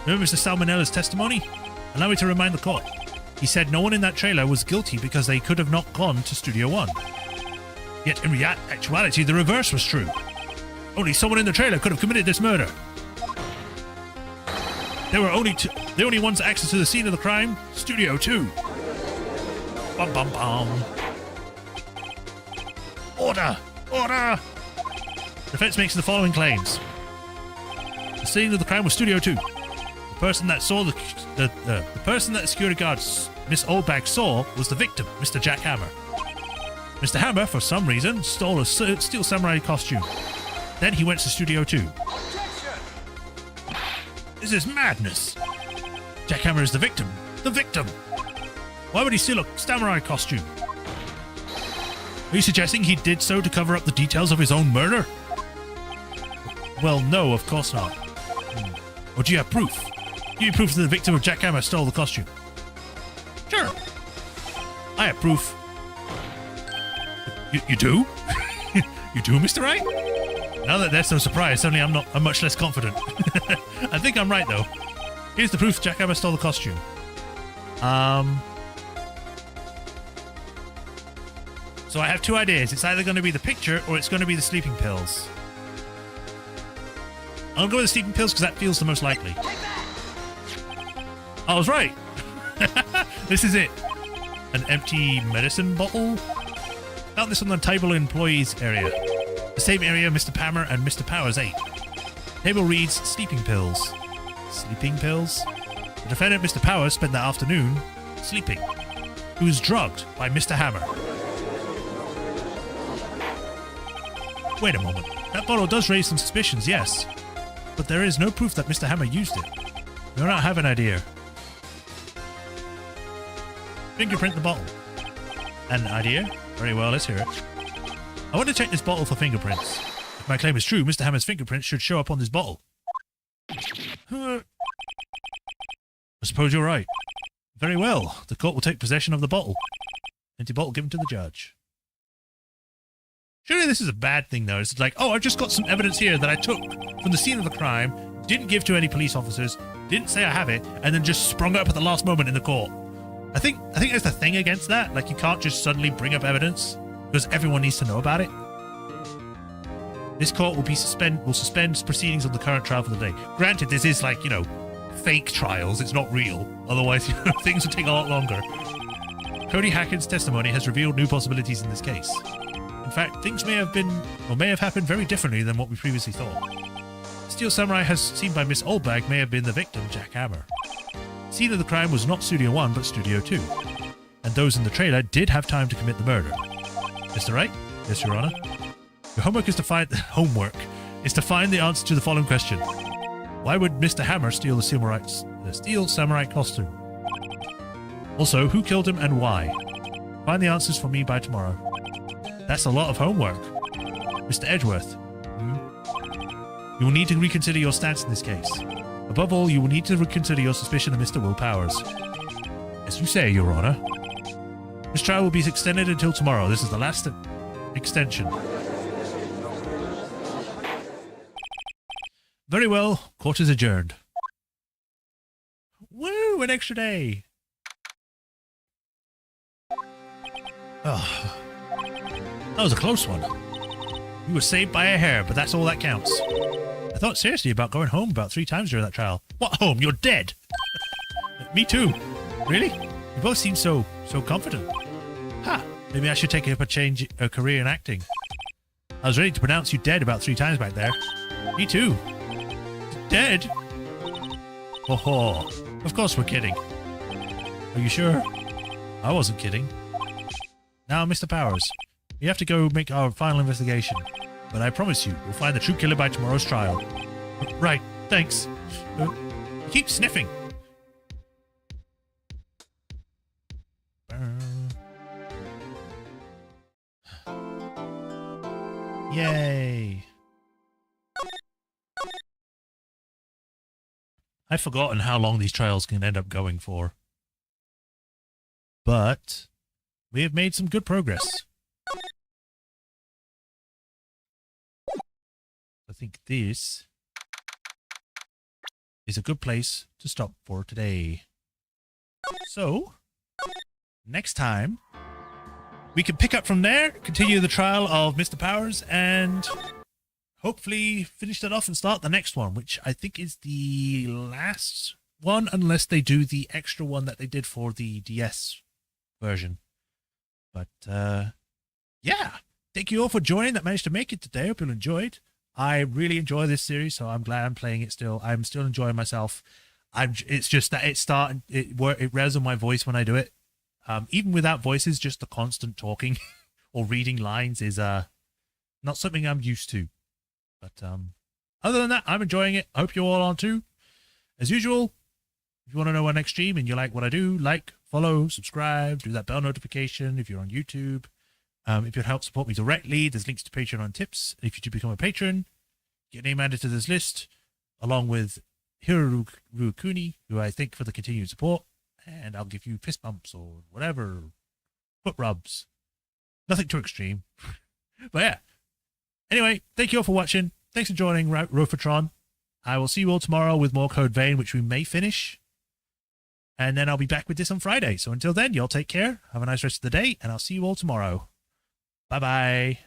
Remember Mr. Salmonella's testimony? Allow me to remind the court. He said no one in that trailer was guilty because they could have not gone to Studio 1. Yet in actuality, the reverse was true. Only someone in the trailer could have committed this murder. There were the only ones access to the scene of the crime, Studio 2. Bum bum bum. Order! Order! Defense makes the following claims. The scene of the crime was Studio 2. The person that saw the person that the security guard Miss Oldbag saw was the victim, Mr. Jack Hammer. Mr. Hammer, for some reason, stole a steel samurai costume. Then he went to Studio 2. Objection! This is madness. Jack Hammer is the victim. The victim! Why would he steal a samurai costume? Are you suggesting he did so to cover up the details of his own murder? Well, no, of course not. Or do you have proof? Do you have proof that the victim of Jack Hammer stole the costume? Sure. I have proof. You do? You do, Mr. Wright? Now that there's no surprise, suddenly I'm much less confident. I think I'm right, though. Here's the proof Jack Hammer stole the costume. So I have 2 ideas. It's either going to be the picture or it's going to be the sleeping pills. I'll go with the sleeping pills because that feels the most likely. I was right. This is it. An empty medicine bottle? Found this on the table in employees area. The same area Mr. Palmer and Mr. Powers ate. Table reads sleeping pills. Sleeping pills? The defendant, Mr. Powers, spent that afternoon sleeping. He was drugged by Mr. Hammer. Wait a moment. That bottle does raise some suspicions, yes. But there is no proof that Mr. Hammer used it. We do not have an idea. Fingerprint the bottle. An idea? Very well, let's hear it. I want to check this bottle for fingerprints. If my claim is true, Mr. Hammer's fingerprints should show up on this bottle. I suppose you're right. Very well. The court will take possession of the bottle. Empty bottle given to the judge. Surely this is a bad thing, though. It's like, oh, I've just got some evidence here that I took from the scene of the crime, didn't give to any police officers, didn't say I have it, and then just sprung it up at the last moment in the court. I think there's the thing against that. Like, you can't just suddenly bring up evidence because everyone needs to know about it. This court will suspend proceedings on the current trial for the day. Granted, this is like, fake trials. It's not real. Otherwise, things would take a lot longer. Cody Hackett's testimony has revealed new possibilities in this case. In fact, things may have happened very differently than what we previously thought. Steel Samurai, as seen by Miss Oldbag, may have been the victim, Jack Hammer. The scene of the crime was not Studio 1, but Studio 2. And those in the trailer did have time to commit the murder. Mr. Wright? Yes, Your Honor. Your homework is to find the answer to the following question. Why would Mr. Hammer steal the Steel Samurai costume? Also, who killed him and why? Find the answers for me by tomorrow. That's a lot of homework. Mr. Edgeworth. You will need to reconsider your stance in this case. Above all, you will need to reconsider your suspicion of Mr. Will Powers. As you say, Your Honor. This trial will be extended until tomorrow. This is the last extension. Very well. Court is adjourned. Woo! An extra day. Oh, that was a close one. You were saved by a hair, but that's all that counts. I thought seriously about going home about 3 times during that trial. What home? You're dead. Me too. Really? You both seem so confident. Ha! Maybe I should take up a career in acting. I was ready to pronounce you dead about 3 times back there. Me too. Dead? Oh, of course we're kidding. Are you sure? I wasn't kidding. Now, Mr. Powers, we have to go make our final investigation. But I promise you, we'll find the true killer by tomorrow's trial. Right, thanks. You keep sniffing. Yay. I've forgotten how long these trials can end up going for. But we have made some good progress. I think this is a good place to stop for today. So, next time, we can pick up from there, continue the trial of Mr. Powers, and hopefully finish that off and start the next one, which I think is the last one, unless they do the extra one that they did for the DS version. But, yeah. Thank you all for joining that managed to make it today. Hope you enjoyed. I really enjoy this series, so I'm glad I'm playing it still. I'm still enjoying myself. It's just that it rests on my voice when I do it. Even without voices, just the constant talking or reading lines is not something I'm used to. But other than that, I'm enjoying it. I hope you all are too. As usual, if you want to know our next stream and you like what I do, like, follow, subscribe, do that bell notification if you're on YouTube. If you'd help support me directly, there's links to Patreon and tips. If you do become a patron, get your name added to this list, along with Hiroru Kuni, who I thank for the continued support, and I'll give you fist bumps or whatever, foot rubs. Nothing too extreme. But yeah. Anyway, thank you all for watching. Thanks for joining Rofatron. I will see you all tomorrow with more Code Vein, which we may finish. And then I'll be back with this on Friday. So until then, y'all take care. Have a nice rest of the day, and I'll see you all tomorrow. Bye-bye.